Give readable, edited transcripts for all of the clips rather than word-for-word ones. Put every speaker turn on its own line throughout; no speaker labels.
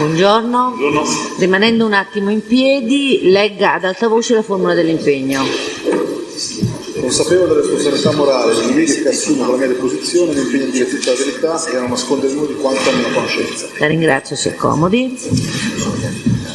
Buongiorno. Rimanendo un attimo in piedi, legga ad alta voce la formula dell'impegno.
Consapevole della responsabilità morale degli impegni che assumo con la mia deposizione, mi impegno a dire tutta la verità e a non nascondere nulla di quanto a mia conoscenza.
La ringrazio, si accomodi.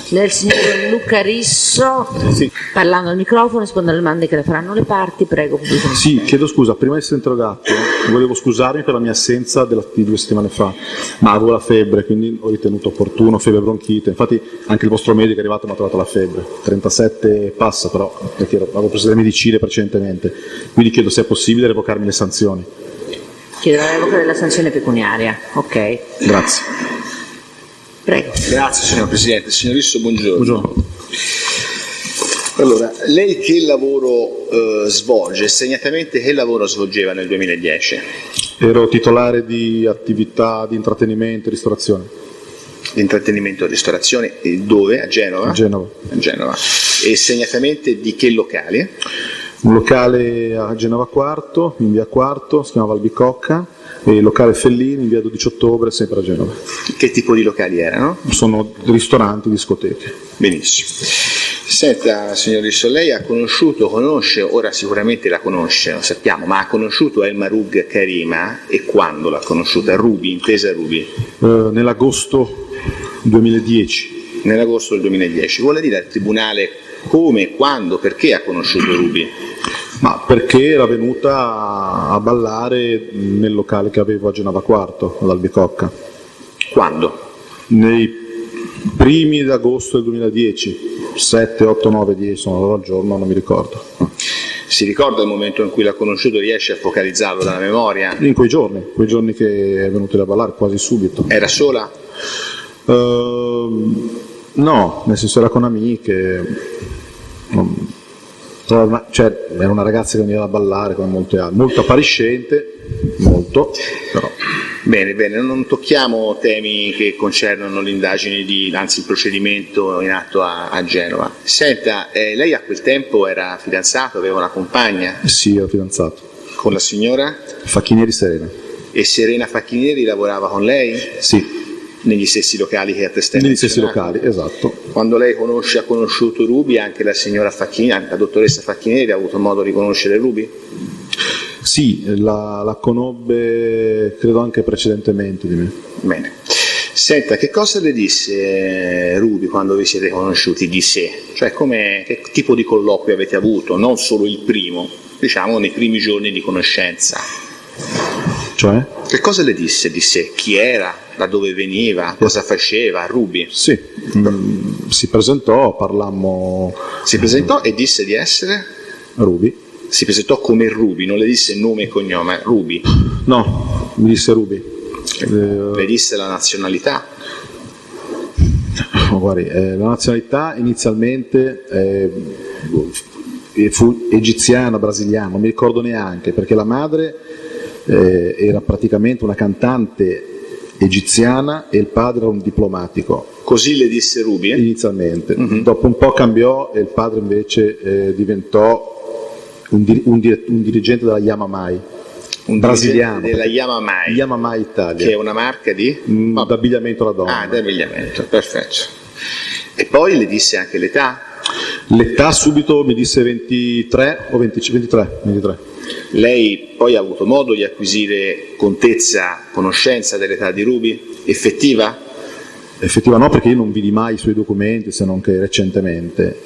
Del signor Luca Risso,
Sì.
parlando al microfono, risponde alle domande che le faranno le parti, prego. Pubblico.
Sì, chiedo scusa, prima di essere interrogato volevo scusarmi per la mia assenza di 2 settimane fa, ma avevo la febbre, quindi ho ritenuto opportuno, febbre bronchite, infatti anche il vostro medico è arrivato e mi ha trovato la febbre, 37 passa però, perché avevo preso delle medicine precedentemente, quindi chiedo se è possibile revocarmi le sanzioni.
Chiedo la revoca della sanzione pecuniaria, ok.
Grazie.
Prego.
Grazie signor Presidente. Signor Risso, buongiorno.
Buongiorno.
Allora, lei che lavoro svolge? Segnatamente che lavoro svolgeva nel 2010?
Ero titolare di attività di intrattenimento e ristorazione.
Intrattenimento e ristorazione, e dove? A Genova?
A Genova.
A Genova. E segnatamente di che locali?
Un locale a Genova Quarto, in via Quarto, si chiamava Albicocca, e il locale Fellini in via 12 ottobre, sempre a Genova.
Che tipo di locali erano?
Sono ristoranti, discoteche.
Benissimo. Senta, signor Risso, lei ha conosce, ora sicuramente la conosce, lo sappiamo, ma ha conosciuto El Maroug Karima e quando l'ha conosciuta? Ruby, intesa Ruby?
Nell'agosto 2010.
Nell'agosto del 2010. Vuole dire al Tribunale come, quando, perché ha conosciuto Ruby?
Ma perché era venuta a ballare nel locale che avevo a Genova Quarto, ad Albicocca.
Quando?
Nei primi d'agosto del 2010, 7, 8, 9, 10, sono al giorno, non mi ricordo.
Si ricorda il momento in cui l'ha conosciuto, riesce a focalizzarlo dalla memoria?
In quei giorni che è venuto a ballare, quasi subito.
Era sola?
No, nel senso era con amiche. Cioè, era una ragazza che veniva a ballare come molte altre, molto appariscente, molto, però.
Bene, non tocchiamo temi che concernono l'indagine anzi il procedimento in atto a Genova. Senta, lei a quel tempo era fidanzato, aveva una compagna?
Sì, ero fidanzato.
Con la signora?
Facchinieri Serena.
E Serena Facchinieri lavorava con lei?
Sì.
Negli stessi locali che ha testé
Negli stessi
menzionato?
locali, esatto.
Quando lei ha conosciuto Ruby, anche la signora Facchinieri, la dottoressa Facchinieri ha avuto modo di riconoscere Ruby?
Sì, la conobbe credo anche precedentemente di me.
Bene. Senta, che cosa le disse Ruby quando vi siete conosciuti di sé? Cioè che tipo di colloquio avete avuto? Non solo il primo, diciamo nei primi giorni di conoscenza.
Cioè?
Che cosa le disse di sé? Chi era? Da dove veniva? Cosa faceva? Ruby?
Sì, si presentò, parlammo.
Si presentò e disse di essere?
Ruby.
Si presentò come Ruby, non le disse nome e cognome, Ruby.
No, mi disse Ruby.
Le disse la nazionalità?
Guardi, la nazionalità inizialmente fu egiziana, brasiliana, non mi ricordo neanche, perché la madre era praticamente una cantante egiziana e il padre era un diplomatico.
Così le disse Ruby?
Inizialmente. Dopo un po' cambiò e il padre invece diventò un dirigente della Yamamai. Brasiliano,
della Yamamai.
Yamamai Italia.
Che è una marca di?
D'abbigliamento alla donna.
Ah, d'abbigliamento, perfetto. E poi le disse anche l'età?
L'età subito mi disse 23 o 23.
Lei poi ha avuto modo di acquisire conoscenza dell'età di Ruby? Effettiva?
Effettiva no, perché io non vidi mai i suoi documenti se non che recentemente,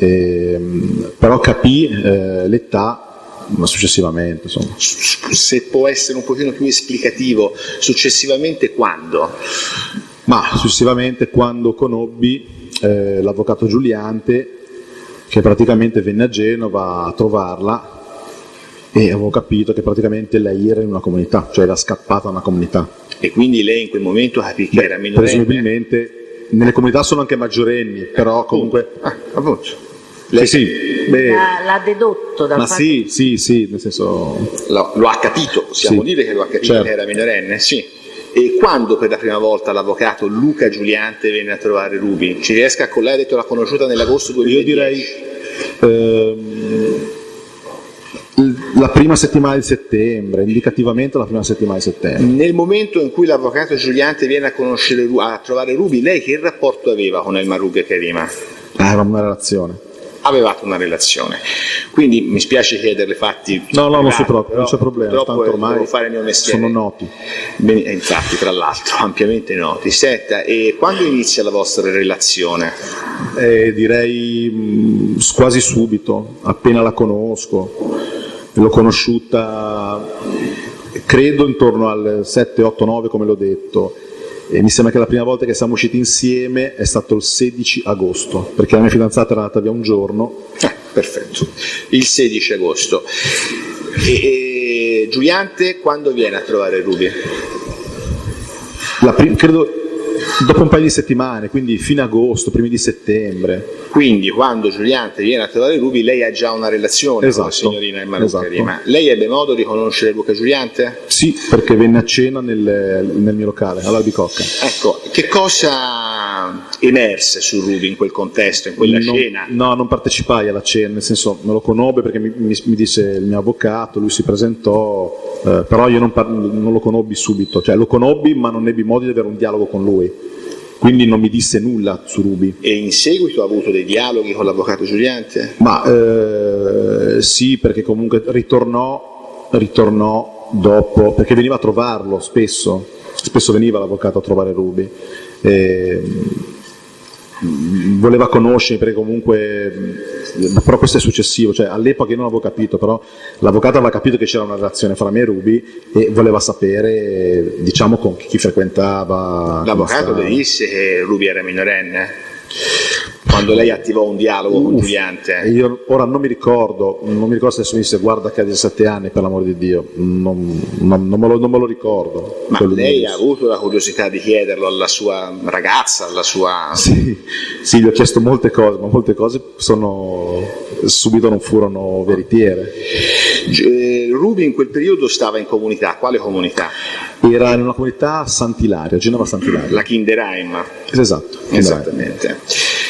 però capì l'età ma successivamente, insomma.
Se può essere un pochino più esplicativo, successivamente quando?
Ma successivamente quando conobbi l'avvocato Giuliante, che praticamente venne a Genova a trovarla e avevo capito che praticamente lei era in una comunità, cioè era scappata da una comunità.
E quindi lei in quel momento capì che era minorenne?
Presumibilmente, nelle comunità sono anche maggiorenni, però comunque.
Appunto.
Lei sì.
L'ha dedotto dal
ma
fatto...
sì, nel senso.
Lo ha capito, possiamo dire che lo ha capito, certo. Che era minorenne? Sì. E quando per la prima volta l'avvocato Luca Giuliante venne a trovare Ruby? Ci riesca con lei, ha detto l'ha conosciuta nell'agosto 2010?
Io direi La prima settimana di settembre, indicativamente la prima settimana di settembre.
Nel momento in cui l'avvocato Giuliante viene a trovare Ruby, lei che rapporto aveva con Elmar Ruby e Karima?
Avevamo una relazione.
Avevate una relazione, quindi mi spiace chiederle fatti
No, non
privati,
non c'è problema,
purtroppo
tanto ormai
devo fare il mio mestiere.
sono noti.
Infatti, tra l'altro, ampiamente noti. Senta, e quando inizia la vostra relazione?
Direi quasi subito, appena la conosco. L'ho conosciuta, credo, intorno al 7, 8, 9, come l'ho detto. E mi sembra che la prima volta che siamo usciti insieme è stato il 16 agosto, perché la mia fidanzata era andata via un giorno.
Perfetto, il 16 agosto. E Giuliante quando viene a trovare Ruby?
Credo dopo un paio di settimane, quindi fine agosto, primi di settembre.
Quindi quando Giuliante viene a trovare Ruby, lei ha già una relazione con la signorina Elmar Karima. Lei ebbe modo di conoscere Luca Giuliante?
Sì, perché venne a cena nel mio locale, all'Albicocca.
Ecco, che cosa emerse su Ruby in quel contesto, in quella cena?
No, non partecipai alla cena, nel senso me lo conobbe perché mi disse il mio avvocato, lui si presentò, però io non lo conobbi subito, cioè lo conobbi ma non ebbi modo di avere un dialogo con lui. Quindi non mi disse nulla su Ruby.
E in seguito ha avuto dei dialoghi con l'avvocato Giuliante?
Ma sì, perché comunque ritornò dopo, perché veniva a trovarlo spesso veniva l'avvocato a trovare Ruby. Voleva conoscermi perché comunque, però questo è successivo, cioè all'epoca io non avevo capito, però l'avvocato aveva capito che c'era una relazione fra me e Ruby e voleva sapere, diciamo, con chi frequentava.
L'avvocato le disse che Ruby era minorenne? Quando lei attivò un dialogo con Giuliante?
Io ora non mi ricordo se adesso mi disse guarda che ha 17 anni, per l'amore di Dio, non me lo ricordo.
Ma lei ha avuto la curiosità di chiederlo alla sua ragazza, alla sua...
Sì, gli ho chiesto molte cose, ma molte cose subito non furono veritiere.
Ruby in quel periodo stava in comunità, quale comunità?
Era in una comunità a Sant'Ilario, a Genova Sant'Ilario.
La Kinderheim.
Esatto.
Esattamente.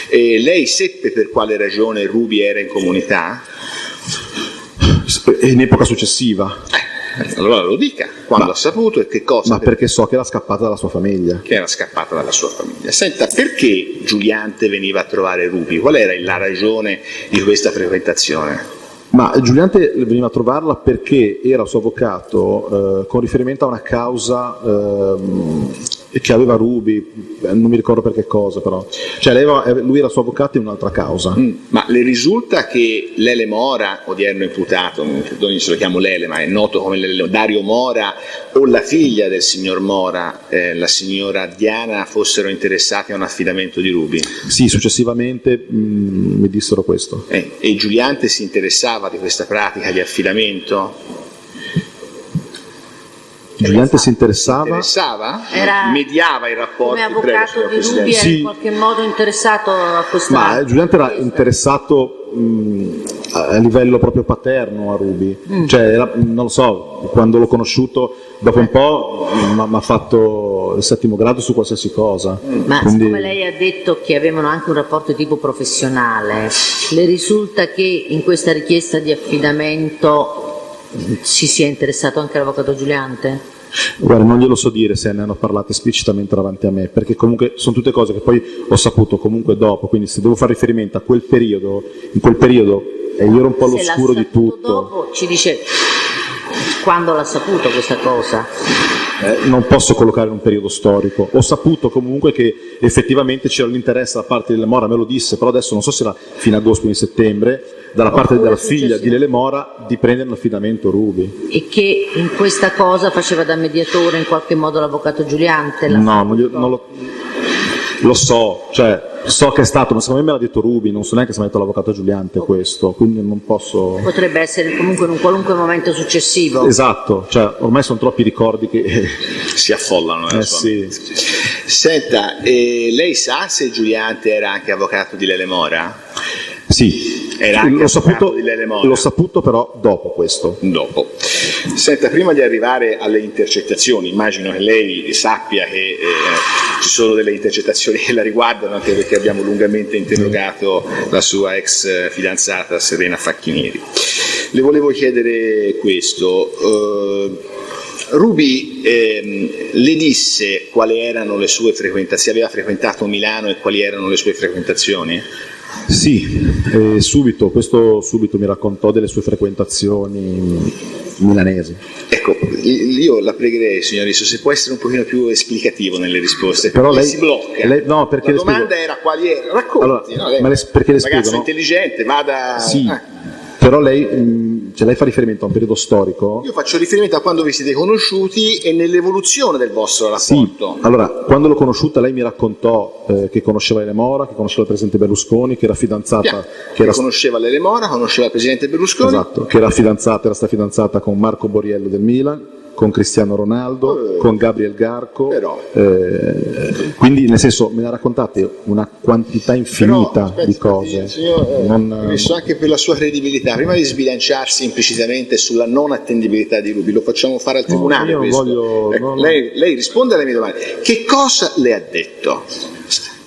E lei seppe per quale ragione Ruby era in comunità?
In epoca successiva.
Allora lo dica, quando ha saputo e che cosa?
Ma perché so che era scappata dalla sua famiglia.
Che era scappata dalla sua famiglia. Senta, perché Giuliante veniva a trovare Ruby? Qual era la ragione di questa frequentazione?
Ma Giuliante veniva a trovarla perché era suo avvocato con riferimento a una causa che aveva Ruby, non mi ricordo per che cosa però, cioè lui era suo avvocato in un'altra causa.
Ma le risulta che Lele Mora, odierno imputato, perdoni se lo chiamo Lele, ma è noto come Dario Mora, o la figlia del signor Mora, la signora Diana, fossero interessati a un affidamento di Ruby?
Sì, successivamente mi dissero questo.
E Giuliante si interessava di questa pratica di affidamento?
Giuliante si interessava?
Mediava i rapporti.
Come avvocato di Ruby era in qualche modo interessato a questa...
Ma Giuliante era interessato a livello proprio paterno a Ruby, cioè non lo so, quando l'ho conosciuto dopo un po' mi ha fatto il 7° grado su qualsiasi cosa.
Ma siccome lei ha detto che avevano anche un rapporto di tipo professionale, le risulta che in questa richiesta di affidamento ci sia interessato anche l'avvocato Giuliante?
Guarda, non glielo so dire se ne hanno parlato esplicitamente davanti a me, perché comunque sono tutte cose che poi ho saputo comunque dopo, quindi se devo fare riferimento a quel periodo, in quel periodo io ero un po' all'oscuro di tutto.
Dopo ci dice quando l'ha saputo questa cosa.
Non posso collocare in un periodo storico. Ho saputo comunque che effettivamente c'era l'interesse da parte di Lele Mora, me lo disse, però adesso non so se era fine agosto, quindi settembre, dalla parte della figlia di Lele Mora di prendere l'affidamento Ruby.
E che in questa cosa faceva da mediatore in qualche modo l'avvocato Giuliante?
Non lo so, cioè so che è stato, ma secondo me me l'ha detto Ruby, non so neanche se mi ha detto l'avvocato Giuliante questo, quindi non posso...
Potrebbe essere comunque in un qualunque momento successivo.
Esatto, cioè ormai sono troppi ricordi che...
si affollano nella sua mente. Senta, lei sa se Giuliante era anche avvocato di Lele Mora?
Sì, l'ho saputo però dopo questo.
Dopo. Senta, prima di arrivare alle intercettazioni, immagino che lei sappia che ci sono delle intercettazioni che la riguardano, anche perché abbiamo lungamente interrogato la sua ex fidanzata Serena Facchinieri. Le volevo chiedere questo. Ruby le disse quali erano le sue frequentazioni, se aveva frequentato Milano e quali erano le sue frequentazioni?
Sì, subito mi raccontò delle sue frequentazioni milanesi.
Ecco, io la pregherei, signor Risso, se può essere un pochino più esplicativo nelle risposte.
Però lei
si blocca.
No, perché
la domanda era quali erano. Racconti.
Allora,
no?
perché le
ragazzo
spiego,
intelligente, vada.
Sì, però lei fa riferimento a un periodo storico.
Io faccio riferimento a quando vi siete conosciuti e nell'evoluzione del vostro rapporto.
Sì, allora, quando l'ho conosciuta lei mi raccontò che conosceva Elemora, che conosceva il presidente Berlusconi, che era fidanzata...
conosceva l'Elemora, conosceva il presidente Berlusconi.
Esatto, che era stata fidanzata con Marco Borriello del Milan, con Cristiano Ronaldo, con Gabriel Garco, quindi nel senso me ne ha raccontate una quantità infinita di cose.
Visto anche per la sua credibilità, prima di sbilanciarsi implicitamente sulla non attendibilità di Ruby, lo facciamo fare al tribunale.
Io
questo.
voglio,
lei risponde alle mie domande. Che cosa le ha detto?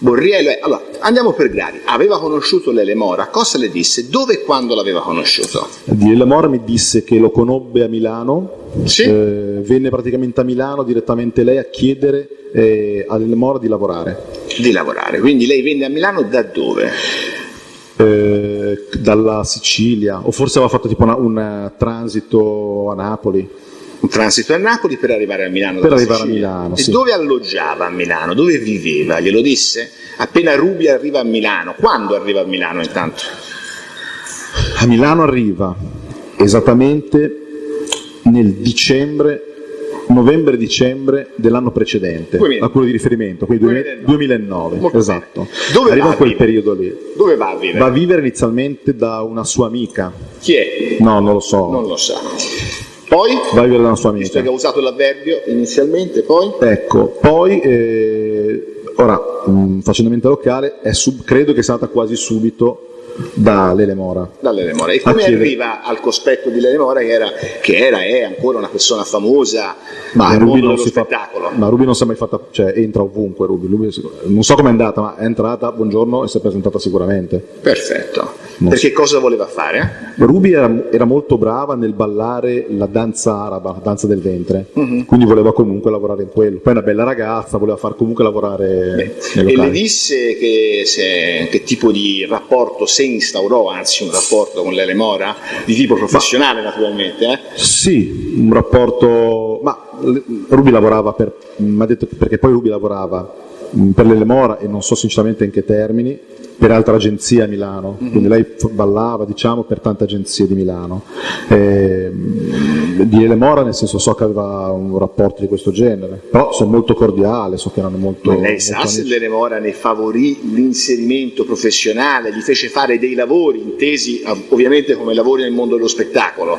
Borriello, allora, andiamo per gradi. Aveva conosciuto l'Elemora, cosa le disse? Dove e quando l'aveva conosciuto?
Di Elemora mi disse che lo conobbe a Milano,
sì?
Venne praticamente a Milano direttamente lei a chiedere all'Elemora di lavorare.
Di lavorare, quindi lei venne a Milano da dove?
Dalla Sicilia, o forse aveva fatto tipo un transito a Napoli.
Un transito a Napoli per arrivare a Milano.
Per arrivare a Milano,
e
sì.
Dove alloggiava a Milano? Dove viveva? Glielo disse? Appena Ruby arriva a Milano. Quando arriva a Milano intanto?
A Milano arriva esattamente nel novembre-dicembre dell'anno precedente, a quello di riferimento, quindi 2009, esatto.
Dove
arriva in quel periodo lì.
Dove va a vivere?
Va a vivere inizialmente da una sua amica.
Chi è?
No, non lo so.
Non lo sa. Poi?
Va a vivere da una sua amica.
Visto che ha usato l'avverbio inizialmente, poi?
Ecco, poi, ora, facendo mente locale, credo che sia stata quasi subito dall'Elemora.
Dall'Elemora. E come arriva al cospetto di l'Elemora che è ancora una persona famosa nel mondo dello spettacolo?
Ma Ruby non si è mai fatta, cioè entra ovunque Ruby non so com'è andata, ma è entrata, buongiorno, e si è presentata sicuramente.
Perfetto. Perché cosa voleva fare?
Ruby era molto brava nel ballare la danza araba, la danza del ventre, quindi voleva comunque lavorare in quello. Poi è una bella ragazza, voleva far comunque lavorare nei locali.
E le disse che tipo di rapporto se instaurò, anzi un rapporto con l'Elemora, di tipo professionale naturalmente?
Sì, un rapporto, ma Ruby lavorava mi ha detto perché poi Ruby lavorava per l'Elemora e non so sinceramente in che termini, per altre agenzie a Milano, quindi lei ballava diciamo per tante agenzie di Milano. Di Elemora nel senso so che aveva un rapporto di questo genere, però sono molto cordiale, so che erano molto...
Ma lei sa se l'Elemora ne favorì l'inserimento professionale, gli fece fare dei lavori intesi ovviamente come lavori nel mondo dello spettacolo?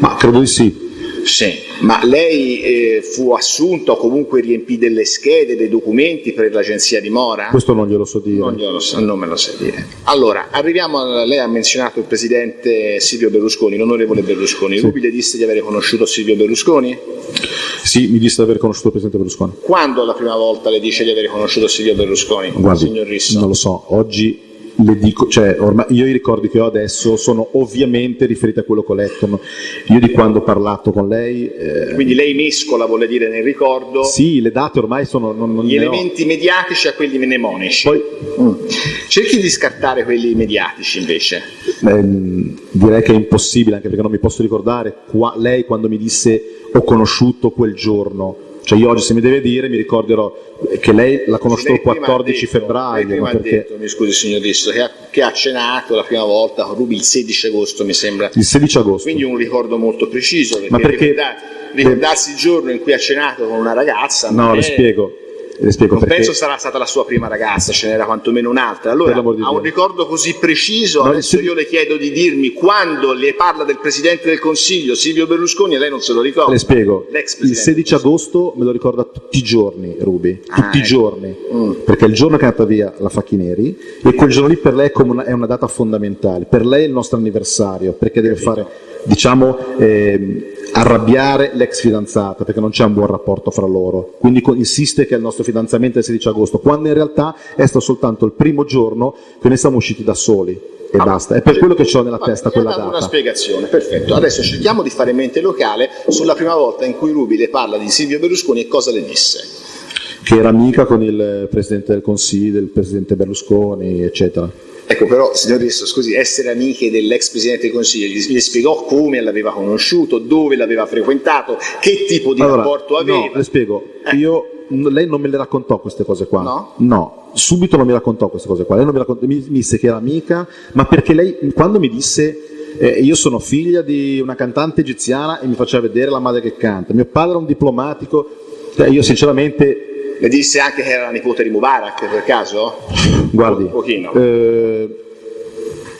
Ma credo di sì.
Sì, ma lei fu assunta o comunque riempì delle schede, dei documenti per l'agenzia di Mora?
Questo non glielo so dire.
Non me lo sa dire. Allora, arriviamo lei ha menzionato il presidente Silvio Berlusconi, l'onorevole Berlusconi. Sì. Ruby le disse di avere conosciuto Silvio Berlusconi?
Sì, mi disse di aver conosciuto il presidente Berlusconi.
Quando la prima volta le dice di avere conosciuto Silvio Berlusconi?
Guardi,
signor Risso?
Non lo so, oggi le dico, cioè ormai io i ricordi che ho adesso sono ovviamente riferiti a quello che ho letto. Io di quando ho parlato con lei.
Quindi lei mescola, vuole dire, nel ricordo.
Sì, le date ormai sono. Non
gli elementi mediatici a quelli mnemonici.
Poi,
cerchi di scartare quelli mediatici invece.
Direi che è impossibile, anche perché non mi posso ricordare lei quando mi disse ho conosciuto quel giorno. Cioè io oggi se mi deve dire mi ricorderò che lei la conosco il 14 febbraio.
Lei prima ha detto, mi scusi signor Risso, che ha cenato la prima volta con Ruby il 16 agosto mi sembra.
Il 16 agosto.
Quindi un ricordo molto preciso.
Ma perché
ricordarsi il giorno in cui ha cenato con una ragazza.
No, le spiego.
Non penso sarà stata la sua prima ragazza, ce n'era quantomeno un'altra. Allora, ha un ricordo così preciso, adesso io le chiedo di dirmi quando le parla del Presidente del Consiglio, Silvio Berlusconi, e lei non se lo ricorda.
Le spiego, il 16 agosto me lo ricorda tutti i giorni, Ruby, tutti i giorni, perché è il giorno che è andata via la Facchineri e quel giorno lì per lei è una data fondamentale, per lei è il nostro anniversario, perché deve diciamo, arrabbiare l'ex fidanzata perché non c'è un buon rapporto fra loro, quindi insiste che il nostro fidanzamento è il 16 agosto, quando in realtà è stato soltanto il primo giorno che noi siamo usciti da soli e basta, è per quello che ho nella testa quella data.
Una spiegazione, perfetto. Adesso cerchiamo di fare mente locale sulla prima volta in cui Ruby le parla di Silvio Berlusconi e cosa le disse.
Che era amica con il Presidente del Consiglio, del Presidente Berlusconi, eccetera.
Ecco, però, signor Risso, scusi, essere amiche dell'ex Presidente del Consiglio, gli spiegò come l'aveva conosciuto, dove l'aveva frequentato, che tipo di rapporto aveva?
No, le spiego, lei non me le raccontò queste cose qua.
No?
No, subito non mi raccontò queste cose qua. Lei non mi disse che era amica, ma perché lei, quando mi disse io sono figlia di una cantante egiziana e mi faceva vedere la madre che canta, mio padre era un diplomatico, io sinceramente...
Le disse anche che era la nipote di Mubarak, per caso?
Guardi,
un pochino.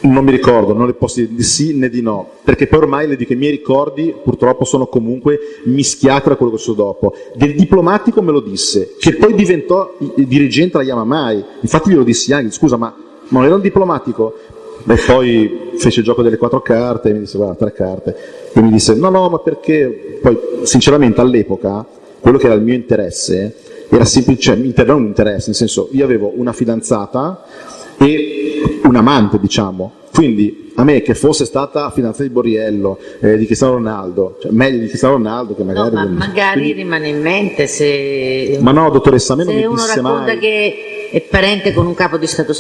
Non mi ricordo, non le posso dire di sì né di no, perché poi ormai le dico che i miei ricordi purtroppo sono comunque mischiati da quello che so dopo. Del diplomatico me lo disse, che poi diventò dirigente alla Yamamai, infatti glielo dissi anche, scusa ma non era un diplomatico? E poi fece il gioco delle 4 carte e mi disse guarda 3 carte, e mi disse no ma perché? Poi sinceramente all'epoca quello che era il mio interesse era semplicemente, non un interesse, nel senso io avevo una fidanzata e un amante, diciamo, quindi a me che fosse stata fidanzata di Borriello, di Cristiano Ronaldo, cioè meglio di Cristiano Ronaldo che magari...
No, ma magari
quindi...
rimane in mente se...
Ma no, dottoressa, a me non mi
disse mai... Se uno racconta
mai...
che è parente con un capo di stato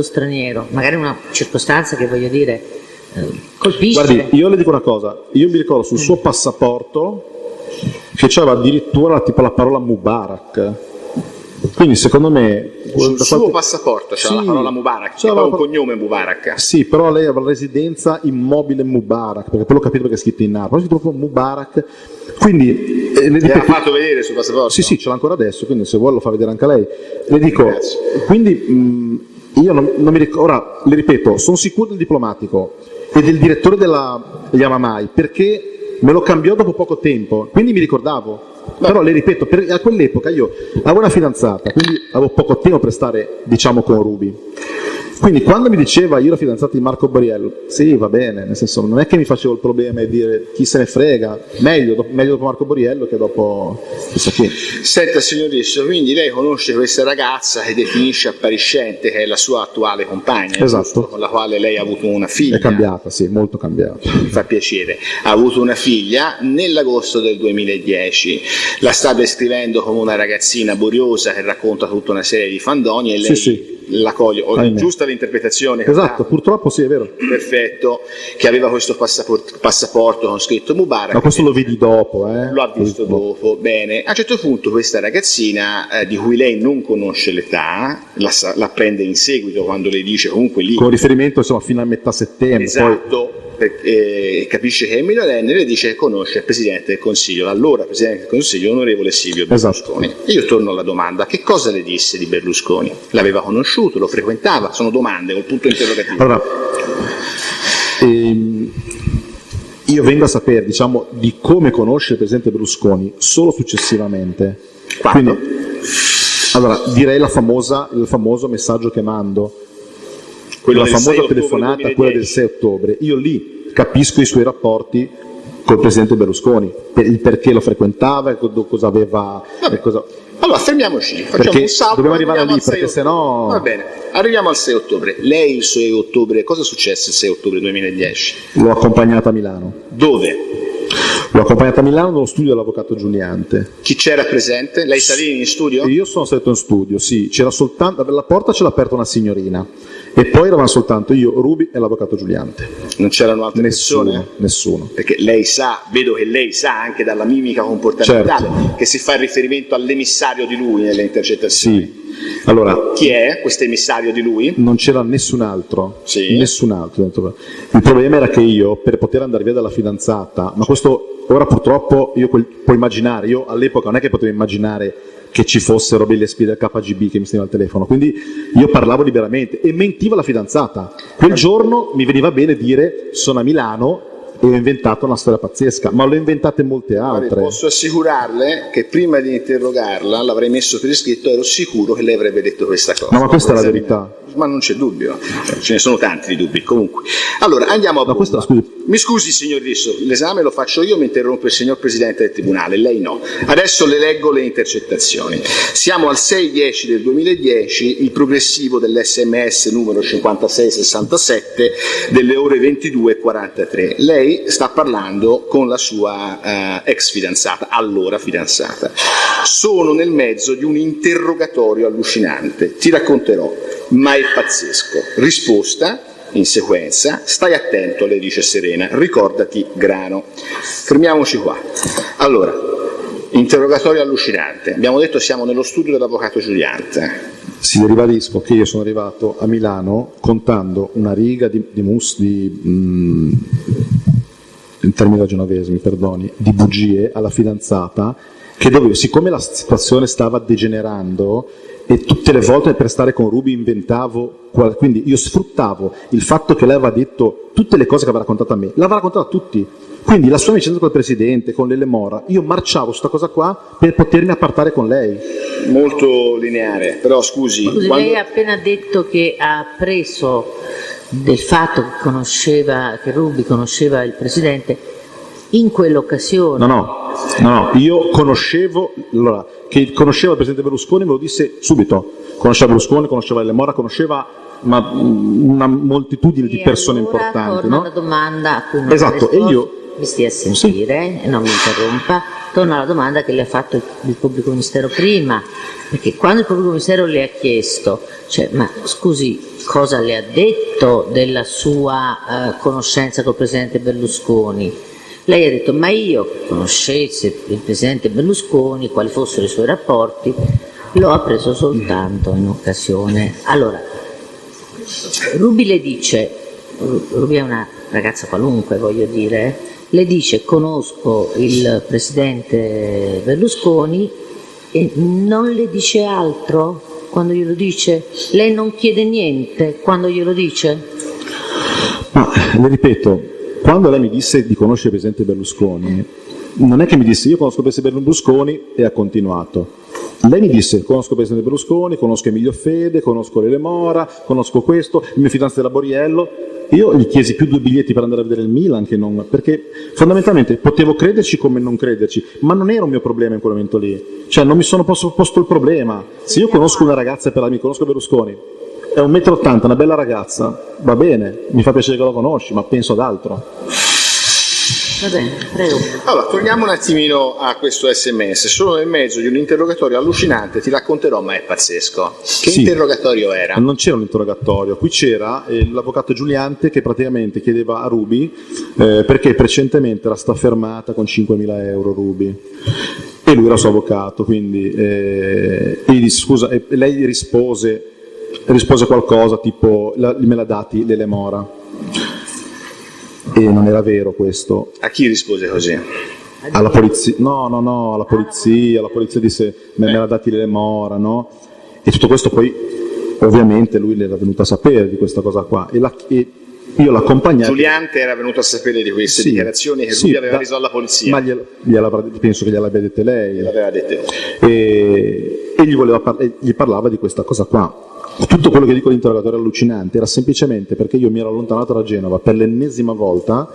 straniero, magari una circostanza che voglio dire colpisce.
Guardi, io le dico una cosa, io mi ricordo sul suo passaporto che c'era addirittura tipo la parola Mubarak, quindi secondo me
sul suo passaporto c'era la parola Mubarak, c'era un cognome Mubarak.
Sì, però lei aveva la residenza immobile Mubarak, perché poi l'ho capito perché è scritto in arabo, proprio Mubarak, quindi
le ha fatto vedere sul passaporto?
Sì, ce l'ha ancora adesso, quindi se vuole lo fa vedere anche a lei. Le dico, grazie. Quindi io non mi ricordo, ora le ripeto, sono sicuro del diplomatico e del direttore della Yamamai, perché me lo cambiò dopo poco tempo, quindi mi ricordavo. Però le ripeto, a quell'epoca io avevo una fidanzata, quindi avevo poco tempo per stare, diciamo, con Ruby. Quindi quando mi diceva io ero fidanzato di Marco Borriello, sì, va bene, nel senso non è che mi facevo il problema di dire chi se ne frega, meglio dopo Marco Borriello che dopo chissà chi.
Senta signor Risso, quindi lei conosce questa ragazza che definisce appariscente, che è la sua attuale compagna,
esatto,
con la quale lei ha avuto una figlia.
È cambiata, sì, molto cambiata.
Mi fa piacere. Ha avuto una figlia nell'agosto del 2010, la sta descrivendo come una ragazzina boriosa che racconta tutta una serie di fandoni e lei...
Sì.
La coglio, giusta l'interpretazione?
Esatto, purtroppo sì, è vero.
Perfetto, che aveva questo passaporto con scritto Mubarak.
Ma questo lo vedi dopo,
Lo ha visto dopo, bene. A un certo punto questa ragazzina, di cui lei non conosce l'età, la prende in seguito quando le dice comunque lì...
Con riferimento insomma fino a metà settembre.
Esatto. Poi... capisce che è minorenne, le dice che conosce il Presidente del Consiglio, l'allora Presidente del Consiglio, onorevole Silvio Berlusconi.
Esatto.
Io torno alla domanda, che cosa le disse di Berlusconi? L'aveva conosciuto, lo frequentava? Sono domande col punto interrogativo.
Allora, io vengo a sapere, diciamo, di come conosce il Presidente Berlusconi solo successivamente.
Quando?
Quindi, allora, direi il famoso messaggio che mando, la famosa telefonata, quella del 6 ottobre, io lì capisco i suoi rapporti col Presidente Berlusconi, il perché lo frequentava, cosa aveva...
Allora fermiamoci, facciamo un salto.
Dobbiamo arrivare lì, perché sennò...
Va bene, arriviamo al 6 ottobre. Lei il 6 ottobre, cosa successe il 6 ottobre 2010?
L'ho accompagnata a Milano.
Dove?
L'ho accompagnata a Milano nello studio dell'avvocato Giuliante.
Chi c'era presente? Lei salì in studio?
Io sono stato in studio, sì, c'era soltanto, la porta ce l'ha aperta una signorina e poi eravamo soltanto io, Ruby e l'avvocato Giuliante.
Non c'erano altre persone?
Nessuno.
Perché lei sa, vedo che lei sa anche dalla mimica comportamentale,
certo,
che si fa riferimento all'emissario di lui nelle intercettazioni.
Sì. Allora,
chi è questo emissario di lui?
Non c'era nessun altro.
Sì.
Nessun altro. Il problema era che io, per poter andare via dalla fidanzata, ma questo ora purtroppo io puoi immaginare, io all'epoca non è che potevo immaginare che ci fossero delle spie del KGB che mi stavano al telefono, quindi io parlavo liberamente e mentiva la fidanzata. Quel giorno mi veniva bene dire sono a Milano e ho inventato una storia pazzesca, ma l'ho inventate molte altre.
Posso assicurarle che prima di interrogarla l'avrei messo per iscritto, ero sicuro che lei avrebbe detto questa cosa.
No, ma questa è la verità.
Ma non c'è dubbio, ce ne sono tanti di dubbi. Comunque, allora andiamo a bomba.
Questa, scusi.
Mi scusi signor Risso, l'esame lo faccio io, mi interrompe il signor Presidente del Tribunale, lei no. Adesso le leggo le intercettazioni. Siamo al 6/10 del 2010, il progressivo dell'SMS numero 5667 delle ore 22:43. Lei sta parlando con la sua ex fidanzata, allora fidanzata. Sono nel mezzo di un interrogatorio allucinante, ti racconterò, ma è pazzesco. Risposta in sequenza, stai attento, le dice Serena, ricordati Grano. Fermiamoci qua. Allora, interrogatorio allucinante, abbiamo detto siamo nello studio dell'avvocato Giuliante.
Sì, ribadisco che io sono arrivato a Milano contando una riga in termini ragionovesi, mi perdoni, di bugie alla fidanzata, che dovevo, siccome la situazione stava degenerando e tutte le volte per stare con Ruby inventavo, quindi io sfruttavo il fatto che lei aveva detto tutte le cose che aveva raccontato a me, l'aveva raccontato a tutti, quindi la sua amicizia col Presidente, con l'Ele Mora, io marciavo su questa cosa qua per potermi appartare con lei.
Molto lineare, però scusi
quando... lei ha appena detto che ha appreso del fatto che Ruby conosceva il Presidente in quell'occasione.
No, io conoscevo, allora, che conosceva il Presidente Berlusconi me lo disse subito, conosceva Berlusconi, conosceva Ele Mora, conosceva una moltitudine di persone importanti.
Torna
no?
alla domanda a cui non
esatto, e io...
mi stia a sentire, sì. Non mi interrompa, torna alla domanda che le ha fatto il pubblico ministero prima, perché quando il pubblico ministero le ha chiesto, cioè, ma scusi, cosa le ha detto della sua conoscenza col Presidente Berlusconi? Lei ha detto, ma io conoscesse il Presidente Berlusconi, quali fossero i suoi rapporti, l'ho appreso soltanto in occasione. Allora, Ruby le dice, Ruby è una ragazza qualunque, voglio dire, le dice conosco il Presidente Berlusconi e non le dice altro quando glielo dice? Lei non chiede niente quando glielo dice?
Ma le ripeto, quando lei mi disse di conoscere il Presidente Berlusconi, non è che mi disse io conosco il Presidente Berlusconi e ha continuato. Lei mi disse conosco il Presidente Berlusconi, conosco Emilio Fede, conosco l'Ele Mora, conosco questo, il mio fidanzato della Boriello. Io gli chiesi più 2 biglietti per andare a vedere il Milan, che non, perché fondamentalmente potevo crederci come non crederci, ma non era un mio problema in quel momento lì. Cioè non mi sono posto il problema. Se io conosco una ragazza per la mia, conosco Berlusconi, è 1,80 m, una bella ragazza, va bene, mi fa piacere che la conosci, ma penso ad altro.
Va bene, prego.
Allora, torniamo un attimino a questo SMS. Sono nel mezzo di un interrogatorio allucinante, ti racconterò, ma è pazzesco. Che
sì,
interrogatorio era?
Non c'era un interrogatorio, qui c'era l'avvocato Giuliante che praticamente chiedeva a Ruby perché precedentemente era stata fermata con 5.000 euro Ruby. E lui era il suo avvocato, quindi e gli disse, scusa, e lei rispose qualcosa tipo me l'ha dati l'Ele Mora. E non era vero questo.
A chi rispose così?
Alla polizia, no, alla polizia disse me l'ha dati l'Ele Mora, no? E tutto questo poi ovviamente lui l'era venuto a sapere di questa cosa qua e io l'accompagnai.
Giuliante era venuto a sapere di queste dichiarazioni che lui aveva reso alla polizia.
Ma penso che gliel'abbia dette lei.
Gliel'aveva dette.
E gli parlava di questa cosa qua. Tutto quello che dico all'interrogatorio allucinante era semplicemente perché io mi ero allontanato da Genova per l'ennesima volta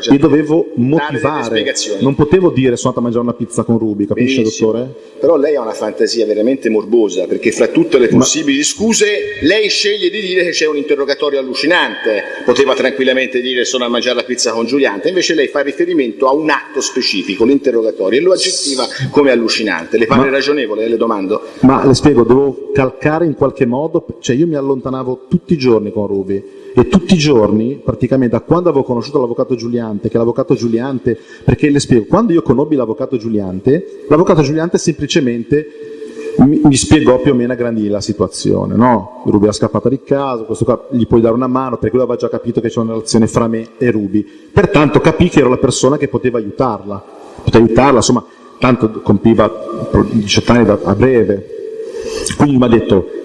e dovevo motivare, non potevo dire sono andato a mangiare una pizza con Ruby, capisce? Benissimo. Dottore?
Però lei ha una fantasia veramente morbosa, perché fra tutte le possibili scuse lei sceglie di dire che c'è un interrogatorio allucinante, poteva tranquillamente dire sono a mangiare la pizza con Giuliante, invece lei fa riferimento a un atto specifico, l'interrogatorio, e lo aggettiva come allucinante. Le pare ragionevole, le domando?
Ma le spiego, devo calcare in qualche modo. Cioè io mi allontanavo tutti i giorni con Ruby e tutti i giorni, praticamente da quando avevo conosciuto l'avvocato Giuliante, che l'avvocato Giuliante, perché le spiego, quando io conobbi l'avvocato Giuliante semplicemente mi spiegò più o meno a grandi la situazione, no? Ruby era scappata di casa, questo qua gli puoi dare una mano perché lui aveva già capito che c'era una relazione fra me e Ruby, pertanto capì che ero la persona che poteva aiutarla, insomma, tanto compiva 18 anni a breve, quindi mi ha detto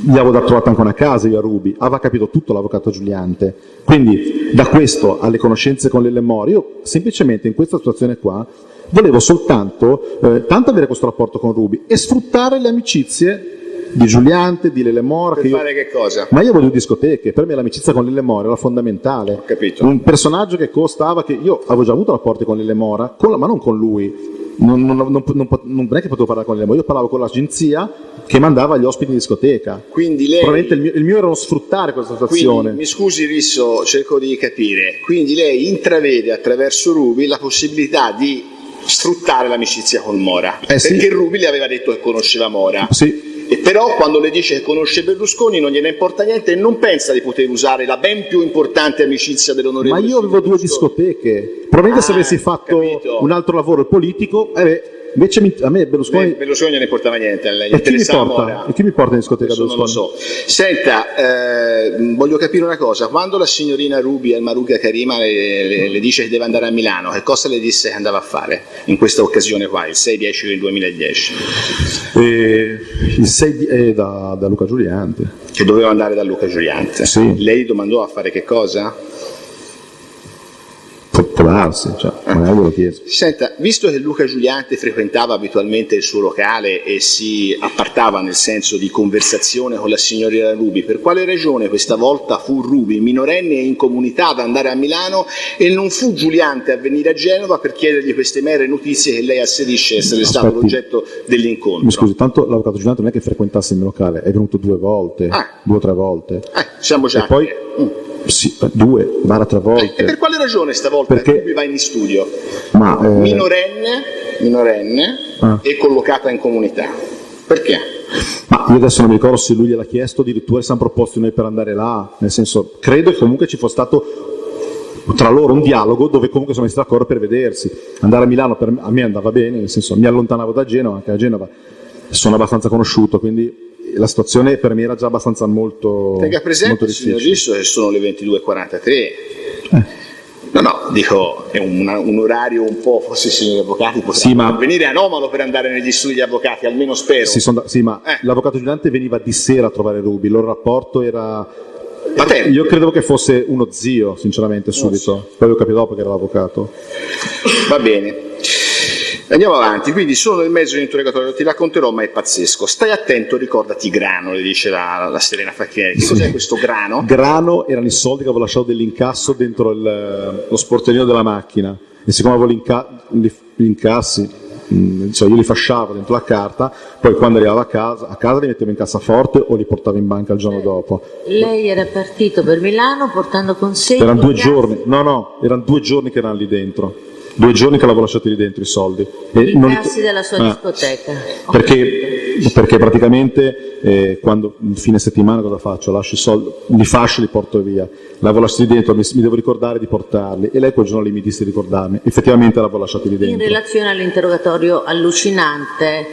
gli avevo trovato anche una casa io a Ruby, aveva capito tutto l'avvocato Giuliante. Quindi da questo alle conoscenze con Lele Mori, io semplicemente in questa situazione qua volevo soltanto tanto avere questo rapporto con Ruby e sfruttare le amicizie di Giuliante, di Lele Mora.
Per fare che cosa?
Ma io volevo discoteche, per me l'amicizia con Lele Mora era fondamentale.
Ho capito.
Un personaggio che costava, che io avevo già avuto rapporti con Lele Mora, ma non con lui. Non è che potevo parlare con Lele Mora, io parlavo con l'agenzia che mandava gli ospiti in discoteca.
Quindi lei...
Probabilmente il mio era uno sfruttare questa situazione.
Quindi, mi scusi Risso, cerco di capire, quindi lei intravede attraverso Ruby la possibilità di sfruttare l'amicizia con Mora,
sì.
Perché Ruby le aveva detto che conosceva Mora.
Sì.
E però quando le dice che conosce Berlusconi non gliene importa niente e non pensa di poter usare la ben più importante amicizia dell'onorevole.
Ma io avevo due discoteche, probabilmente se avessi fatto un altro lavoro politico, invece a me Berlusconi
non ne importava niente, a lei
e chi mi
interessava
porta?
Mora.
E chi mi porta in discoteca Berlusconi?
Non lo so. Senta, voglio capire una cosa, quando la signorina Ruby al Maruga Karima le dice che deve andare a Milano, che cosa le disse che andava a fare in questa occasione qua, il 6-10 del 2010?
Il 6 da Luca Giuliante.
Che doveva andare da Luca Giuliante.
Sì.
Lei domandò a fare che cosa?
Può darsi, cioè, magari glielo chiesto.
Senta, visto che Luca Giuliante frequentava abitualmente il suo locale e si appartava nel senso di conversazione con la signorina Ruby, per quale ragione questa volta fu Ruby, minorenne e in comunità, ad andare a Milano e non fu Giuliante a venire a Genova per chiedergli queste mere notizie che lei asserisce essere stato l'oggetto dell'incontro?
Mi scusi, tanto l'avvocato Giuliante non è che frequentasse il mio locale, è venuto 2 volte, 2 o 3 volte.
Siamo già.
E poi, sì, 2-3 volte.
E per quale ragione stavolta Ruby va in studio? Minorenne e collocata in comunità. Perché?
Ma io adesso non mi ricordo se lui gliel'ha chiesto, addirittura siamo proposti noi per andare là, nel senso, credo che comunque ci fosse stato tra loro un dialogo dove comunque sono messi d'accordo per vedersi. Andare a Milano a me andava bene, nel senso mi allontanavo da Genova, anche a Genova sono abbastanza conosciuto, quindi la situazione per me era già abbastanza molto
tenga presente,
molto difficile.
Signor Gisso, che sono le 22:43. No, dico, è un orario un po', forse i signori avvocati possono venire anomalo per andare negli studi di avvocati, almeno spero.
Sì, ma l'avvocato Giuliante veniva di sera a trovare Ruby, il loro rapporto era...
Patente.
Io credevo che fosse uno zio, sinceramente, subito. Poi ho capito dopo che era l'avvocato.
Va bene. Andiamo avanti, quindi sono nel mezzo di un interrogatorio, ti racconterò, ma è pazzesco. Stai attento, ricordati Grano, le dice la Serena Facchieri. Che cos'è questo Grano?
Grano erano i soldi che avevo lasciato dell'incasso dentro lo sportellino della macchina, e siccome avevo gli incassi, cioè io li fasciavo dentro la carta, poi quando arrivavo a casa li mettevo in cassaforte o li portavo in banca il giorno dopo.
Lei era partito per Milano portando con sé...
Erano 2 giorni, erano 2 giorni che erano lì dentro. 2 giorni che l'avevo lasciati lì dentro i soldi.
I incassi della sua discoteca.
Perché praticamente quando fine settimana cosa faccio? Lascio i soldi, li fascio e li porto via. L'avevo lasciati lì dentro, mi devo ricordare di portarli, e lei quel giorno lì mi disse di ricordarmi. Effettivamente l'avevo lasciati lì dentro.
In relazione all'interrogatorio allucinante,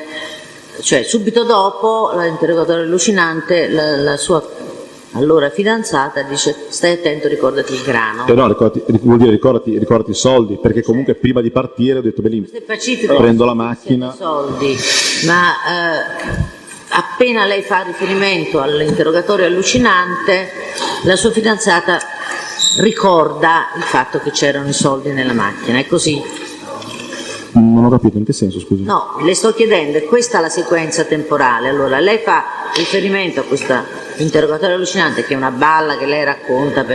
cioè subito dopo l'interrogatorio allucinante, la sua allora fidanzata dice: stai attento, ricordati il Grano.
No, vuol dire ricordati i soldi, perché comunque prima di partire ho detto prendo la macchina.
Soldi, ma appena lei fa riferimento all'interrogatorio allucinante, la sua fidanzata ricorda il fatto che c'erano i soldi nella macchina, è così?
Non ho capito, in che senso, scusi?
No, le sto chiedendo, è questa la sequenza temporale. Allora, lei fa riferimento a questa interrogatorio allucinante, che è una balla che lei racconta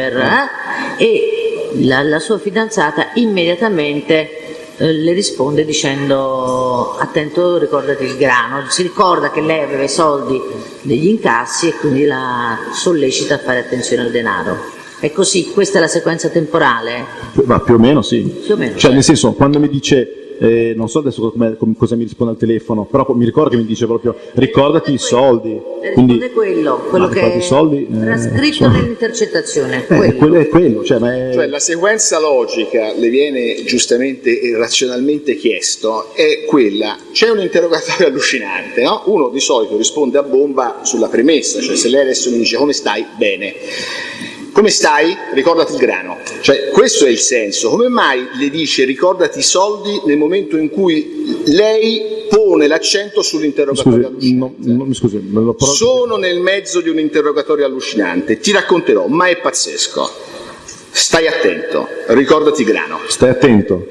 e la sua fidanzata immediatamente le risponde dicendo: attento, ricordati il Grano. Si ricorda che lei aveva i soldi degli incassi e quindi la sollecita a fare attenzione al denaro. È così? Questa è la sequenza temporale?
Ma più o meno sì.
Più o meno,
cioè, nel senso, quando mi dice non so adesso cosa mi risponde al telefono, però mi ricordo che mi dice proprio ricordati i soldi.
Quindi quello che è
soldi,
trascritto nell'intercettazione.
È quello.
Cioè la sequenza logica le viene giustamente e razionalmente chiesto è quella: c'è un interrogatorio allucinante, no? Uno di solito risponde a bomba sulla premessa, cioè se lei adesso mi dice come stai? Bene. Come stai? Ricordati il Grano. Cioè, questo è il senso. Come mai le dice ricordati i soldi nel momento in cui lei pone l'accento sull'interrogatorio allucinante.
Mi scusi, me lo
Sono nel mezzo di un interrogatorio allucinante, ti racconterò, ma è pazzesco. Stai attento, ricordati Grano.
Stai attento.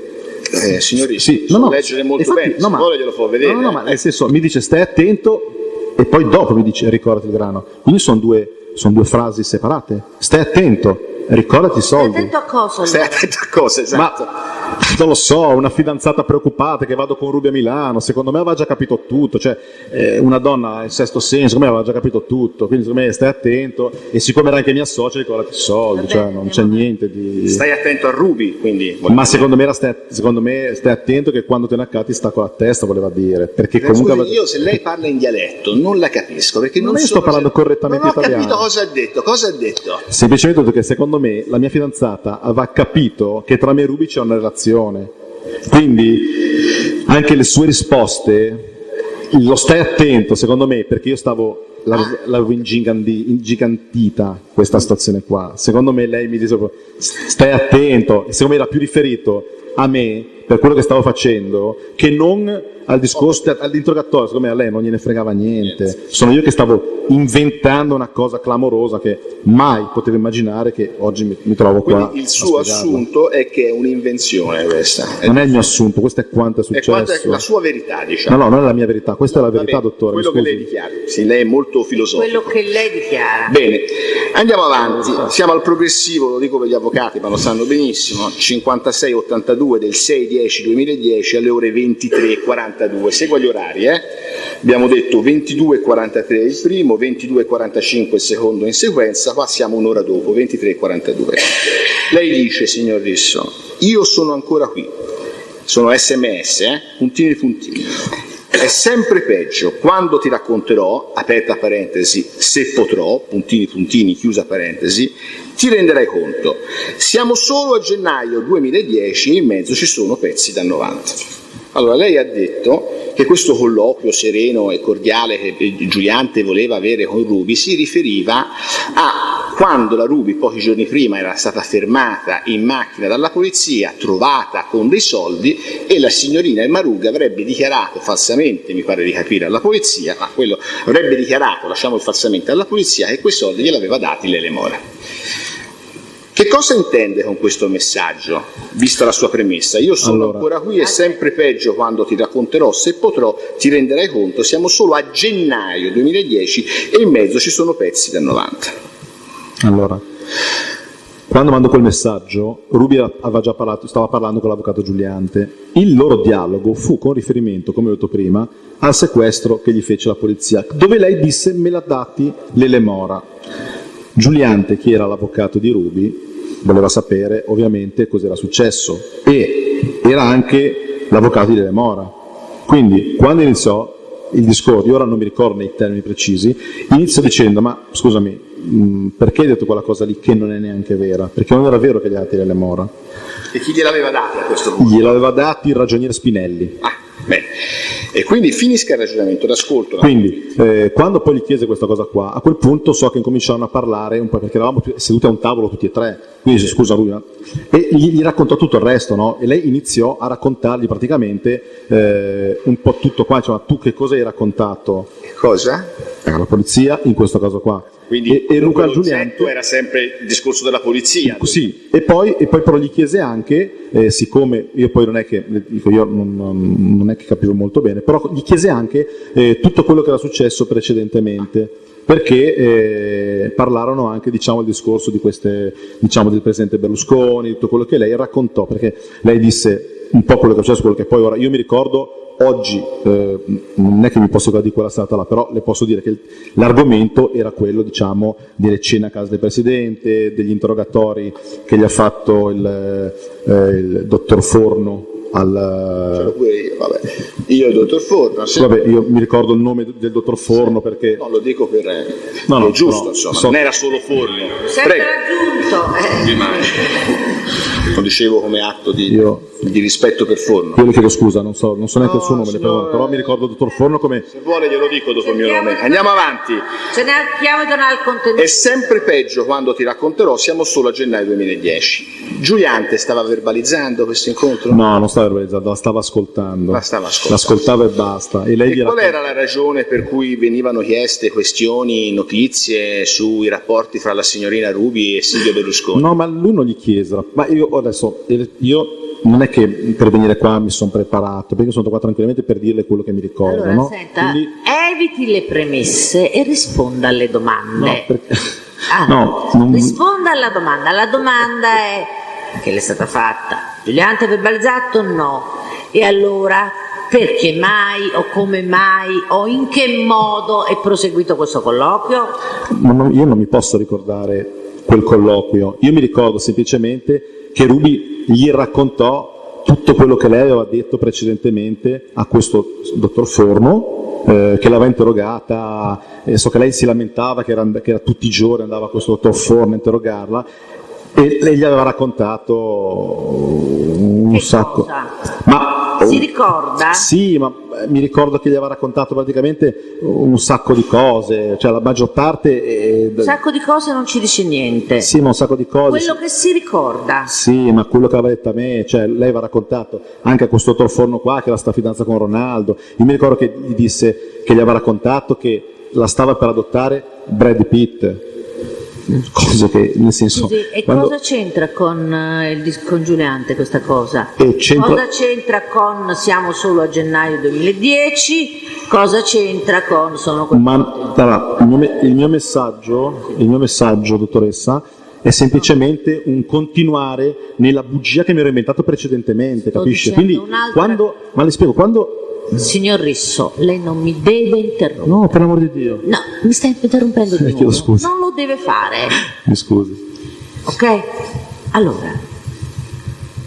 Signori,
Sì,
leggere molto
infatti,
bene, se vuole glielo fa vedere.
ma nel senso, mi dice stai attento e poi dopo mi dice ricordati il grano. Quindi sono due frasi separate. Stai attento, ricordati i soldi.
Stai attento a cosa?
Stai attento a cosa, esatto.
Ma non lo so, una fidanzata preoccupata che vado con Ruby a Milano, secondo me aveva già capito tutto, cioè una donna in sesto senso, secondo me aveva già capito tutto, quindi secondo me stai attento e siccome era anche mia socia ricordati i soldi, cioè non c'è niente di...
Stai attento a Ruby, quindi...
Ma secondo me stai attento che quando te ne accatti sta con la testa, voleva dire, perché comunque...
Scusi, io se lei parla in dialetto non la capisco, perché non
io sto parlando correttamente italiano.
Non ho capito cosa ha detto.
Semplicemente ho detto che secondo me la mia fidanzata aveva capito che tra me e Ruby c'è una relazione, quindi anche le sue risposte, lo stai attento secondo me, perché io l'avevo ingigantita questa situazione qua, secondo me lei mi diceva stai attento, e secondo me era più riferito a me per quello che stavo facendo che non al discorso, all'interrogatorio, secondo me a lei non gliene fregava niente, sono io che stavo inventando una cosa clamorosa che mai potevo immaginare, che oggi mi trovo qua.
Quindi il suo assunto è che è un'invenzione questa.
Non è il mio assunto, questo è quanto è successo.
È quanto è la sua verità, diciamo.
No, non è la mia verità, questa è la verità, dottore.
Quello che lei dichiara. Sì, lei è molto filosofico.
Quello che lei dichiara.
Bene, andiamo avanti. Siamo al progressivo, lo dico per gli avvocati, ma lo sanno benissimo. 5682 del 6/10/2010 alle ore 23:42. Segua gli orari, Abbiamo detto 22:43 il primo, 22:45 il secondo in sequenza, qua siamo un'ora dopo, 23:42. Lei dice, signor Risso, io sono ancora qui, sono SMS, puntini puntini. È sempre peggio quando ti racconterò, aperta parentesi, se potrò, puntini puntini, chiusa parentesi, ti renderai conto. Siamo solo a gennaio 2010 e in mezzo ci sono pezzi da 90. Allora, lei ha detto che questo colloquio sereno e cordiale che Giuliante voleva avere con Ruby si riferiva a quando la Ruby pochi giorni prima era stata fermata in macchina dalla polizia, trovata con dei soldi, e la signorina Maruga avrebbe dichiarato falsamente, mi pare di capire, alla polizia, ma quello avrebbe dichiarato, lasciamo il falsamente, alla polizia, che quei soldi gliel'aveva dati l'Elemora. Che cosa intende con questo messaggio, vista la sua premessa? Io sono ancora qui, è sempre peggio quando ti racconterò, se potrò, ti renderai conto, siamo solo a gennaio 2010 e in mezzo ci sono pezzi da 90.
Allora, quando mando quel messaggio, Ruby stava parlando con l'avvocato Giuliante. Il loro dialogo fu con riferimento, come ho detto prima, al sequestro che gli fece la polizia, dove lei disse me l'ha dati l'Elemora. Giuliante, che era l'avvocato di Ruby, voleva sapere ovviamente cos'era successo e era anche l'avvocato di Elemora. Quindi quando iniziò il discorso, io ora non mi ricordo nei termini precisi, inizio dicendo ma scusami, perché hai detto quella cosa lì che non è neanche vera? Perché non era vero che gli altri Elemora.
E chi gliel'aveva dati a questo punto?
Gliel'aveva dati il ragioniere Spinelli.
Bene. E quindi finisca il ragionamento, l'ascolto.
Quindi, quando poi gli chiese questa cosa qua, a quel punto so che incominciarono a parlare un po', perché eravamo seduti a un tavolo tutti e tre, quindi scusa lui, e gli raccontò tutto il resto, no? E lei iniziò a raccontargli praticamente un po' tutto qua, cioè, tu che cosa hai raccontato?
Cosa?
La polizia, in questo caso qua.
Quindi
e Luca Giuliante
era sempre il discorso della polizia.
Sì, e poi però gli chiese anche, siccome io poi non è che capivo molto bene, però gli chiese anche tutto quello che era successo precedentemente, perché parlarono anche, diciamo, il discorso di queste, diciamo, del presidente Berlusconi, tutto quello che lei raccontò, perché lei disse un po' quello che è successo, quello che poi ora io mi ricordo. Oggi non è che mi posso ricordare di quella stata là, però le posso dire che l'argomento era quello, diciamo, delle cene a casa del Presidente, degli interrogatori che gli ha fatto il dottor Forno
C'ero pure io, vabbè. Io e il dottor Forno.
Vabbè, io mi ricordo il nome del dottor Forno perché...
No, lo dico per...
No,
è giusto, insomma, non era solo Forno.
Sempre raggiunto.
Lo dicevo come atto di rispetto per Forno.
Io le chiedo scusa, non so neanche il suo nome, però mi ricordo il dottor Forno come...
Se vuole glielo dico dopo il mio nome. Andiamo avanti.
Ce ne andiamo al contenuto.
È sempre peggio quando ti racconterò, siamo solo a gennaio 2010. Giuliante stava verbalizzando questo incontro?
No, non stava stava verbalizzando, la stava ascoltando.
L'ascoltava
e basta. E lei
qual era la ragione per cui venivano chieste questioni, notizie sui rapporti fra la signorina Ruby e Silvio Berlusconi?
No, ma lui non gli chiese. Ma io non è che per venire qua mi sono preparato, perché sono qua tranquillamente per dirle quello che mi ricordo.
Allora,
no?
senta, eviti le premesse e risponda alle domande.
No, perché...
Risponda alla domanda. La domanda è che le è stata fatta. Giuliante ha verbalizzato? No. E allora perché mai o come mai o in che modo è proseguito questo colloquio?
Io non mi posso ricordare quel colloquio. Io mi ricordo semplicemente che Ruby gli raccontò tutto quello che lei aveva detto precedentemente a questo dottor Forno, che l'aveva interrogata, so che lei si lamentava che era tutti i giorni andava questo dottor Forno a interrogarla, e lei gli aveva raccontato un sacco. Ma
si ricorda?
Sì, ma mi ricordo che gli aveva raccontato praticamente un sacco di cose, cioè la maggior parte...
Un sacco di cose non ci dice niente.
Sì, ma un sacco di cose...
Quello che si ricorda.
Sì, ma quello che aveva detto a me, cioè lei aveva raccontato anche a questo dottor Forno qua che era sta fidanza con Ronaldo. Io mi ricordo che gli disse, che gli aveva raccontato che la stava per adottare Brad Pitt. Cosa che, nel senso...
Scusi, e cosa c'entra con Giuliante questa cosa? Cosa c'entra con siamo solo a gennaio 2010? Cosa c'entra con
il mio messaggio, dottoressa, è semplicemente un continuare nella bugia che mi ero inventato precedentemente, capisce? Quindi ma le spiego, quando...
Signor Risso, lei non mi deve interrompere.
No, per l'amor di Dio.
No, mi sta interrompendo di nuovo.
Chiedo scusa.
Non lo deve fare.
Mi scusi.
Ok? Allora,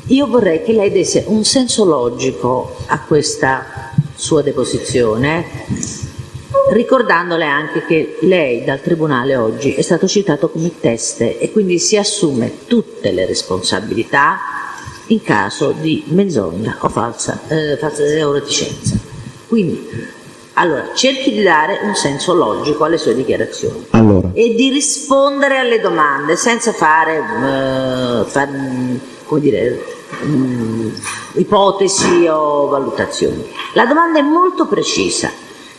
io vorrei che lei desse un senso logico a questa sua deposizione, ricordandole anche che lei dal Tribunale oggi è stato citato come teste e quindi si assume tutte le responsabilità in caso di menzogna o falsa o reticenza. Quindi, allora, cerchi di dare un senso logico alle sue dichiarazioni e di rispondere alle domande senza fare ipotesi o valutazioni. La domanda è molto precisa.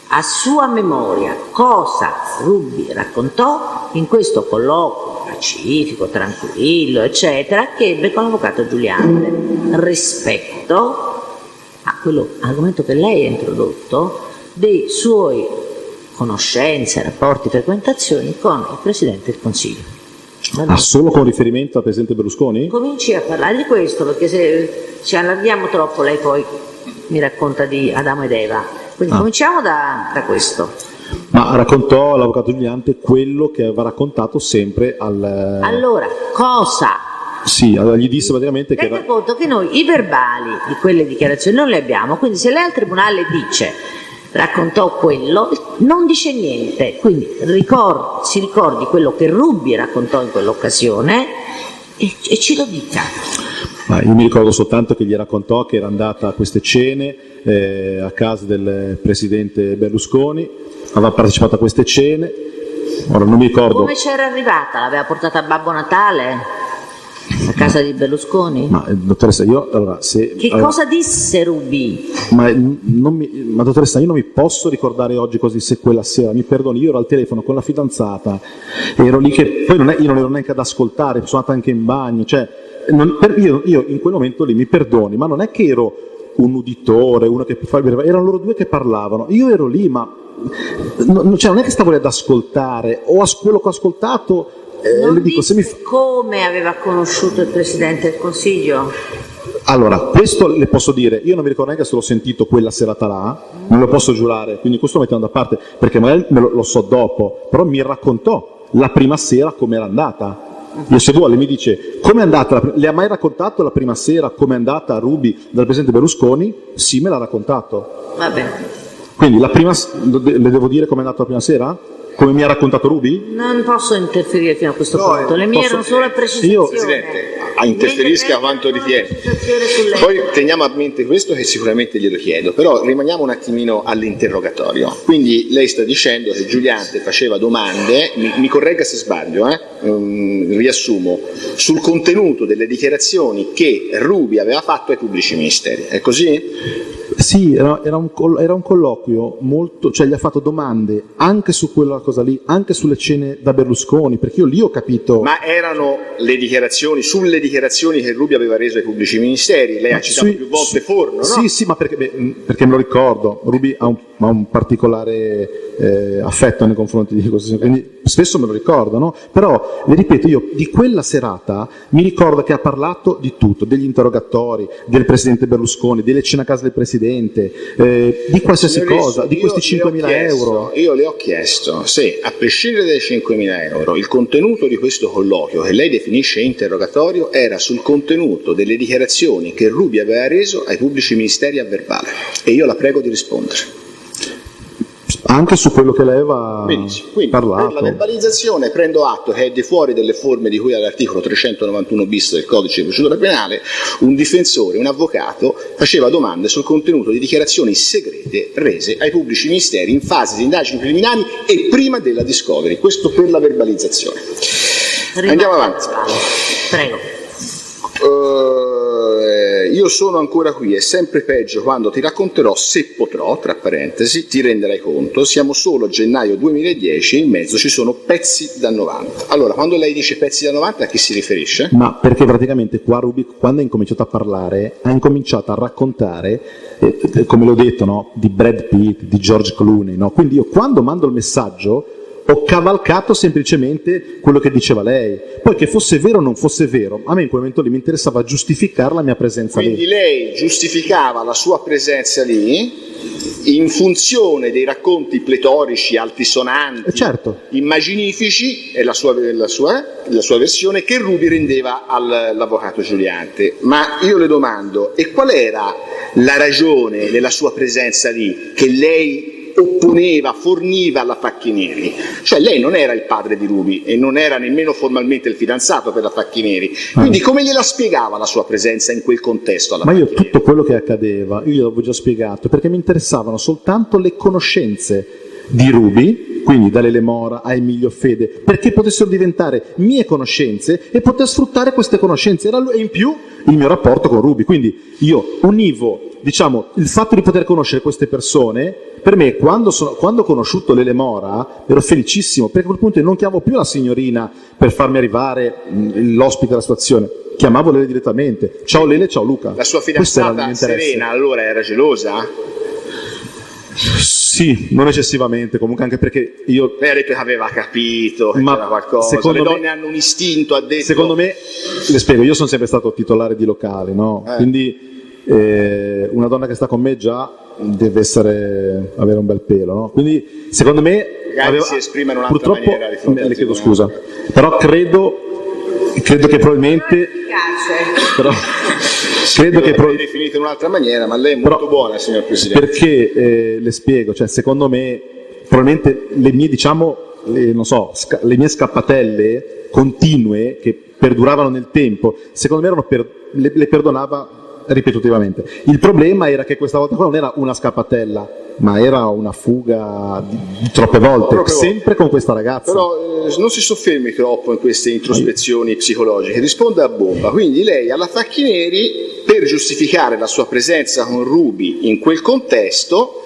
A sua memoria, cosa Ruby raccontò in questo colloquio pacifico, tranquillo, eccetera, che ebbe con l'avvocato Giuliante rispetto a quello argomento che lei ha introdotto dei suoi conoscenze, rapporti, frequentazioni con il Presidente del Consiglio.
Solo con riferimento al Presidente Berlusconi?
Cominci a parlare di questo, perché se ci allarghiamo troppo lei poi mi racconta di Adamo ed Eva. Quindi cominciamo da questo.
Ma raccontò all'avvocato Giuliante quello che aveva raccontato sempre al...
Allora, cosa?
Sì, allora gli disse praticamente che...
Tenga conto che noi i verbali di quelle dichiarazioni non li abbiamo, quindi se lei al Tribunale dice raccontò quello, non dice niente, quindi si ricordi quello che Ruby raccontò in quell'occasione e ci lo dica.
Ma io mi ricordo soltanto che gli raccontò che era andata a queste cene a casa del presidente Berlusconi, aveva partecipato a queste cene, ora non mi ricordo...
Come c'era arrivata? L'aveva portata a Babbo Natale? A casa di Berlusconi?
Ma dottoressa, io allora se...
cosa disse Ruby?
Ma dottoressa, io non mi posso ricordare oggi così se quella sera, mi perdoni, io ero al telefono con la fidanzata, ero lì che... Poi io non ero neanche ad ascoltare, sono andata anche in bagno, cioè... Io in quel momento lì, mi perdoni, ma non è che ero un uditore, uno che fa erano loro due che parlavano, io ero lì, ma non è che stavo lì ad ascoltare, o quello che ho ascoltato,
non dico, come aveva conosciuto il Presidente del Consiglio?
Allora, questo le posso dire, io non mi ricordo neanche se l'ho sentito quella serata là, non lo posso giurare, quindi questo lo mettiamo da parte, perché magari lo so dopo, però mi raccontò la prima sera come era andata. Io se vuole mi dice come è andata, le ha mai raccontato la prima sera come è andata a Ruby dal Presidente Berlusconi? Sì, me l'ha raccontato.
Va bene.
Quindi le devo dire come è andata la prima sera? come mi ha raccontato Ruby?
Non posso interferire fino a questo punto, le mie
posso-
erano solo precisazioni.
io-
Presidente, interferisca quanto ritiene. Poi teniamo a mente questo, che sicuramente glielo chiedo, però rimaniamo un attimino all'interrogatorio. Quindi lei sta dicendo che Giuliante faceva domande, mi corregga se sbaglio, riassumo, sul contenuto delle dichiarazioni che Ruby aveva fatto ai pubblici ministeri, è così?
Sì, era un colloquio molto, cioè gli ha fatto domande anche su quella cosa lì, anche sulle cene da Berlusconi, perché io lì ho capito.
Ma erano le dichiarazioni, sulle dichiarazioni che Ruby aveva reso ai pubblici ministeri, lei ha citato più volte Forno, no?
Sì, ma perché me lo ricordo, Ruby ha un particolare affetto nei confronti di questo, quindi spesso me lo ricordo, no? Però, le ripeto, io di quella serata mi ricordo che ha parlato di tutto, degli interrogatori, del presidente Berlusconi, delle cene a casa del presidente, di qualsiasi cosa, di questi 5.000 euro.
Io le ho chiesto se, a prescindere dai 5.000 euro, il contenuto di questo colloquio, che lei definisce interrogatorio, era sul contenuto delle dichiarazioni che Ruby aveva reso ai pubblici ministeri a verbale. E io la prego di rispondere.
Anche su quello che lei aveva
Quindi,
parlato.
per la verbalizzazione prendo atto che è di fuori delle forme di cui all'articolo 391 bis del codice di procedura penale, un difensore, un avvocato, faceva domande sul contenuto di dichiarazioni segrete rese ai pubblici ministeri in fase di indagini preliminari e prima della discovery. Questo per la verbalizzazione. Andiamo avanti.
Prego.
Io sono ancora qui, è sempre peggio quando ti racconterò, se potrò, tra parentesi, ti renderai conto, siamo solo a gennaio 2010 e in mezzo ci sono pezzi da 90. Allora, quando lei dice pezzi da 90, a chi si riferisce?
Ma perché praticamente qua Ruby, quando ha incominciato a parlare, ha incominciato a raccontare, come l'ho detto, no? Di Brad Pitt, di George Clooney, no? Quindi io quando mando il messaggio ho cavalcato semplicemente quello che diceva lei. Poi che fosse vero o non fosse vero, a me in quel momento lì mi interessava giustificare la mia presenza lì.
Quindi lei giustificava la sua presenza lì in funzione dei racconti pletorici, altisonanti,
certo,
immaginifici, è la sua versione, che Ruby rendeva all'avvocato Giuliante. Ma io le domando, e qual era la ragione della sua presenza lì, che lei opponeva, forniva alla Facchinieri? Cioè lei non era il padre di Ruby e non era nemmeno formalmente il fidanzato per la Facchinieri, quindi come gliela spiegava la sua presenza in quel contesto alla
Ma io
Facchinieri?
tutto quello che accadeva, io gliel'avevo già spiegato, perché mi interessavano soltanto le conoscenze di Ruby, quindi da Lele Mora a Emilio Fede, perché potessero diventare mie conoscenze e poter sfruttare queste conoscenze, e in più il mio rapporto con Ruby. Quindi io univo, diciamo, il fatto di poter conoscere queste persone. Per me, quando ho conosciuto Lele Mora, ero felicissimo, perché a quel punto non chiamavo più la signorina per farmi arrivare l'ospite della situazione, chiamavo Lele direttamente. Ciao Lele, ciao Luca.
La sua
Questo era il mio
fidanzata
interesse.
Serena allora era gelosa?
Sì, non eccessivamente, comunque, anche perché io...
Lei ha detto che aveva capito, che
Ma
c'era qualcosa,
secondo
le
me-
donne hanno un istinto, ha detto...
Secondo me, le spiego, io sono sempre stato titolare di locali, no? Quindi una donna che sta con me già deve avere un bel pelo, no? Quindi secondo me
Magari si esprime in un'altra
purtroppo
maniera di fronte al
le chiedo
tribunale.
scusa, però credo che probabilmente però, credo che
L'hai definito in un'altra maniera, ma lei è molto buona, signor Presidente.
perché le spiego, cioè secondo me probabilmente le mie, diciamo, le mie scappatelle continue che perduravano nel tempo, secondo me erano le perdonava ripetitivamente. Il problema era che questa volta qua non era una scappatella, ma era una fuga di troppe volte, sempre con questa ragazza.
Però non si soffermi troppo in queste introspezioni psicologiche, risponda a bomba. Quindi lei alla Facchinieri, per giustificare la sua presenza con Ruby in quel contesto,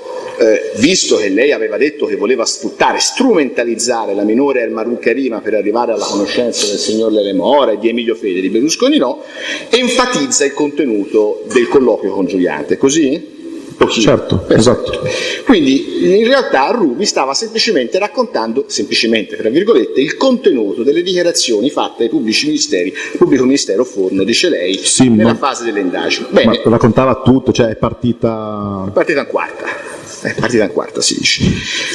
visto che lei aveva detto che voleva sfruttare, strumentalizzare la minore El Marouk Karima per arrivare alla conoscenza del signor Lele Mora e di Emilio Fede, di Berlusconi no, enfatizza il contenuto del colloquio con Giuliante, così? Pochino.
Certo, esatto.
Quindi in realtà Ruby stava semplicemente raccontando, semplicemente tra virgolette, il contenuto delle dichiarazioni fatte ai pubblici ministeri, il pubblico ministero Forno, dice lei,
Sì,
nella
ma-
fase delle indagini.
Ma
Bene,
raccontava tutto, cioè è partita...
è partita in quarta. È partita in quarta, si dice.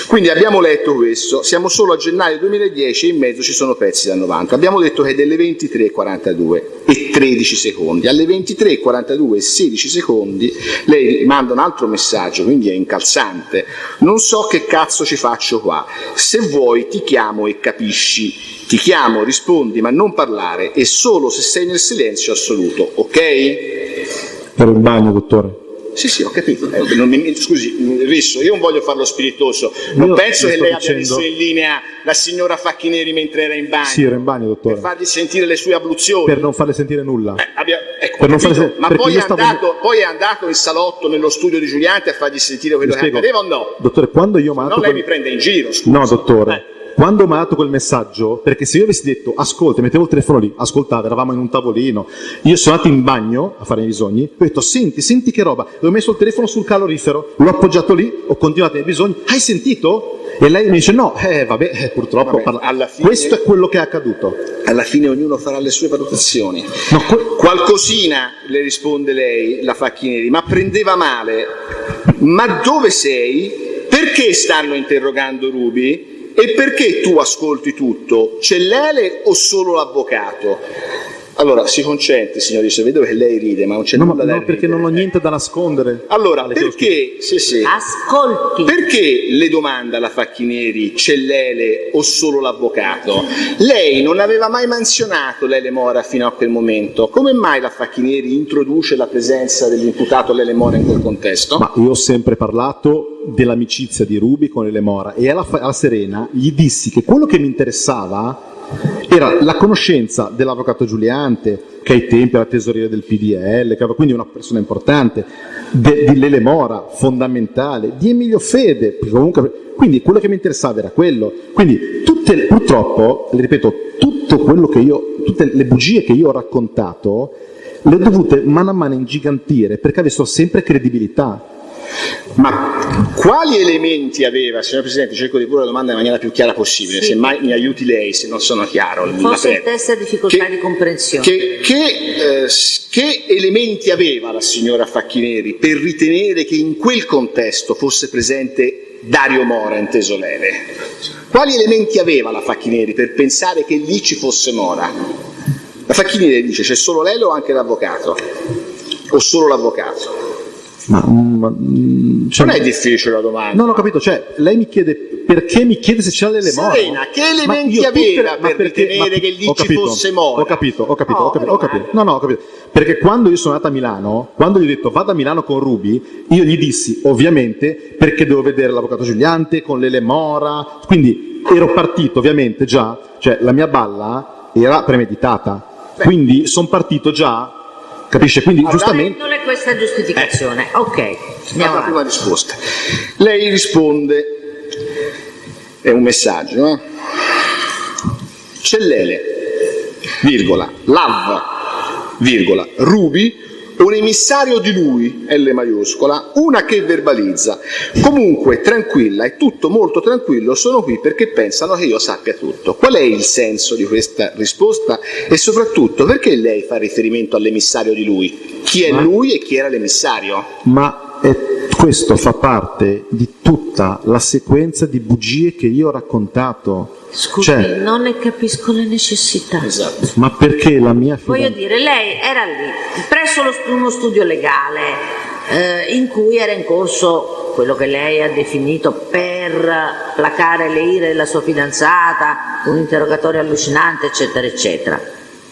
Quindi abbiamo letto questo, siamo solo a gennaio 2010 e in mezzo ci sono pezzi da 90. Abbiamo detto che è delle 23:42 e 13 secondi. Alle 23:42 e 16 secondi lei manda un altro messaggio, quindi è incalzante. Non so che cazzo ci faccio qua. Se vuoi ti chiamo e capisci. Ti chiamo, rispondi, ma non parlare, e solo se sei nel silenzio assoluto, ok?
Ero in bagno, dottore.
Sì, ho capito. Scusi, Risso, io non voglio farlo spiritoso. Non
Io
penso che
sto
lei abbia
dicendo-
messo in linea la signora Facchineri mentre era in bagno.
Sì, ero in bagno, dottore.
Per fargli sentire le sue abluzioni.
Per non farle sentire nulla.
Ecco,
per non
capito?
fare-
Ma
perché
poi
io
è,
stavo-
poi è andato in salotto nello studio di Giuliante a fargli sentire quello
Mi
che
spiego.
accadeva o no?
Dottore, quando io ho mandato
No, lei
quel-
mi prende in giro, scusa.
No, dottore. Quando ho mandato quel messaggio, perché se io avessi detto ascolta, mettevo il telefono lì, ascoltava, eravamo in un tavolino, io sono andato in bagno a fare i miei bisogni, ho detto senti che roba, e ho messo il telefono sul calorifero, l'ho appoggiato lì, ho continuato i miei bisogni, hai sentito? E lei mi dice no, vabbè, purtroppo
Vabbè, alla fine-
questo è quello che è accaduto.
Alla fine ognuno farà le sue valutazioni.
No,
Qualcosina, le risponde lei, la Facchineri, ma prendeva male. Ma dove sei? Perché stanno interrogando Ruby? E perché tu ascolti tutto? C'è l'Ele o solo l'avvocato? Allora, si concentri, signori, se vedo che lei ride, ma non c'è
no,
nulla da
no, perché
ridere.
non ho niente da nascondere.
Allora,
Le chiedo
perché,
Ascolti.
perché le domanda la Facchineri c'è l'Ele o solo l'avvocato? Lei non aveva mai menzionato l'Ele Mora fino a quel momento. Come mai la Facchineri introduce la presenza dell'imputato Lele Mora in quel contesto?
Ma io ho sempre parlato dell'amicizia di Ruby con Elemora e alla Serena gli dissi che quello che mi interessava era la conoscenza dell'avvocato Giuliante, che ai tempi era tesoriere del PDL, che era quindi una persona importante, di L'Elemora, fondamentale, di Emilio Fede, perché comunque, quindi quello che mi interessava era quello. Quindi purtroppo, le ripeto, tutte le bugie che io ho raccontato le ho dovute mano a mano ingigantire perché avessero sempre credibilità.
Ma quali elementi aveva, signor Presidente, cerco di porre la domanda in maniera più chiara possibile,
Sì.
semmai mi aiuti lei se non sono chiaro. la
Forse il
prego.
testo ha difficoltà di comprensione.
Che elementi aveva la signora Facchineri per ritenere che in quel contesto fosse presente Dario Mora, inteso Lele? Quali elementi aveva la Facchineri per pensare che lì ci fosse Mora? La Facchineri dice c'è solo Lele o anche l'avvocato? O solo l'avvocato? Non è difficile la domanda.
Non ho capito, cioè lei mi chiede perché mi chiede se c'è l'Elemora.
Serena, che elementi aveva per ritenere che lì ci fosse Mora?
Ho capito. No, ho capito. Perché quando io sono andato a Milano, quando gli ho detto vado a Milano con Ruby, io gli dissi ovviamente perché devo vedere l'avvocato Giuliante con l'Elemora, quindi ero partito ovviamente già, cioè la mia balla era premeditata, quindi sono partito già. Capisce? Quindi giustamente...
Non è questa giustificazione. Ok, andiamo
La prima
avanti.
risposta. Lei risponde, è un messaggio, no? C'è Lele, virgola, Lav, virgola, Ruby, un emissario di lui, L maiuscola, una che verbalizza. Comunque, tranquilla, è tutto molto tranquillo, sono qui perché pensano che io sappia tutto. Qual è il senso di questa risposta? E soprattutto, perché lei fa riferimento all'emissario di lui? Chi è lui e chi era l'emissario?
Ma questo fa parte di tutta la sequenza di bugie che io ho raccontato.
Scusi,
Cioè,
non ne capisco le necessità.
Esatto.
ma perché la mia
Voglio
fidanzata...
dire, lei era lì, presso uno studio legale, in cui era in corso quello che lei ha definito per placare le ire della sua fidanzata, un interrogatorio allucinante, eccetera, eccetera.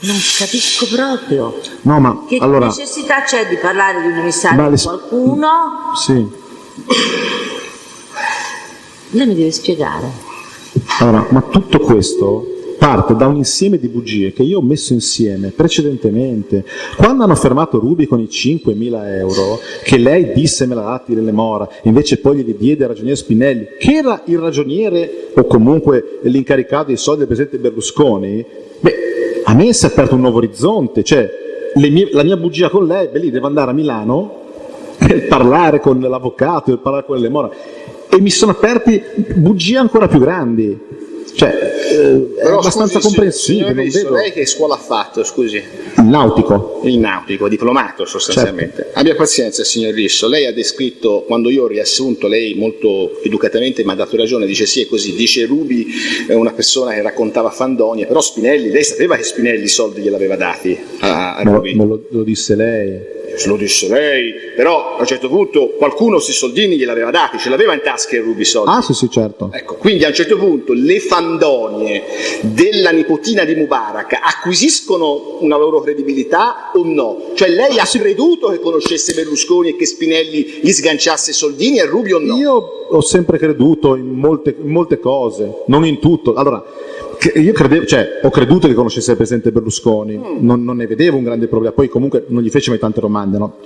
Non capisco proprio.
No, ma
Che
allora...
necessità c'è di parlare di un emissario
Ma
di
le-
qualcuno?
Sì.
Lei mi deve spiegare.
Allora, ma tutto questo parte da un insieme di bugie che io ho messo insieme precedentemente. Quando hanno fermato Ruby con i 5.000 euro, che lei disse me l'ha dati L'Elemora, invece poi glieli diede al ragioniere Spinelli, che era il ragioniere o comunque l'incaricato dei soldi del presidente Berlusconi, beh, a me si è aperto un nuovo orizzonte, cioè la mia bugia con lei, beh, lì devo andare a Milano per parlare con l'avvocato, per parlare con L'Elemora, e mi sono aperti bugie ancora più grandi. è
Però,
abbastanza
scusi,
comprensibile.
signor
Non
Risso,
vedo.
lei che scuola ha fatto, scusi?
Il nautico.
Il nautico, diplomato sostanzialmente. Abbia pazienza, signor Risso, lei ha descritto, quando io ho riassunto, lei molto educatamente mi ha dato ragione, dice sì è così, dice Ruby è una persona che raccontava fandonie, però Spinelli, lei sapeva che Spinelli i soldi gliel'aveva dati a Ruby?
Me lo disse lei.
Se lo disse lei, però a un certo punto qualcuno questi soldini gliel'aveva dati, ce l'aveva in tasca il Ruby soldi.
Ah sì, certo.
Ecco, quindi a un certo punto le fandonie della nipotina di Mubarak acquisiscono una loro credibilità o no? Cioè lei ha creduto che conoscesse Berlusconi e che Spinelli gli sganciasse i soldini a Ruby o no?
Io ho sempre creduto in molte cose, non in tutto. Allora, io ho creduto che conoscesse il presidente Berlusconi, non ne vedevo un grande problema, poi comunque non gli fece mai tante domande, no?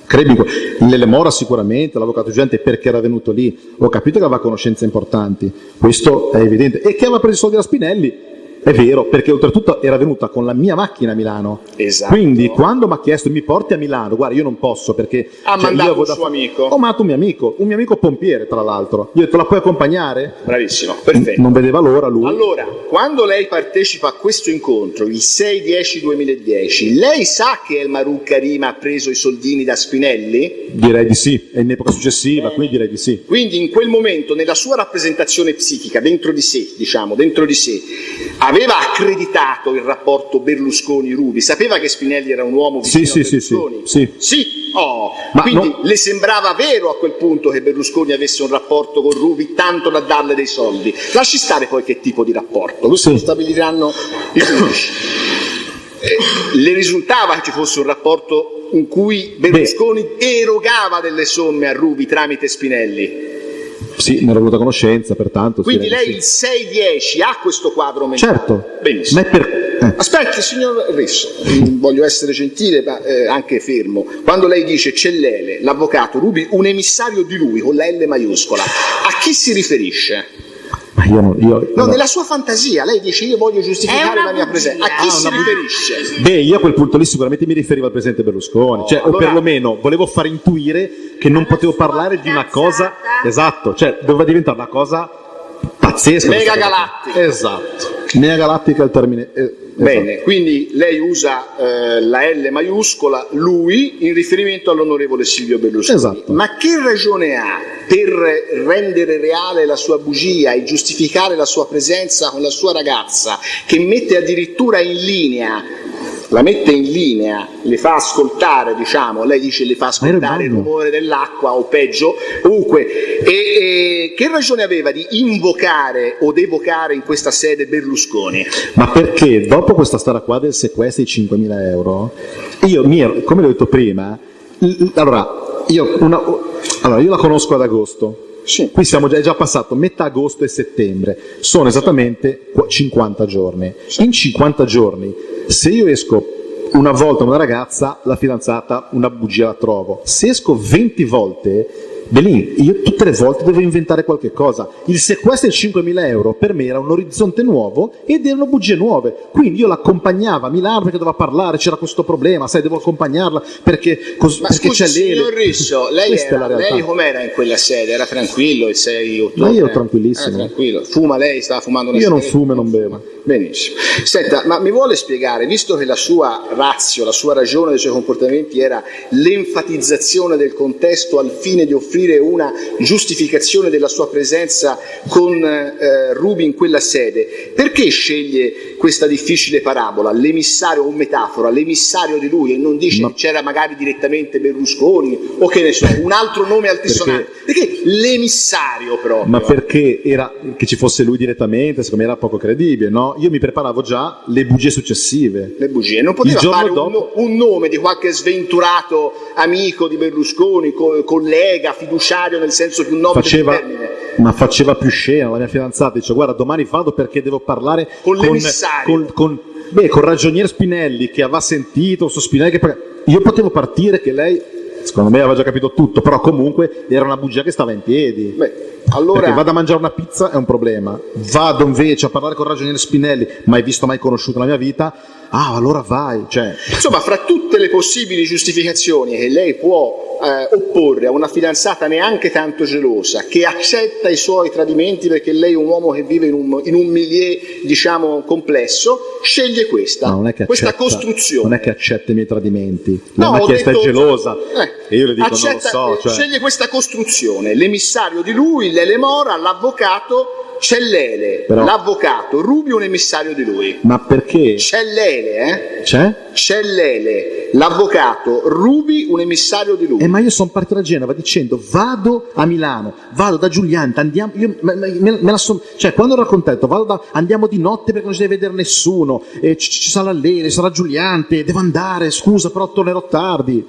Credo Lele Mora sicuramente, l'avvocato Giante perché era venuto lì, ho capito che aveva conoscenze importanti, questo è evidente, e che aveva preso i soldi da Spinelli. È vero, perché oltretutto era venuta con la mia macchina a Milano.
Esatto.
Quindi quando mi ha chiesto mi porti a Milano, guarda io non posso perché...
Ha mandato un suo amico.
Ho mandato un mio amico pompiere tra l'altro. Io ho detto la puoi accompagnare?
Bravissimo, perfetto.
Non vedeva l'ora lui.
Allora, quando lei partecipa a questo incontro, il 6-10-2010, lei sa che El Marouk Karim ha preso i soldini da Spinelli?
Direi di sì, è in epoca successiva, quindi direi di sì.
Quindi in quel momento, nella sua rappresentazione psichica, dentro di sé, aveva accreditato il rapporto Berlusconi-Ruby, sapeva che Spinelli era un uomo vicino a Berlusconi? Sì. Oh. Quindi le sembrava vero a quel punto che Berlusconi avesse un rapporto con Ruby tanto da darle dei soldi. Lasci stare poi che tipo di rapporto, questo lo stabiliranno i giudici. Le risultava che ci fosse un rapporto in cui Berlusconi erogava delle somme a Ruby tramite Spinelli?
Sì, ne ero venuta a conoscenza, pertanto.
Quindi
sì,
lei
sì.
il 6-10 ha questo quadro mentale?
Certo.
Benissimo.
Ma
Aspetti, signor Risso, voglio essere gentile ma anche fermo. Quando lei dice c'è Lele, l'avvocato Ruby, un emissario di lui con la L maiuscola, a chi si riferisce?
Ma
No, nella sua fantasia, lei dice io voglio giustificare la mia presenza. A chi si riferisce?
Beh, io a quel punto lì sicuramente mi riferivo al presidente Berlusconi, o perlomeno volevo far intuire che non potevo parlare di una cosa, esatto, cioè doveva diventare una cosa pazzesca.
Mega galattica.
Esatto, mega galattica è il termine.
Bene, quindi lei usa la L maiuscola, lui, in riferimento all'onorevole Silvio Berlusconi.
Esatto.
Ma che ragione ha per rendere reale la sua bugia e giustificare la sua presenza con la sua ragazza, che mette addirittura in linea, le fa ascoltare, diciamo, lei dice le fa ascoltare il rumore dell'acqua o peggio, comunque, e che ragione aveva di invocare o devocare in questa sede Berlusconi?
Ma perché dopo questa storia qua del sequestro di 5.000 euro, come l'ho detto prima, allora io la conosco ad agosto.
Sì.
Qui è già passato metà agosto e settembre, sono esattamente 50 giorni. In 50 giorni, se io esco una volta con una ragazza, la fidanzata, una bugia la trovo. Se esco 20 volte, io tutte le volte devo inventare qualche cosa. Il sequestro di 5.000 euro per me era un orizzonte nuovo ed erano bugie nuove. Quindi io l'accompagnavo a Milano perché doveva parlare, c'era questo problema, sai, devo accompagnarla perché c'è Lele.
Signor Risso, lei com'era in quella sede? Era tranquillo il 6 ottobre?
Ma io ero tranquillissimo.
Tranquillo. Fuma lei? Stava fumando una
Io
sigaretta?
non fumo e non bevo.
Benissimo. Senta, ma mi vuole spiegare, visto che la sua ratio, la sua ragione dei suoi comportamenti era l'enfatizzazione del contesto al fine di offrire una giustificazione della sua presenza con Ruby in quella sede, perché sceglie questa difficile parabola, l'emissario o metafora, l'emissario di lui, e non dice che c'era magari direttamente Berlusconi o che ne so, un altro nome altisonante? Perché l'emissario proprio?
Ma perché era che ci fosse lui direttamente, secondo me era poco credibile, no? Io mi preparavo già le bugie successive.
Le bugie, non poteva fare un nome di qualche sventurato amico di Berlusconi, collega, fiduciario nel senso più nobile del termine.
Ma faceva più scena, la mia fidanzata dice guarda domani vado perché devo parlare
con l'emissario,
con ragionier Spinelli che aveva sentito, su Spinelli che io potevo partire che lei secondo me aveva già capito tutto, però comunque era una bugia che stava in piedi.
Allora,
perché vado a mangiare una pizza è un problema, vado invece a parlare con il ragioniere Spinelli, mai visto, mai conosciuto nella mia vita, allora vai, cioè.
Insomma, fra tutte le possibili giustificazioni che lei può opporre a una fidanzata neanche tanto gelosa, che accetta i suoi tradimenti perché lei è un uomo che vive in un milieu, diciamo, complesso, sceglie questa,
No, non è che
questa
accetta,
costruzione.
non è che accetta i miei tradimenti, lei
No,
mi ha
ho
chiesto, è
detto-
gelosa, e io le dico
accetta-
non lo so, cioè.
Sceglie questa costruzione, l'emissario di lui, Lele Mora, l'avvocato, c'è Lele,
Però-
l'avvocato, Rubio un emissario di lui.
Ma perché?
C'è Lele,
C'è?
C'è Lele, l'avvocato, Rubi un emissario di lui.
Ma io sono partito da Genova dicendo vado a Milano, vado da Giuliante, andiamo, io me la cioè quando ho raccontato andiamo di notte perché non si deve vedere nessuno, ci sarà Lele, ci sarà Giuliante, devo andare, scusa però tornerò tardi.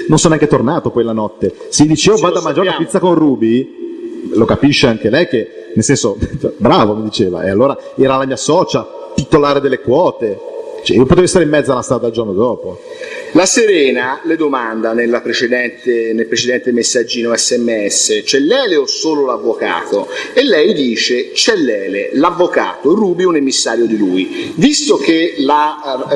Non sono neanche tornato quella notte. Si dicevo
Sì,
vado
lo
a mangiare una
sappiamo.
pizza con Rubi, lo capisce anche lei che, nel senso, bravo mi diceva, e allora era la mia socia, titolare delle quote, cioè io potevo stare in mezzo alla strada il giorno dopo.
La Serena le domanda nel precedente messaggino SMS, c'è Lele o solo l'avvocato? E lei dice c'è Lele, l'avvocato, Rubi un emissario di lui. Visto che la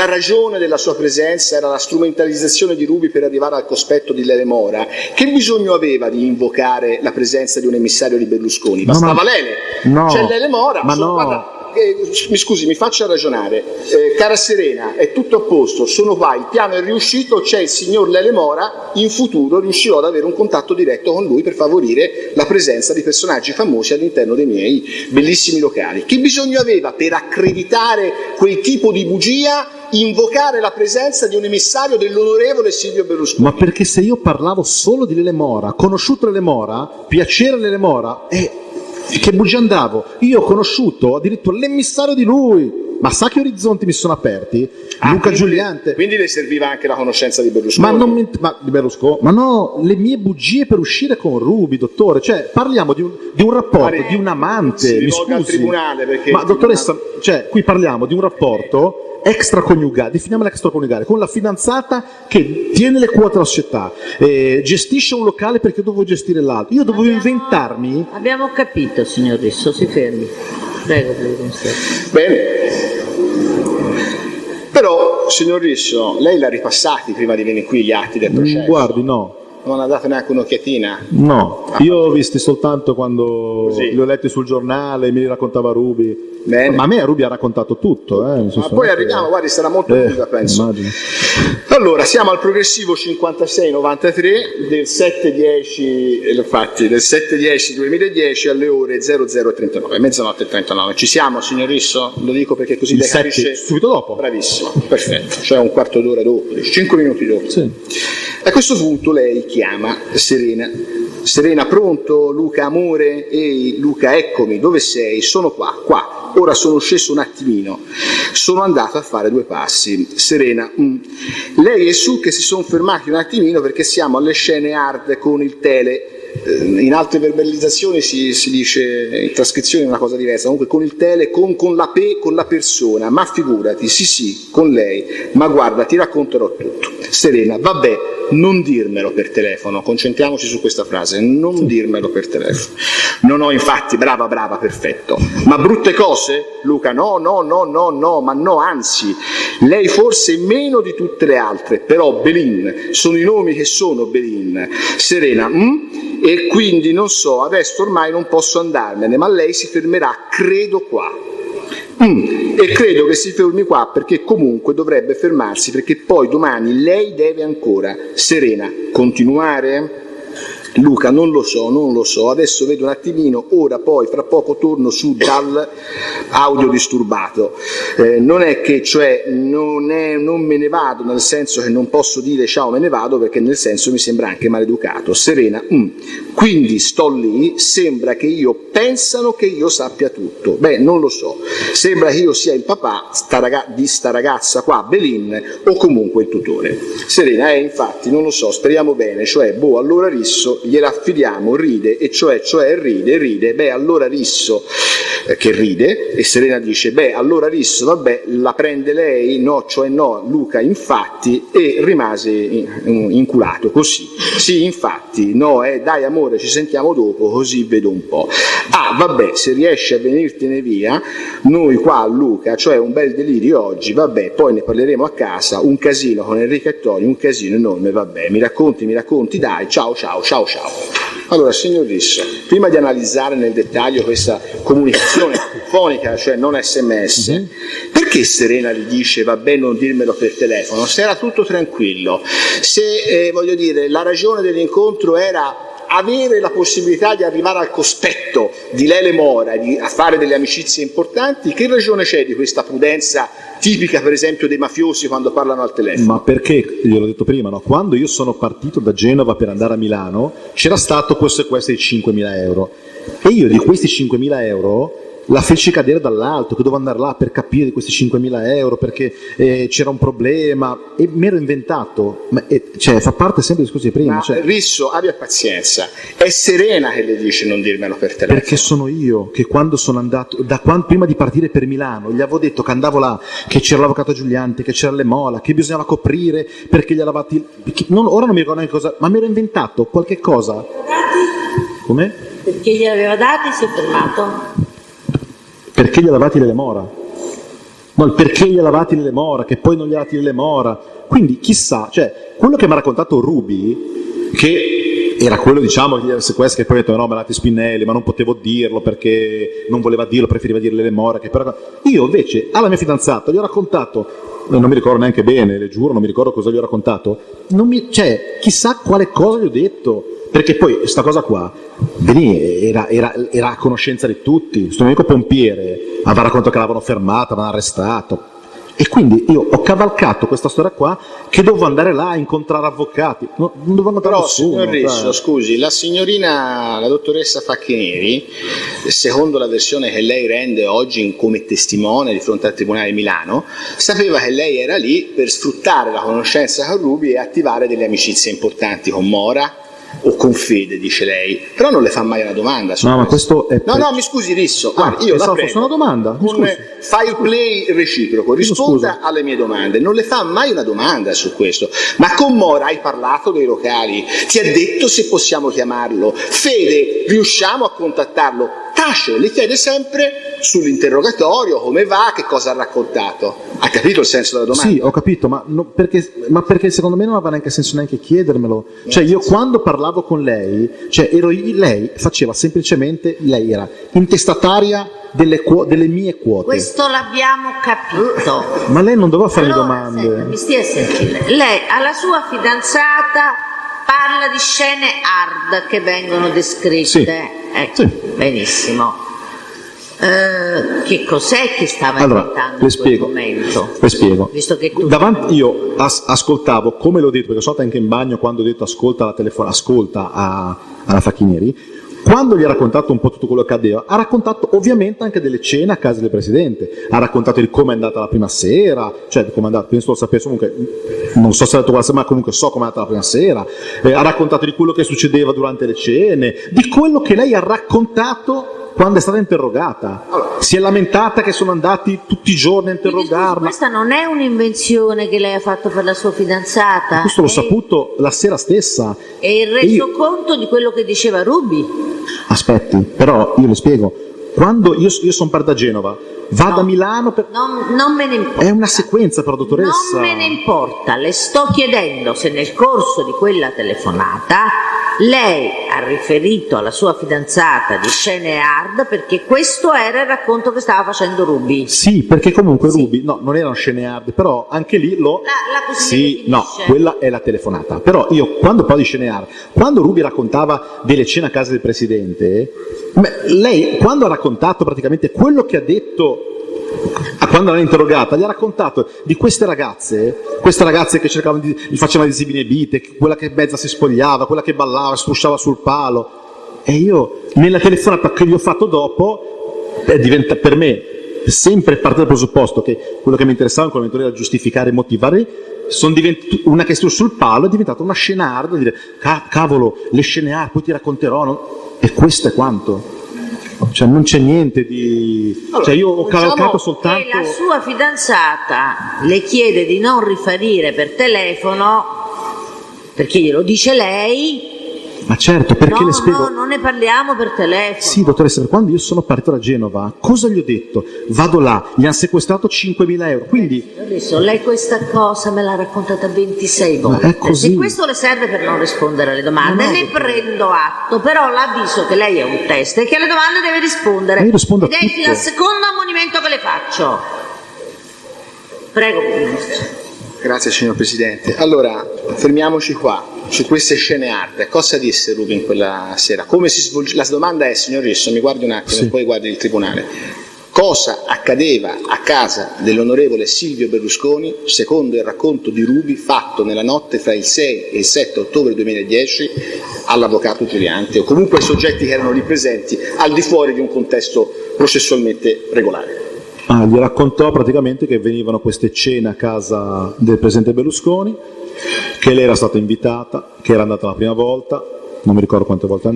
ragione della sua presenza era la strumentalizzazione di Rubi per arrivare al cospetto di Lele Mora, che bisogno aveva di invocare la presenza di un emissario di Berlusconi? Bastava Lele,
no,
c'è Lele Mora,
ma no.
guarda, mi scusi, mi faccia ragionare. Cara Serena, è tutto a posto, sono qua, il piano è riuscito, c'è il signor Lele Mora, in futuro riuscirò ad avere un contatto diretto con lui per favorire la presenza di personaggi famosi all'interno dei miei bellissimi locali. Che bisogno aveva per accreditare quel tipo di bugia invocare la presenza di un emissario dell'onorevole Silvio Berlusconi?
Ma perché se io parlavo solo di Lele Mora, conosciuto Lele Mora, piacere Lele Mora, che bugia andavo? Io ho conosciuto addirittura l'emissario di lui, ma sa che orizzonti mi sono aperti? Luca Giuliante.
Quindi le serviva anche la conoscenza di Berlusconi?
Di Berlusconi? Ma no, le mie bugie per uscire con Rubi, dottore, cioè parliamo di un rapporto, di un amante,
si
mi
rivolga al
scusi.
tribunale, perché
Ma dottoressa, cioè qui parliamo di un rapporto extraconiugale, definiamola extraconiugale, con la fidanzata che tiene le quote della società, gestisce un locale perché io dovevo gestire l'altro, io dovevo inventarmi.
Abbiamo capito, signor Risso, si fermi. Prego, Consiglio.
Bene. Però, signor Risso, lei l'ha ripassati prima di venire qui gli atti del processo?
Guardi, no.
Non ha dato neanche un'occhiatina?
No, io ho visti soltanto quando
Così.
li ho letti sul giornale, mi li raccontava Rubi.
Bene.
Ma a me Rubi ha raccontato tutto.
Ma poi arriviamo, guardi, sarà molto lunga, penso.
Immagino.
Allora, siamo al progressivo 5693 del 7-10, infatti, del 7-10-2010 alle ore 00:39, mezzanotte e 39. Ci siamo, signor Risso? Lo dico perché così
Il
lei
7,
capisce.
subito dopo?
Bravissimo, perfetto, cioè un quarto d'ora dopo, 5 minuti dopo.
Sì.
A questo punto lei chiama Serena. Serena, pronto? Luca, amore? Ehi, Luca, eccomi, dove sei? Sono qua. Ora sono sceso un attimino, sono andato a fare 2 passi. Serena, lei e Su che si sono fermati un attimino perché siamo alle scene hard con il tele. In altre verbalizzazioni si dice, in trascrizione è una cosa diversa, comunque con il tele, con la persona, ma figurati, sì, con lei, ma guarda, ti racconterò tutto. Serena, vabbè, non dirmelo per telefono, concentriamoci su questa frase, non dirmelo per telefono. No, infatti, brava, perfetto. Ma brutte cose? Luca, no, ma no, anzi, lei forse meno di tutte le altre, però Belin, sono i nomi che sono Belin. Serena, e quindi non so, adesso ormai non posso andarmene, ma lei si fermerà, credo qua. E credo che si fermi qua perché comunque dovrebbe fermarsi perché poi domani lei deve ancora. Serena, continuare? Luca, non lo so, adesso vedo un attimino, ora poi fra poco torno su dal audio disturbato. Non è che, cioè, non me ne vado, nel senso che non posso dire ciao me ne vado perché nel senso mi sembra anche maleducato. Serena, quindi sto lì, sembra che pensano che io sappia tutto. Beh, non lo so, sembra che io sia il papà di sta ragazza qua, Belin, o comunque il tutore. Serena, infatti, non lo so, speriamo bene, cioè, allora Risso, gliela affidiamo, ride, e cioè ride, beh allora Risso, che ride, e Serena dice, beh allora Risso, vabbè, la prende lei, no, cioè no, Luca infatti, e rimase inculato così, sì infatti, no, dai amore ci sentiamo dopo così vedo un po', ah vabbè se riesci a venirtene via, noi qua a Luca, cioè un bel delirio oggi, vabbè poi ne parleremo a casa, un casino con Enrica e Toni, un casino enorme, vabbè, mi racconti, dai, ciao. Allora, signor Risso, prima di analizzare nel dettaglio questa comunicazione fonica, cioè non SMS, perché Serena gli dice vabbè non dirmelo per telefono, se era tutto tranquillo, se voglio dire la ragione dell'incontro era avere la possibilità di arrivare al cospetto di Lele Mora, a fare delle amicizie importanti, che ragione c'è di questa prudenza tipica per esempio dei mafiosi quando parlano al telefono?
Ma perché, gliel'ho detto prima, no? Quando io sono partito da Genova per andare a Milano c'era stato quel sequestro di 5.000 euro e io di questi 5.000 euro la feci cadere dall'alto, che dovevo andare là per capire di questi 5.000 euro perché c'era un problema e mi ero inventato, cioè fa parte sempre del discorso di prima.
Ma
cioè,
Risso, abbia pazienza, è Serena che le dice non dirmelo per telefono.
Perché sono io che quando sono andato, prima di partire per Milano, gli avevo detto che andavo là, che c'era l'avvocato Giulianti, che c'era le Mola, che bisognava coprire perché gli avevati... ora non mi ricordo neanche cosa, ma mi ero inventato qualche cosa. Come?
Perché glieli aveva dati si è fermato?
Perché gli avevati le Mora? No, il perché gli avevati le Mora, che poi non gli avevati le Mora. Quindi chissà, cioè, quello che mi ha raccontato Ruby, che era quello, diciamo, che sequestri, che poi ha detto no, me l'ha dato Spinelli, ma non potevo dirlo perché non voleva dirlo, preferiva dirle le Mora. Io invece alla mia fidanzata gli ho raccontato, non mi ricordo neanche bene, le giuro, non mi ricordo cosa gli ho raccontato, cioè, chissà quale cosa gli ho detto. Perché poi questa cosa qua era a conoscenza di tutti. Questo mio amico pompiere aveva raccontato che l'avevano fermato, l'avevano arrestato. E quindi io ho cavalcato questa storia qua, che dovevo andare là a incontrare avvocati. Non dovevo incontrare nessuno.
Signor Risso, scusi, la dottoressa Facchinieri, secondo la versione che lei rende oggi come testimone di fronte al Tribunale di Milano, sapeva che lei era lì per sfruttare la conoscenza con Ruby e attivare delle amicizie importanti con Mora, o con Fede, dice lei, però non le fa mai una domanda su
ma questo è
no, mi scusi Risso, guardi, io la prego,
fosse una domanda,
un file play reciproco, risponda alle mie domande, non le fa mai una domanda su questo. Ma con Mora hai parlato dei locali, ti ha detto se possiamo chiamarlo, Fede riusciamo a contattarlo, tace, le chiede sempre sull'interrogatorio come va, che cosa ha raccontato. Ha capito il senso della domanda?
Sì, ho capito, ma perché secondo me non aveva neanche senso neanche chiedermelo. Cioè io quando parlavo con lei, cioè lei faceva semplicemente, lei era intestataria delle mie quote.
Questo l'abbiamo capito.
Ma lei non doveva farmi
allora,
domande.
Senta, mi stia a sentire. Lei alla sua fidanzata parla di scene hard che vengono descritte.
Sì.
Ecco,
Sì.
Benissimo. Che cos'è che stava inventando in quel momento?
Le spiego.
Visto che tu
io ascoltavo, come l'ho detto, perché sono stato anche in bagno quando ho detto ascolta alla Facchinieri. Quando gli ha raccontato un po' tutto quello che accadeva, ha raccontato ovviamente anche delle cene a casa del Presidente, ha raccontato di come è andata la prima sera, cioè come è andata, penso lo sapesse comunque, non so se ha detto quella sera, ma comunque so come è andata la prima sera, ha raccontato di quello che succedeva durante le cene, di quello che lei ha raccontato quando è stata interrogata. Si è lamentata che sono andati tutti i giorni a interrogarla.
Questa non è un'invenzione che lei ha fatto per la sua fidanzata?
Questo l'ho saputo la sera stessa.
È il resoconto di quello che diceva Ruby?
Aspetti, però io le spiego. Quando io sono partito da Genova, vado a Milano
non me ne importa.
È una sequenza però, dottoressa.
Non me ne importa, le sto chiedendo se nel corso di quella telefonata lei ha riferito alla sua fidanzata di scene hard, perché questo era il racconto che stava facendo Ruby.
Sì, perché comunque Ruby, no, non erano scene hard, però anche lì sì, no, quella è la telefonata. Però io quando parlo di scene hard, quando Ruby raccontava delle cene a casa del Presidente, lei quando ha raccontato praticamente quello che ha detto quando l'hanno interrogata, gli ha raccontato di queste ragazze che cercavano gli facevano adesivi nei bite, quella che mezza si spogliava, quella che ballava, strusciava sul palo, e io nella telefonata che gli ho fatto dopo diventa per me sempre parte dal presupposto che quello che mi interessava in quel momento era giustificare e motivare una che è sul palo è diventata una scenarda, dire cavolo, le scenear, poi ti racconterò, no? E questo è quanto. Cioè non c'è niente di... Cioè io ho cavalcato soltanto...
Che la sua fidanzata le chiede di non riferire per telefono perché glielo dice lei.
Ma certo, perché
no,
le spiego...
No, non ne parliamo per telefono.
Sì, dottoressa, quando io sono partito da Genova, cosa gli ho detto? Vado là, gli hanno sequestrato 5.000 euro, quindi...
Adesso lei questa cosa me l'ha raccontata 26 volte.
È così.
Se questo le serve per non rispondere alle domande, ne prendo atto, però l'avviso che lei è un test e che alle domande deve rispondere.
Ma io rispondo a
ed è
tutto.
il secondo ammonimento che le faccio. Prego, Ministro.
Grazie signor Presidente. Allora, fermiamoci qua, su queste scene arte. Cosa disse Rubin quella sera? Come si svolge? La domanda è, signor Risso, mi guardi un attimo e poi guardi il Tribunale. Cosa accadeva a casa dell'onorevole Silvio Berlusconi secondo il racconto di Rubi fatto nella notte fra il 6 e il 7 ottobre 2010 all'avvocato Giulianti o comunque ai soggetti che erano lì presenti al di fuori di un contesto processualmente regolare?
Gli raccontò praticamente che venivano queste cene a casa del presidente Berlusconi, che lei era stata invitata, che era andata la prima volta, non mi ricordo quante volte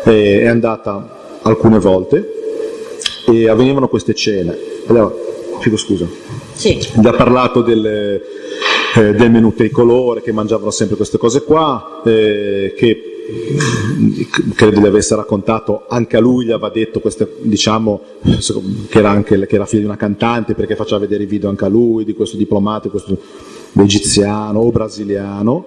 è andata alcune volte, e avvenivano queste cene. Allora, chiedo scusa.
Sì.
Gli ha parlato del menù tricolore, che mangiavano sempre queste cose qua, che credo gli avesse raccontato, anche a lui gli aveva detto queste, diciamo, che era figlio di una cantante, perché faceva vedere i video anche a lui di questo diplomatico, questo egiziano o brasiliano,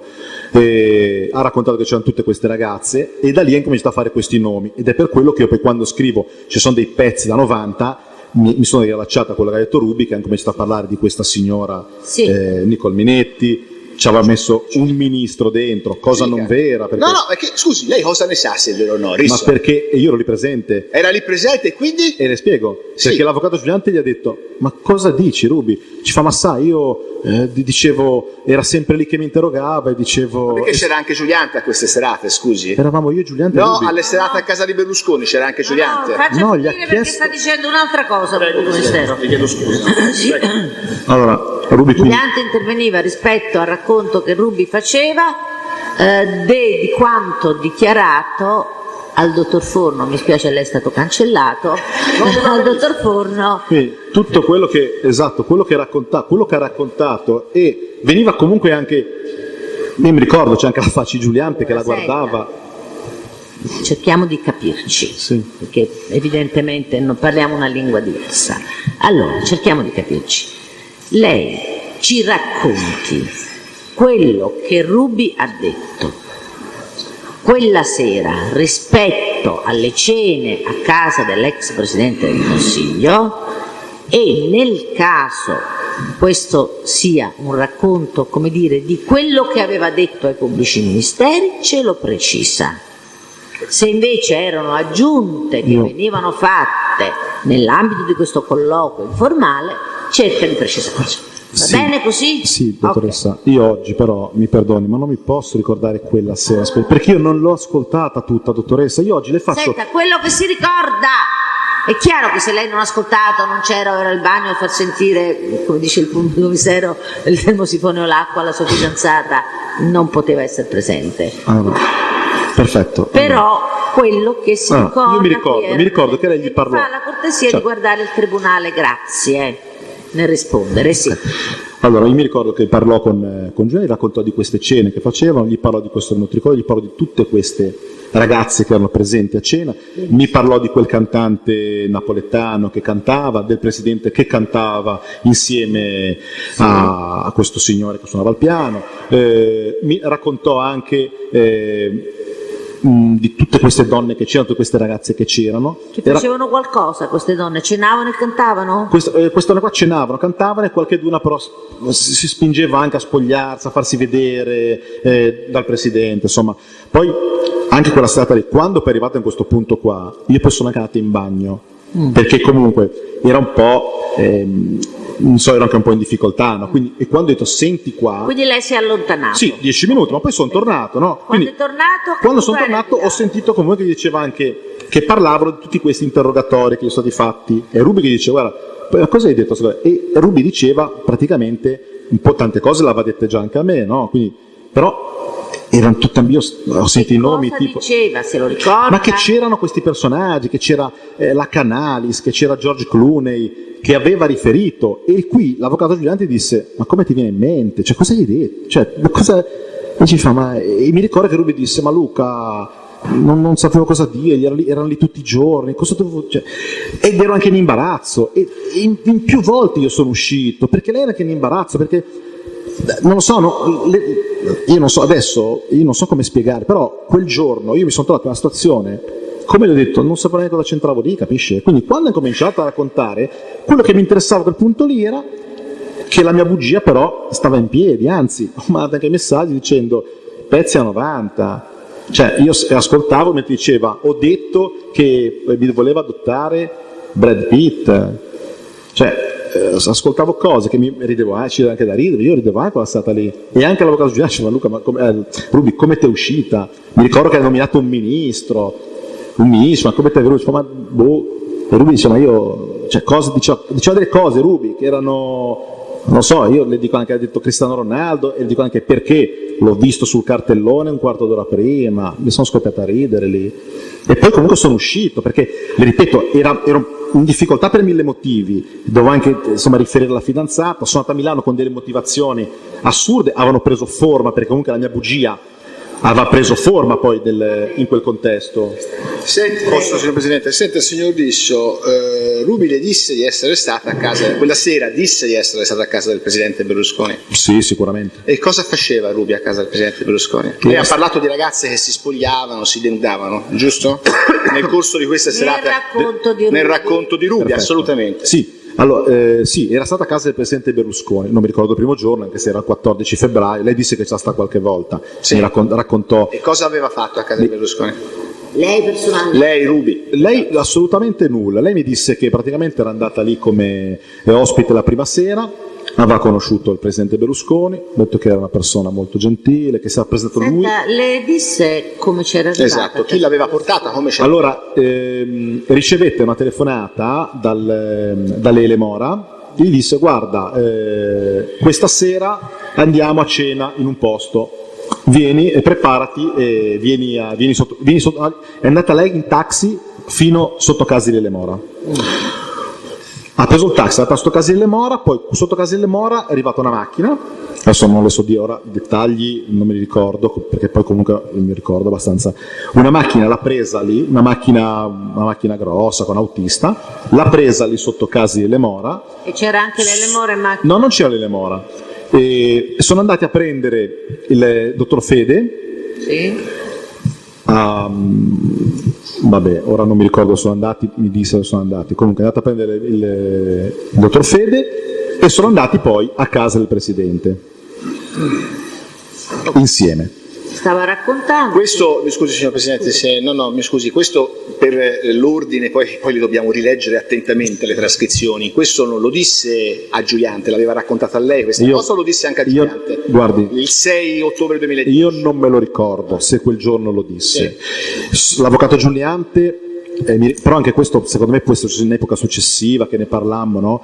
e ha raccontato che c'erano tutte queste ragazze, e da lì ha cominciato a fare questi nomi, ed è per quello che io poi quando scrivo ci sono dei pezzi da 90 mi sono riallacciata a quello che ha detto Rubi, che ha cominciato a parlare di questa signora, sì. Nicole Minetti. Ci aveva messo un ministro dentro, cosa non vera. Perché...
No, perché, scusi, lei cosa ne sa se è vero o no?
Ma perché io ero lì presente.
Era lì presente e quindi?
E le spiego,
sì.
Perché l'avvocato Giulianti gli ha detto, ma cosa dici Rubi? Ci fa, ma sai, io dicevo, era sempre lì che mi interrogava e dicevo...
Ma perché c'era anche Giulianti a queste serate, scusi?
Eravamo io, Giulianti
e
Rubi.
No, alle serate a casa di Berlusconi c'era anche Giulianti.
No, gli ha chiesto... perché sta dicendo un'altra cosa.
Prego, Ministero. Vi chiedo scusa.
Sì.
Allora, Rubi
Giulianti interveniva rispetto al racconto che Rubi faceva di quanto dichiarato al dottor Forno, mi spiace lei è stato cancellato, al dottor Forno.
Quindi, tutto quello che, esatto, quello che ha raccontato, e veniva comunque anche, io mi ricordo c'è anche la Facci Giulianti che la guardava.
Cerchiamo di capirci,
sì.
Perché evidentemente non parliamo una lingua diversa. Allora, cerchiamo di capirci. Lei ci racconti quello che Rubi ha detto quella sera rispetto alle cene a casa dell'ex Presidente del Consiglio, e nel caso questo sia un racconto, come dire, di quello che aveva detto ai pubblici ministeri, ce lo precisa. Se invece erano aggiunte che venivano fatte nell'ambito di questo colloquio informale, cerca di precisarci. Va bene così?
Sì, dottoressa. Okay. Io oggi però, mi perdoni, ma non mi posso ricordare quella sera, perché io non l'ho ascoltata tutta, dottoressa. Io oggi le faccio...
Senta, quello che si ricorda! È chiaro che se lei non ha ascoltato, non c'era, era al bagno a far sentire, come dice il pubblico ministero, il termosifone o l'acqua alla sua fidanzata, non poteva essere presente.
Perfetto.
Però quello che si ricorda...
Io mi ricordo che lei gli parlò...
Fa la cortesia di guardare il tribunale, grazie. Nel rispondere, sì.
Allora, io mi ricordo che parlò con Giuliani, raccontò di queste cene che facevano, gli parlò di questo nutricolore, gli parlò di tutte queste ragazze che erano presenti a cena, mi parlò di quel cantante napoletano che cantava, del presidente che cantava insieme a questo signore che suonava il piano, mi raccontò anche di tutte queste donne che c'erano, tutte queste ragazze che c'erano.
Che facevano qualcosa queste donne? Cenavano e cantavano?
Queste donne qua cenavano, cantavano, e qualcheduna però si spingeva anche a spogliarsi, a farsi vedere dal presidente, insomma. Poi anche quella serata lì, quando poi è arrivata in questo punto qua, io poi sono andato in bagno, perché comunque era un po'... non so, ero anche un po' in difficoltà, no? Quindi, e quando ho detto senti qua...
Quindi lei si è allontanato?
Sì, 10 minuti, ma poi sono tornato, no?
Quando è tornato?
Quando sono tornato ho sentito comunque che diceva anche, che parlavano di tutti questi interrogatori che gli sono stati fatti, e Rubi che diceva, guarda, cosa hai detto? E Rubi diceva praticamente un po' tante cose le aveva dette già anche a me, no? Quindi, però erano tutti, io ho sentito i nomi tipo...
diceva, se lo ricorda?
Ma che c'erano questi personaggi, che c'era la Canalis, che c'era George Clooney, che aveva riferito, e qui l'avvocato Giuliani disse: ma come ti viene in mente? Cioè, cosa gli hai detto? Cioè, cosa... E ci fa, e mi ricordo che Ruby disse: ma Luca, non sapevo cosa dirgli, erano lì tutti i giorni, cosa dovevo... Cioè, ed ero anche in imbarazzo, e in più volte io sono uscito, perché lei era anche in imbarazzo, perché non lo so, io non so adesso, io non so come spiegare, però quel giorno io mi sono trovato in una situazione, come le ho detto, non sapevo neanche cosa c'entravo lì, capisci? Quindi quando ho cominciato a raccontare, quello che mi interessava a quel punto lì era che la mia bugia però stava in piedi, anzi ho mandato anche messaggi dicendo pezzi a 90, cioè io ascoltavo mentre diceva: ho detto che mi voleva adottare Brad Pitt, cioè ascoltavo cose che mi ridevo, c'era anche da ridere, io ridevo anche quando stata lì, e anche l'avvocato Giuliani diceva: Luca, ma Ruby, come ti è uscita? Mi ricordo che hai nominato un ministro, ma come ti è venuto? Ma boh. E Ruby diceva: ma io, cioè, diceva delle cose, Ruby, che erano, non so, io le dico anche, ha detto Cristiano Ronaldo, e le dico anche perché l'ho visto sul cartellone un quarto d'ora prima, mi sono scoppiata a ridere lì. E poi comunque sono uscito, perché, le ripeto, ero in difficoltà per 1000 motivi, dovevo anche, insomma, riferire alla fidanzata, sono andato a Milano con delle motivazioni assurde, avevano preso forma, perché comunque la mia bugia aveva preso forma poi in quel contesto.
Posso, signor Presidente? Senta, signor Disso, Ruby le disse di essere stata a casa, quella sera disse di essere stata a casa del Presidente Berlusconi?
Sì, sicuramente.
E cosa faceva Ruby a casa del Presidente Berlusconi? Lei ha parlato di ragazze che si spogliavano, si denudavano, giusto? Nel corso di questa serata? Nel racconto di Ruby,
perfetto.
Assolutamente.
Sì. Allora, sì, era stata a casa del Presidente Berlusconi, non mi ricordo il primo giorno, anche se era il 14 febbraio, lei disse che c'era stata qualche volta,
sì.
Mi raccontò...
E cosa aveva fatto a casa di Berlusconi?
Lei personalmente?
Lei, Ruby?
Lei assolutamente nulla, lei mi disse che praticamente era andata lì come ospite la prima sera, aveva conosciuto il Presidente Berlusconi, ha detto che era una persona molto gentile, che si era presentato lui...
Le disse come c'era arrivata?
Esatto, chi l'aveva portata, come c'era?
Allora, ricevette una telefonata dall'Ele Mora, gli disse: guarda, questa sera andiamo a cena in un posto, vieni e preparati e vieni sotto. È andata lei in taxi fino sotto casa di Ele Mora. Ha preso il taxi, è andata sotto casa di Ele Mora, poi sotto casa di Ele Mora è arrivata una macchina, adesso non le so dire ora i dettagli, non me li ricordo, perché poi comunque mi ricordo abbastanza. Una macchina l'ha presa lì, una macchina grossa con autista, l'ha presa lì sotto casa di Ele Mora.
E c'era anche l'Ele Mora in macchina?
No, non c'era l'Ele Mora. E sono andati a prendere il dottor Fede.
Sì.
Vabbè, ora non mi ricordo dove sono andati, mi disse dove sono andati. Comunque è andato a prendere il dottor Fede e sono andati poi a casa del Presidente. Insieme.
Stava raccontando.
Questo, mi scusi signor Presidente, mi scusi, questo per l'ordine, poi li dobbiamo rileggere attentamente le trascrizioni. Questo non lo disse a Giuliante, l'aveva raccontato a lei questa cosa, o lo disse anche a Giuliante?
Guardi,
il 6 ottobre 2010.
Io non me lo ricordo se quel giorno lo disse. Sì. L'avvocato Giuliante, però anche questo secondo me può essere in epoca successiva che ne parlammo, no?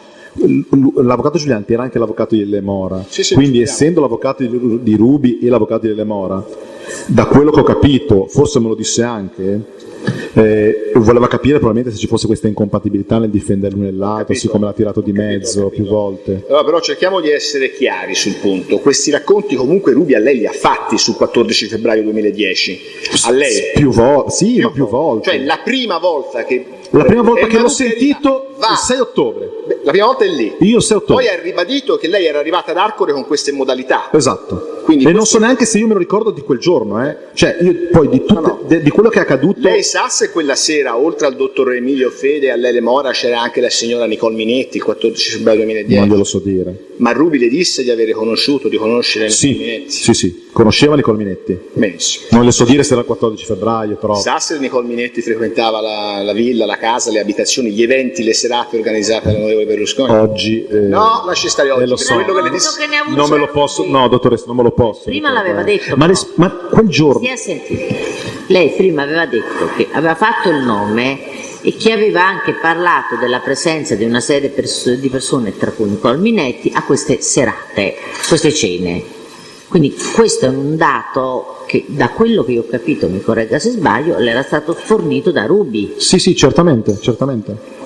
L'avvocato Giuliante era anche l'avvocato di Ele Mora,
sì,
quindi essendo l'avvocato di Ruby e l'avvocato di Ele Mora, da quello che ho capito, forse me lo disse anche, voleva capire probabilmente se ci fosse questa incompatibilità nel difendere l'uno e l'altro, siccome l'ha tirato di mezzo più volte.
Allora, però cerchiamo di essere chiari sul punto. Questi racconti comunque Ruby a lei li ha fatti sul 14 febbraio 2020, a lei?
Più volte.
Cioè la prima volta che
l'ho sentito il 6 ottobre.
La prima volta è lì.
Io il 6 ottobre.
Poi ha ribadito che lei era arrivata ad Arcore con queste modalità.
Esatto.
Quindi
non so neanche se io me lo ricordo di quel giorno, Cioè, io poi di quello che è accaduto.
Lei sa se quella sera, oltre al dottor Emilio Fede e all'Ele Mora, c'era anche la signora Nicole Minetti, il 14 febbraio 2010?
Non glielo so dire.
Ma Ruby le disse di avere conosciuto, di conoscere Nicole Minetti?
Sì, conosceva Nicole Minetti.
Benissimo.
Non le so dire se era il 14 febbraio, però.
Sa se Nicole Minetti frequentava la villa, la casa, le abitazioni, gli eventi, le serate organizzate dall'onorevole Berlusconi?
Oggi.
No, lasci stare oggi.
Lo so.
Quello che le disse.
Non me lo posso. No, dottoressa, non me lo posso.
Prima l'aveva detto.
Ma quel giorno.
Si è sentito. Lei prima aveva detto che aveva fatto il nome e che aveva anche parlato della presenza di una serie di persone, tra cui Nicole Minetti, a queste serate, queste cene. Quindi questo è un dato che, da quello che io ho capito, mi corregga se sbaglio, le era stato fornito da Ruby.
Sì, certamente, certamente.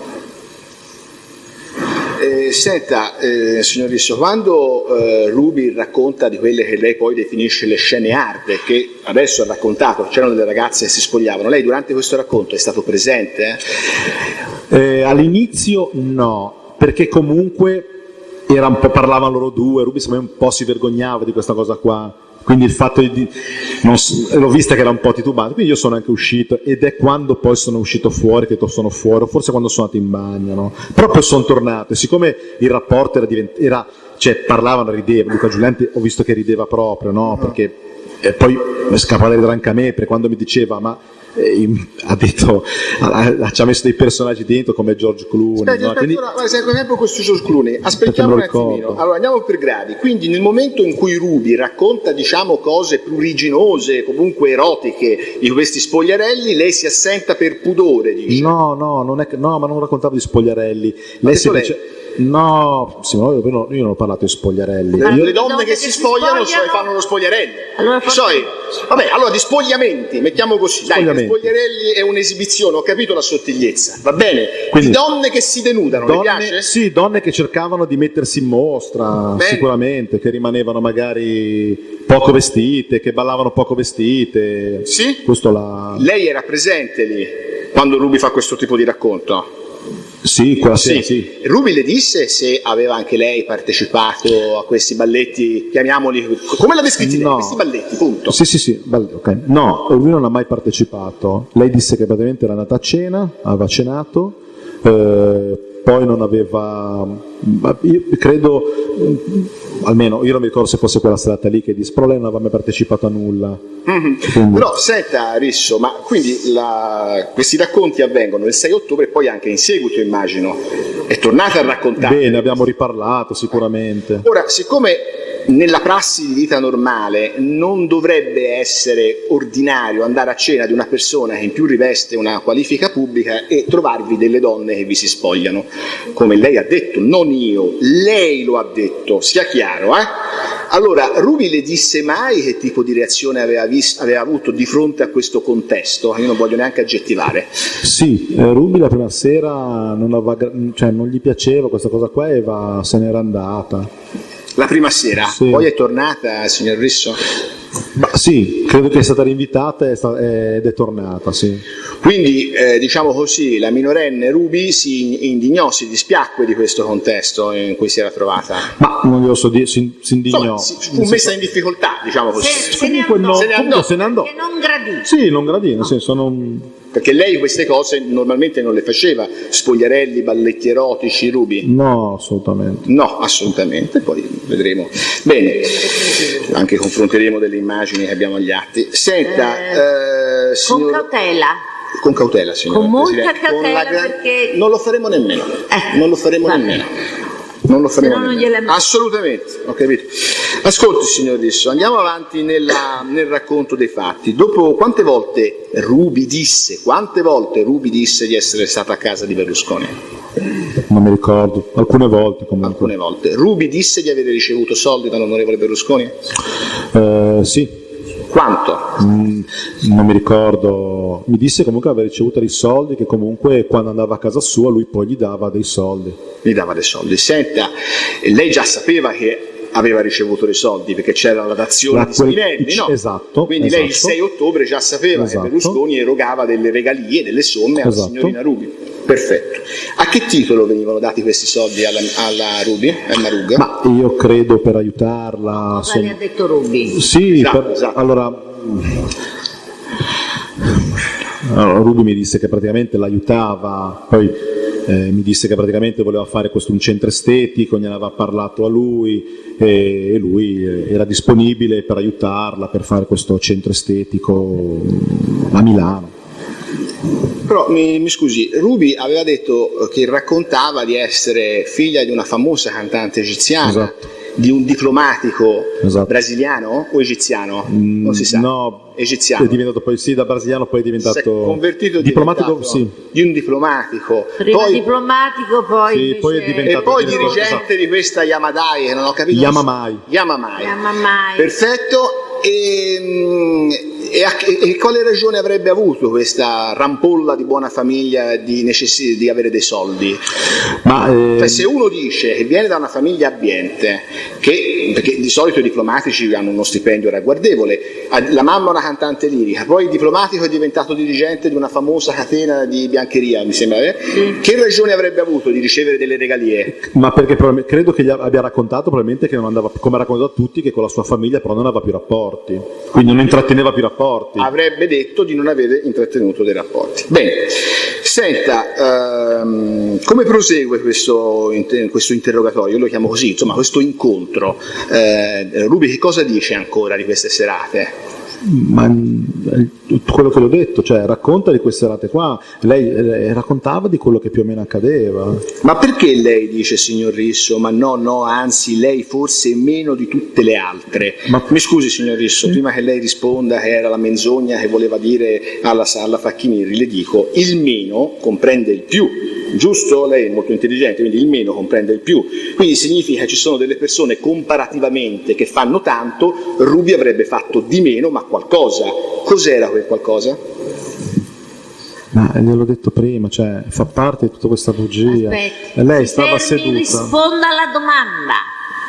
Senta, signor Risso, quando Ruby racconta di quelle che lei poi definisce le scene hard, che adesso ha raccontato, c'erano delle ragazze che si spogliavano, lei durante questo racconto è stato presente?
All'inizio no, perché comunque parlavano loro due, Ruby secondo me un po' si vergognava di questa cosa qua. Quindi il fatto l'ho vista che era un po' titubante, quindi io sono anche uscito, ed è quando poi sono uscito fuori, che sono fuori, o forse quando sono andato in bagno, no? Però poi sono tornato, e siccome il rapporto cioè parlavano, rideva, Luca Giulianti ho visto che rideva proprio, no? Perché poi scappava a ridere anche a me, perché quando mi diceva, ma ha detto, ci ha messo dei personaggi dentro come George Clooney.
Aspetta, quindi, ora, questo George Clooney, aspettiamo un attimino. Allora andiamo per gradi. Quindi nel momento in cui Ruby racconta, diciamo, cose pruriginose, comunque erotiche di questi spogliarelli, lei si assenta per pudore, dice.
No, ma non raccontavo di spogliarelli. Lei semplicemente. No, sì, io non ho parlato di spogliarelli.
Le donne che si spogliano fanno lo spogliarelli.
Allora,
allora di spogliamenti, mettiamo così. Dai, gli spogliarelli è un'esibizione, ho capito la sottigliezza, va bene? Quindi, di donne che si denudano, le piace?
Sì, donne che cercavano di mettersi in mostra, bene. Sicuramente, che rimanevano magari poco vestite, che ballavano poco vestite.
Sì?
Lei
era presente lì quando Ruby fa questo tipo di racconto?
Sì, quella sera sì.
Ruby le disse se aveva anche lei partecipato a questi balletti, chiamiamoli, come l'ha descritti lei, questi balletti, punto.
Sì, okay. No, lui non ha mai partecipato. Lei disse che praticamente era andata a cena, aveva cenato, poi non aveva, io credo, almeno io non mi ricordo se fosse quella serata lì che disse, però lei non aveva mai partecipato a nulla.
Mm-hmm. Però senta Risso, ma quindi questi racconti avvengono il 6 ottobre e poi anche in seguito, immagino, è tornata a raccontare.
Bene, abbiamo riparlato sicuramente.
Ora, siccome nella prassi di vita normale non dovrebbe essere ordinario andare a cena di una persona che in più riveste una qualifica pubblica e trovarvi delle donne che vi si spogliano, come lei ha detto, non io, lei lo ha detto, sia chiaro, eh? Allora, Ruby le disse mai che tipo di reazione aveva avuto di fronte a questo contesto? Io non voglio neanche aggettivare.
Sì, Ruby la prima sera non gli piaceva questa cosa qua e se n'era andata.
La prima sera?
Sì.
Poi è tornata, signor Risso?
Sì, credo che è stata rinvitata ed è tornata, sì.
Quindi, diciamo così, la minorenne Ruby si indignò, si dispiacque di questo contesto in cui si era trovata?
Ma non glielo so dire, si indignò.
Fu messa in difficoltà, diciamo così.
Se ne andò.
Che
non gradì.
Sì, non gradì, nel senso non...
Perché lei queste cose normalmente non le faceva, spogliarelli, balletti erotici, Ruby?
No, assolutamente.
No, assolutamente, poi vedremo. Bene, anche confronteremo delle immagini che abbiamo agli atti. Senta,
con cautela.
Con cautela, signora
Con molta
Presidente.
cautela, perché...
Non lo faremo nemmeno. Non lo faremo nemmeno. Non lo faremo nemmeno. Assolutamente, ho capito. Ascolti, signor Risso, andiamo avanti nel racconto dei fatti. Dopo quante volte Ruby disse di essere stata a casa di Berlusconi?
Non mi ricordo, alcune volte comunque.
Alcune volte. Ruby disse di avere ricevuto soldi dall'onorevole Berlusconi?
Sì.
Quanto?
Non mi ricordo, mi disse comunque aver ricevuto dei soldi, che comunque quando andava a casa sua lui poi gli dava dei soldi.
Gli dava dei soldi. Senta, lei già sapeva che aveva ricevuto dei soldi perché c'era la dazione di Spinelli, no?
Esatto.
Quindi lei il 6 ottobre già sapeva che Berlusconi erogava delle regalie, delle somme alla signorina Ruby. Perfetto. A che titolo venivano dati questi soldi alla Ruby, a Marugga?
Ma io credo per aiutarla.
Cosa le ha detto Ruby?
Sì, esatto. Allora Ruby mi disse che praticamente l'aiutava, poi mi disse che praticamente voleva fare un centro estetico, gliene aveva parlato a lui e lui era disponibile per aiutarla per fare questo centro estetico a Milano.
Però mi scusi, Ruby aveva detto che raccontava di essere figlia di una famosa cantante egiziana.
Esatto.
di un diplomatico
Esatto.
brasiliano o egiziano? Non si sa.
No,
Egiziano.
è diventato poi sì, da brasiliano poi è
Si è
diventato
convertito,
diplomatico,
diventato
sì.
di un diplomatico.
Prima
Poi-
diplomatico, poi,
Sì,
invece...
poi è diventato-
e poi
Esatto.
dirigente di questa Yamadai, che non ho capito.
Yamamai.
Yamamai.
Yamamai.
Perfetto. E quale ragione avrebbe avuto questa rampolla di buona famiglia di necessità di avere dei soldi?
Ma
Cioè, se uno dice che viene da una famiglia abbiente, perché di solito i diplomatici hanno uno stipendio ragguardevole, la mamma è una cantante lirica, poi il diplomatico è diventato dirigente di una famosa catena di biancheria, mi sembra, che ragione avrebbe avuto di ricevere delle regalie?
ma perché credo che gli abbia raccontato probabilmente che non andava, come ha raccontato a tutti, che con la sua famiglia però non aveva più rapporti, quindi non intratteneva più rapporti.
Avrebbe detto di non avere intrattenuto dei rapporti. Bene, senta, come prosegue questo interrogatorio? Io lo chiamo così, insomma, questo incontro. Ruby, che cosa dice ancora di queste serate?
Ma quello che l'ho detto, cioè racconta di queste serate qua, lei raccontava di quello che più o meno accadeva.
Ma perché lei dice, signor Risso, ma no, anzi, lei forse meno di tutte le altre? Mi scusi, signor Risso, prima che lei risponda che era la menzogna che voleva dire alla Facchinieri, le dico, il meno comprende il più, giusto? Lei è molto intelligente, quindi il meno comprende il più, quindi significa che ci sono delle persone comparativamente che fanno tanto, Ruby avrebbe fatto di meno, ma qualcosa. Cos'era quel qualcosa?
Ma gliel'ho detto prima, cioè fa parte di tutta questa bugia.
Aspetti,
E lei stava
mi
seduta.
risponda alla domanda.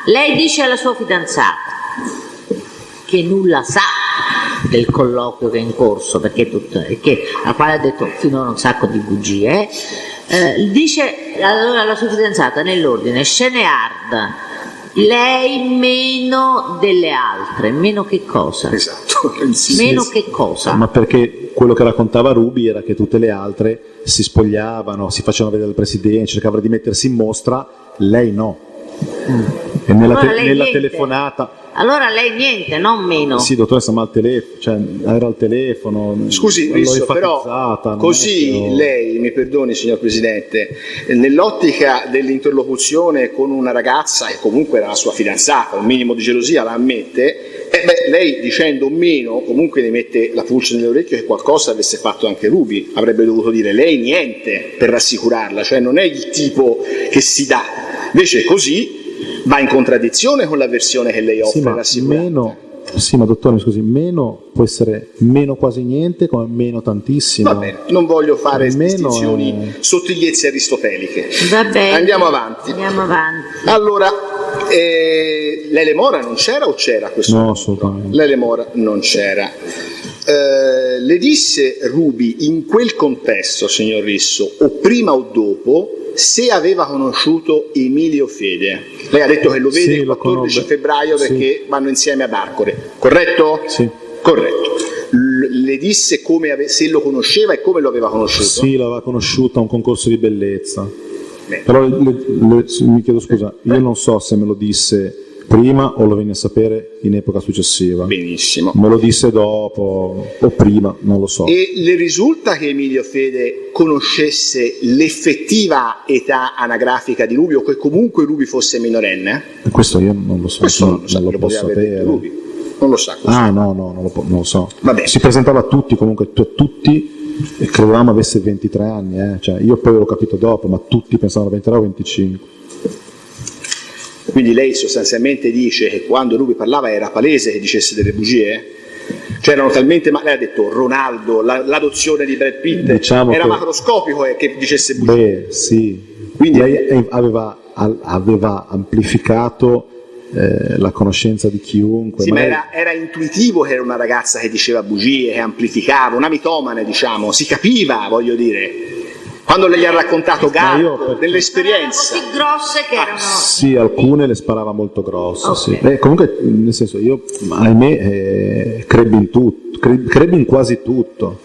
Lei dice alla sua fidanzata che nulla sa del colloquio che è in corso, perché la quale ha detto finora un sacco di bugie. Dice allora alla sua fidanzata nell'ordine: scene hard, lei meno delle altre. Meno che cosa?
Esatto.
Meno che cosa?
Ma perché quello che raccontava Ruby era che tutte le altre si spogliavano, si facevano vedere al presidente, cercavano di mettersi in mostra, lei no. E nella,
Allora lei
nella
niente.
telefonata.
Allora lei niente, non meno.
Sì, dottoressa, ma al telefono, cioè, era al telefono.
Scusi,
l'ho
Risso, però
enfatizzata, non è
così
che ho-
lei, mi perdoni signor Presidente, nell'ottica dell'interlocuzione con una ragazza che comunque era la sua fidanzata, un minimo di gelosia la ammette, lei dicendo meno comunque le mette la pulce nell'orecchio che qualcosa avesse fatto anche Ruby, avrebbe dovuto dire lei niente per rassicurarla, cioè non è il tipo che si dà, invece così va in contraddizione con la versione che lei offre,
Sì, ma
rassicurante.
meno, sì, ma dottore, mi scusi, meno può essere meno quasi niente come meno tantissimo.
Va bene, non voglio fare
Meno
distinzioni, sottigliezze aristoteliche.
Va bene.
Andiamo avanti.
Andiamo avanti.
Allora, Lele Mora non c'era o c'era a questo
No,
punto?
assolutamente.
Lele Mora non c'era. Le disse Ruby in quel contesto, signor Risso, o prima o dopo, se aveva conosciuto Emilio Fede? Lei ha detto che lo vede
Sì,
il
lo
14
conobbe.
febbraio perché vanno insieme ad Arcore, corretto?
Sì.
Corretto. Le disse se lo conosceva e come lo aveva conosciuto?
Sì, l'aveva conosciuta a un concorso di bellezza.
Bene.
Però mi chiedo scusa, io non so se me lo disse prima o lo venne a sapere in epoca successiva.
Benissimo.
Me lo disse dopo o prima, non lo so.
E le risulta che Emilio Fede conoscesse l'effettiva età anagrafica di Ruby o che comunque Ruby fosse minorenne?
Questo io non lo so,
Questo non lo sa,
non lo
lo
posso
poteva aver detto
sapere.
Ruby. Non lo sa così.
Ah no, non lo so.
Va bene.
Si presentava a tutti comunque, tutti e credevamo avesse 23 anni, cioè, io poi l'ho capito dopo, ma tutti pensavano 23 o 25.
Quindi lei sostanzialmente dice che quando Ruby parlava era palese che dicesse delle bugie? Cioè erano talmente, ma lei ha detto Ronaldo, l'adozione di Brad Pitt,
Diciamo
era
che-
macroscopico che dicesse bugie.
Beh, sì.
Quindi-
Lei aveva amplificato la conoscenza di chiunque.
Sì, ma
lei-
era intuitivo che era una ragazza che diceva bugie, che amplificava, una mitomane, diciamo, si capiva, voglio dire. Quando lei gli ha raccontato
io
Gatto,
perché-
dell'esperienza.
Erano così grosse che erano...
Sì, alcune le sparava molto grosse.
Ok.
Sì. Comunque, nel senso, io, ahimè, crebbi in tutto, crebbi in quasi tutto.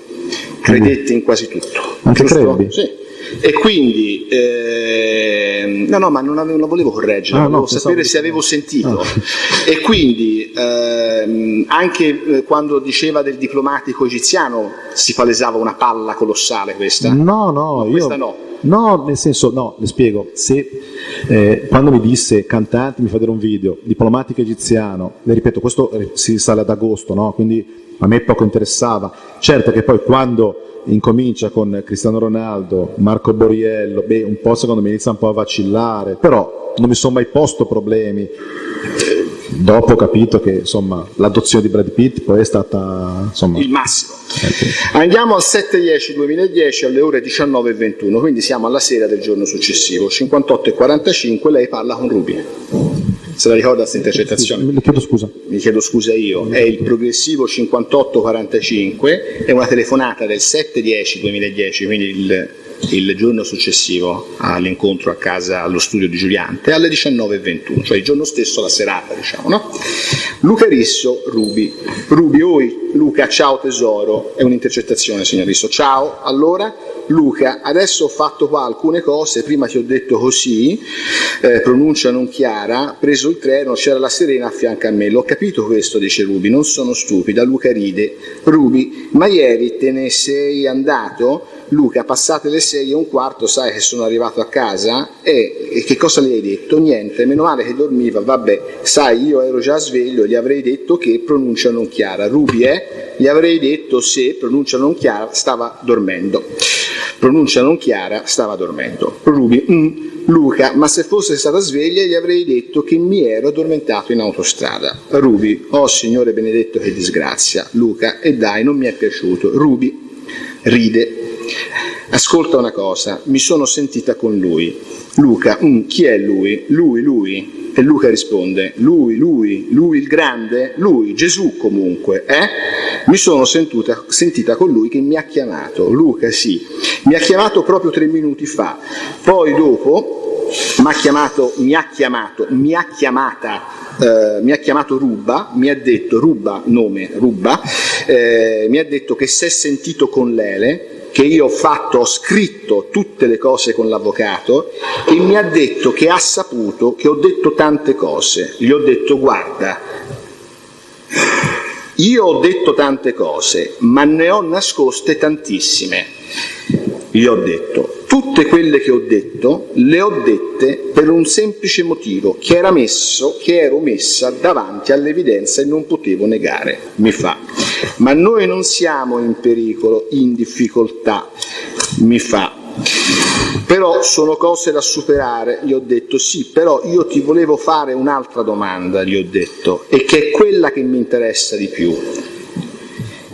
Credette in quasi tutto.
Anche
giusto?
Crebbi?
Sì. E quindi, no, ma non la volevo correggere,
Ah, no,
volevo
pensavo
sapere
di-
se avevo sentito.
Ah.
E quindi, anche quando diceva del diplomatico egiziano, si palesava una palla colossale questa.
No,
questa
io...
no.
No, nel senso, no, le spiego, se Quando mi disse cantanti mi fa vedere un video, diplomatico egiziano, le ripeto, questo si sale ad agosto, no? Quindi a me poco interessava. Certo che poi quando incomincia con Cristiano Ronaldo, Marco Borriello, un po' secondo me inizia un po' a vacillare, però non mi sono mai posto problemi. Dopo ho capito che insomma l'adozione di Brad Pitt poi è stata
il massimo. Andiamo al 7/10/2010 alle ore 19:21, quindi siamo alla sera del giorno successivo, 58:45, lei parla con Ruby. Se la ricorda questa intercettazione?
Le chiedo scusa.
Mi chiedo scusa io, è il progressivo 58:45, è una telefonata del 7/10/2010, quindi il giorno successivo all'incontro a casa, allo studio di Giuliante, alle 19:21, cioè il giorno stesso, la serata, diciamo, no? Luca Risso, Ruby, oi, Luca, ciao tesoro, è un'intercettazione, signor Risso, ciao, allora, Luca, adesso ho fatto qua alcune cose, prima ti ho detto così, pronuncia non chiara, preso il treno, c'era la Serena a fianco a me, l'ho capito questo, dice Ruby, non sono stupida, Luca ride, Ruby, ma ieri te ne sei andato? Luca, passate le 6:15, sai che sono arrivato a casa? E che cosa gli hai detto? Niente, meno male che dormiva, vabbè, sai, io ero già sveglio, gli avrei detto che pronuncia non chiara. Ruby, gli avrei detto se pronuncia non chiara stava dormendo. Pronuncia non chiara stava dormendo. Ruby, Luca, ma se fosse stata sveglia gli avrei detto che mi ero addormentato in autostrada. Ruby, oh Signore benedetto che disgrazia. Luca, e dai, non mi è piaciuto. Ruby ride. Ascolta una cosa, mi sono sentita con lui. Luca, chi è lui? Lui. E Luca risponde, lui il grande, lui, Gesù comunque, Mi sono sentita con lui che mi ha chiamato. Luca, sì, mi ha chiamato proprio 3 minuti fa. Poi dopo mi ha chiamato Ruba, mi ha detto, Ruba, mi ha detto che si è sentito con Lele, che io ho scritto tutte le cose con l'avvocato e mi ha detto che ha saputo che ho detto tante cose. Gli ho detto, guarda, io ho detto tante cose, ma ne ho nascoste tantissime. Gli ho detto, tutte quelle che ho detto, le ho dette per un semplice motivo, che ero messa davanti all'evidenza e non potevo negare. Mi fa, ma noi non siamo in pericolo, in difficoltà. Mi fa, però sono cose da superare. Gli ho detto, sì, però io ti volevo fare un'altra domanda, gli ho detto, e che è quella che mi interessa di più.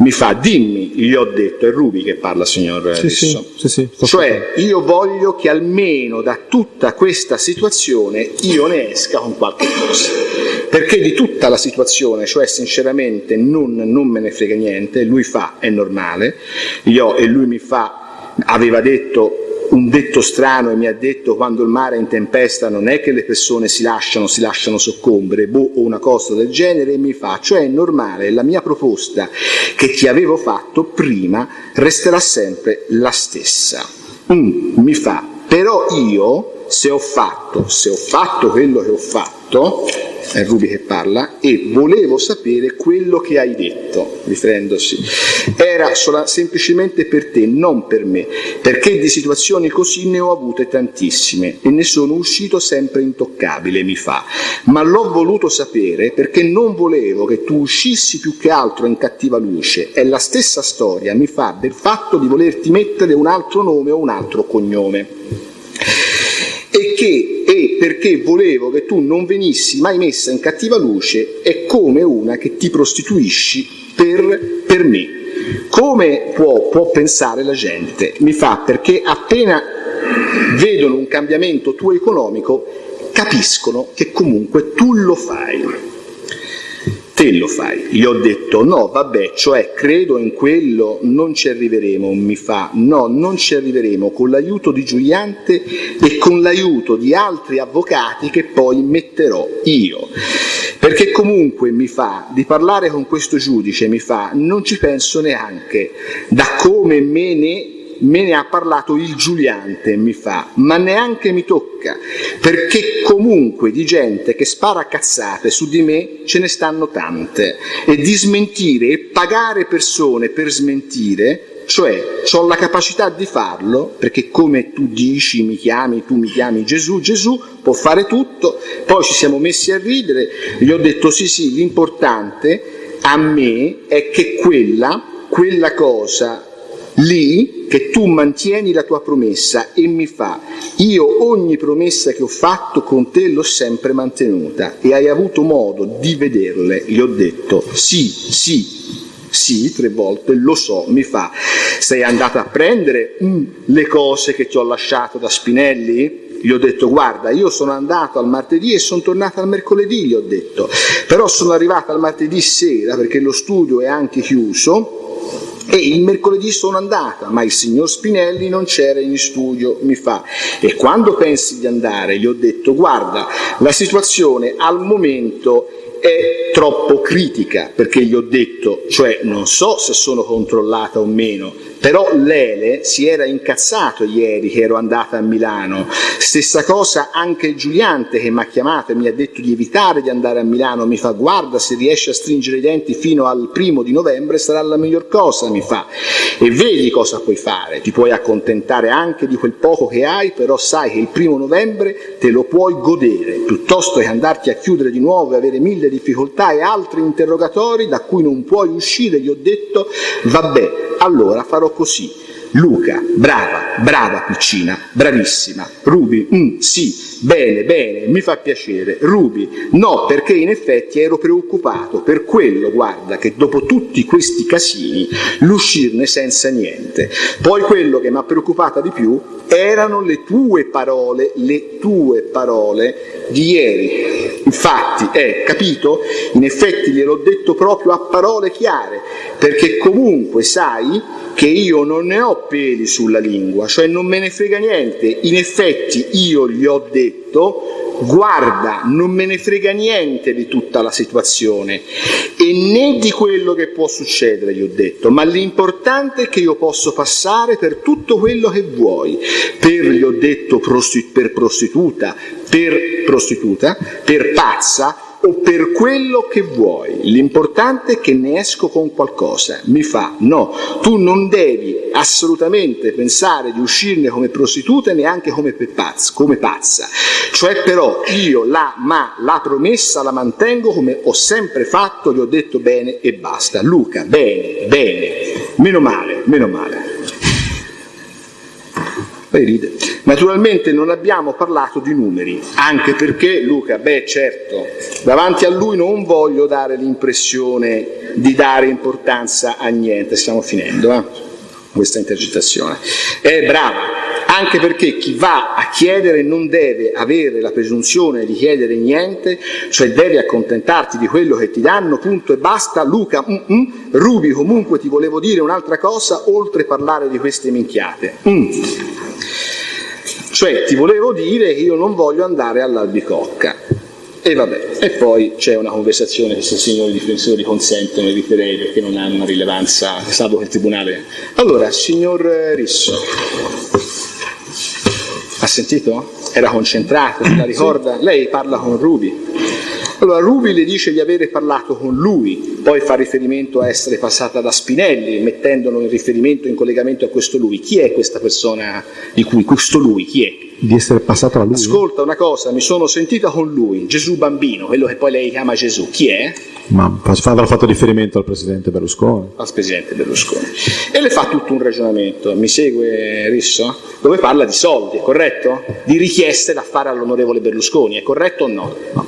Mi fa, dimmi, gli ho detto, è Ruby che parla, signor Risso.
Sì,
cioè, io voglio che almeno da tutta questa situazione io ne esca con qualche cosa. Perché di tutta la situazione, cioè sinceramente non me ne frega niente, lui fa, è normale, e lui mi fa, aveva detto un detto strano e mi ha detto quando il mare è in tempesta non è che le persone si lasciano soccombere, o una cosa del genere, e mi fa, cioè è normale, la mia proposta che ti avevo fatto prima resterà sempre la stessa. Mi fa, però io se ho fatto quello che ho fatto, è Ruby che parla, e volevo sapere quello che hai detto, riferendosi, era semplicemente per te, non per me, perché di situazioni così ne ho avute tantissime e ne sono uscito sempre intoccabile, mi fa, ma l'ho voluto sapere perché non volevo che tu uscissi più che altro in cattiva luce. È la stessa storia, mi fa, del fatto di volerti mettere un altro nome o un altro cognome. E perché volevo che tu non venissi mai messa in cattiva luce, è come una che ti prostituisci per me. Come può pensare la gente? Mi fa, perché appena vedono un cambiamento tuo economico capiscono che comunque tu lo fai. Te lo fai. Gli ho detto no, vabbè, cioè credo in quello, non ci arriveremo. Mi fa, no, non ci arriveremo, con l'aiuto di Giuliante e con l'aiuto di altri avvocati che poi metterò io. Perché comunque, mi fa, di parlare con questo giudice, mi fa, non ci penso neanche, da come me ne ha parlato il Giuliante, mi fa, ma neanche mi tocca, perché comunque di gente che spara cazzate su di me ce ne stanno tante, e di smentire e pagare persone per smentire cioè ho la capacità di farlo, perché come tu dici, tu mi chiami Gesù, Gesù può fare tutto. Poi ci siamo messi a ridere, gli ho detto sì, l'importante a me è che quella cosa lì, che tu mantieni la tua promessa e mi fa, io ogni promessa che ho fatto con te l'ho sempre mantenuta e hai avuto modo di vederle. Gli ho detto sì 3 volte, lo so. Mi fa, sei andata a prendere le cose che ti ho lasciato da Spinelli? Gli ho detto, guarda, io sono andato al martedì e sono tornato al mercoledì, gli ho detto, però sono arrivata al martedì sera perché lo studio è anche chiuso e il mercoledì sono andata, ma il signor Spinelli non c'era in studio. Mi fa, e quando pensi di andare? Gli ho detto, guarda, la situazione al momento è troppo critica, perché gli ho detto, cioè non so se sono controllata o meno, però Lele si era incazzato ieri che ero andata a Milano. Stessa cosa anche Giuliante, che mi ha chiamato e mi ha detto di evitare di andare a Milano. Mi fa, guarda, se riesci a stringere i denti fino al 1° di novembre sarà la miglior cosa, mi fa, e vedi cosa puoi fare, ti puoi accontentare anche di quel poco che hai, però sai che il 1° novembre te lo puoi godere, piuttosto che andarti a chiudere di nuovo e avere 1000 difficoltà e altri interrogatori da cui non puoi uscire. Gli ho detto, vabbè, allora farò così. Luca, brava piccina, bravissima. Ruby, sì, bene, mi fa piacere. Ruby, no, perché in effetti ero preoccupato per quello, guarda, che dopo tutti questi casini l'uscirne senza niente. Poi quello che mi ha preoccupata di più erano le tue parole di ieri. Infatti, capito? In effetti gliel'ho detto proprio a parole chiare, perché comunque sai che io non ne ho peli sulla lingua, cioè non me ne frega niente. In effetti io gli ho detto, guarda, non me ne frega niente di tutta la situazione e né di quello che può succedere, gli ho detto, ma l'importante è che io posso passare per tutto quello che vuoi, gli ho detto, per prostituta, per pazza o per quello che vuoi, l'importante è che ne esco con qualcosa. Mi fa, no, tu non devi assolutamente pensare di uscirne come prostituta e neanche come pazza, cioè però io la promessa la mantengo come ho sempre fatto. Gli ho detto bene e basta. Luca, bene, meno male. Poi ride. Naturalmente non abbiamo parlato di numeri, anche perché Luca, certo, davanti a lui non voglio dare l'impressione di dare importanza a niente. Stiamo finendo, questa intercettazione. Brava, anche perché chi va a chiedere non deve avere la presunzione di chiedere niente, cioè deve accontentarti di quello che ti danno, punto e basta. Luca, Ruby, comunque ti volevo dire un'altra cosa, oltre a parlare di queste minchiate. Cioè ti volevo dire che io non voglio andare all'Albicocca. E vabbè, e poi c'è una conversazione che se i signori difensori consentono eviterei, perché non hanno una rilevanza, salvo che il tribunale. Allora, signor Risso, ha sentito? Era concentrato, se la ricorda? Lei parla con Ruby. Allora Ruby le dice di avere parlato con lui, poi fa riferimento a essere passata da Spinelli, mettendolo in riferimento, in collegamento a questo lui. Chi è questa persona di cui questo lui? Chi è?
Di essere passata da lui?
Ascolta una cosa, mi sono sentita con lui, Gesù bambino, quello che poi lei chiama Gesù. Chi è?
Ma avrà fatto riferimento al presidente Berlusconi.
Al presidente Berlusconi. E le fa tutto un ragionamento, mi segue Risso? Dove parla di soldi, è corretto? Di richieste da fare all'onorevole Berlusconi, è corretto o no?
No,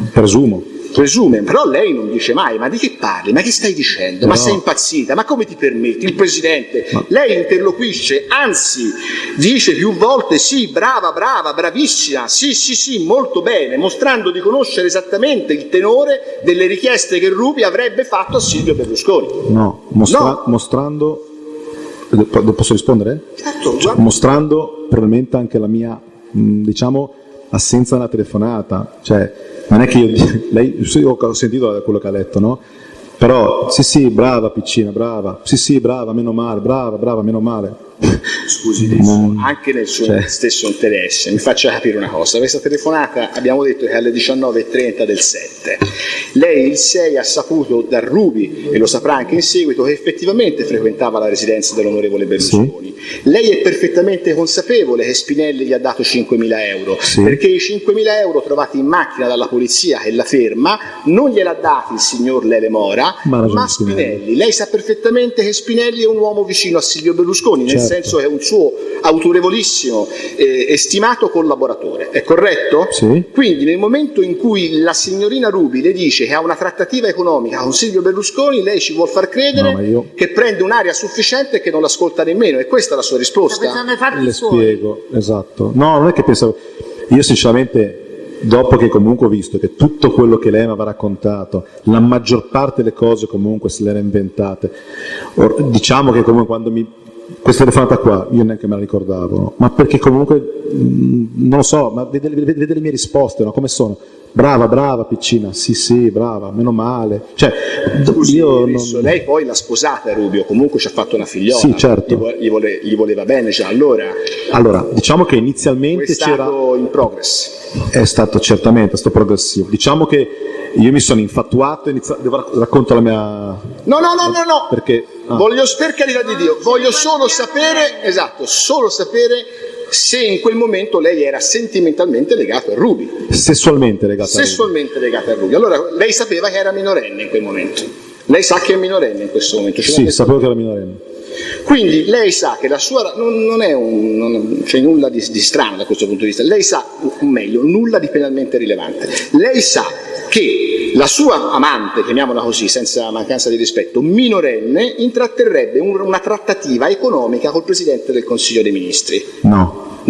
presume,
però lei non dice mai, ma di che parli? Ma che stai dicendo? Ma sei impazzita? Ma come ti permetti? Il presidente, lei interloquisce, anzi dice più volte sì, brava, bravissima, sì, molto bene, mostrando di conoscere esattamente il tenore delle richieste che Ruby avrebbe fatto a Silvio Berlusconi.
No, mostrando, posso rispondere?
Certo,
mostrando probabilmente anche la mia, assenza nella telefonata, cioè non è che io ho sentito quello che ha detto, no? Però sì, brava piccina, brava, sì, brava, meno male, brava, meno male.
Scusi, anche nel suo stesso interesse, mi faccia capire una cosa. Questa telefonata abbiamo detto che alle 19:30 del 7. Lei il 6 ha saputo da Ruby, e lo saprà anche in seguito, che effettivamente frequentava la residenza dell'onorevole Berlusconi. Sì. Lei è perfettamente consapevole che Spinelli gli ha dato 5.000 euro, sì, perché i 5.000 euro trovati in macchina dalla polizia che la ferma non gliel'ha dati il signor Lele Mora, ma Spinelli. Lei sa perfettamente che Spinelli è un uomo vicino a Silvio Berlusconi, nel senso che è un suo autorevolissimo e stimato collaboratore, è corretto?
Sì.
Quindi nel momento in cui la signorina Ruby le dice che ha una trattativa economica con Silvio Berlusconi, lei ci vuol far credere che prende un'aria sufficiente e che non l'ascolta nemmeno, e questa è la sua risposta?
Le spiego, esatto. No, non è che pensavo, io sinceramente, dopo che comunque ho visto che tutto quello che lei mi aveva raccontato, la maggior parte delle cose comunque se le era inventate, diciamo che comunque quando questa telefonata qua io neanche me la ricordavo, no? Ma perché comunque non lo so, ma vede le mie risposte, no? Come sono? Brava piccina, sì, brava, meno male. Cioè,
scusi, lei poi l'ha sposata Rubio, comunque ci ha fatto una figliola.
Sì, certo.
Gli voleva bene già allora.
Allora, diciamo che inizialmente c'era
in progress.
È stato certamente, progressivo. Diciamo che io mi sono infatuato, racconto la mia...
No.
Perché...
Voglio, per carità di Dio, voglio solo sapere se in quel momento lei era sentimentalmente legato a Ruby.
Sessualmente legato
a Ruby. Allora, lei sapeva che era minorenne in quel momento. Lei sa che è minorenne in questo momento.
Sì, sapevo che era minorenne.
Quindi lei sa che la sua non c'è nulla di strano da questo punto di vista. Lei sa, o meglio, nulla di penalmente rilevante. Lei sa che la sua amante, chiamiamola così senza mancanza di rispetto, minorenne, intratterrebbe una trattativa economica col Presidente del Consiglio dei Ministri.
No.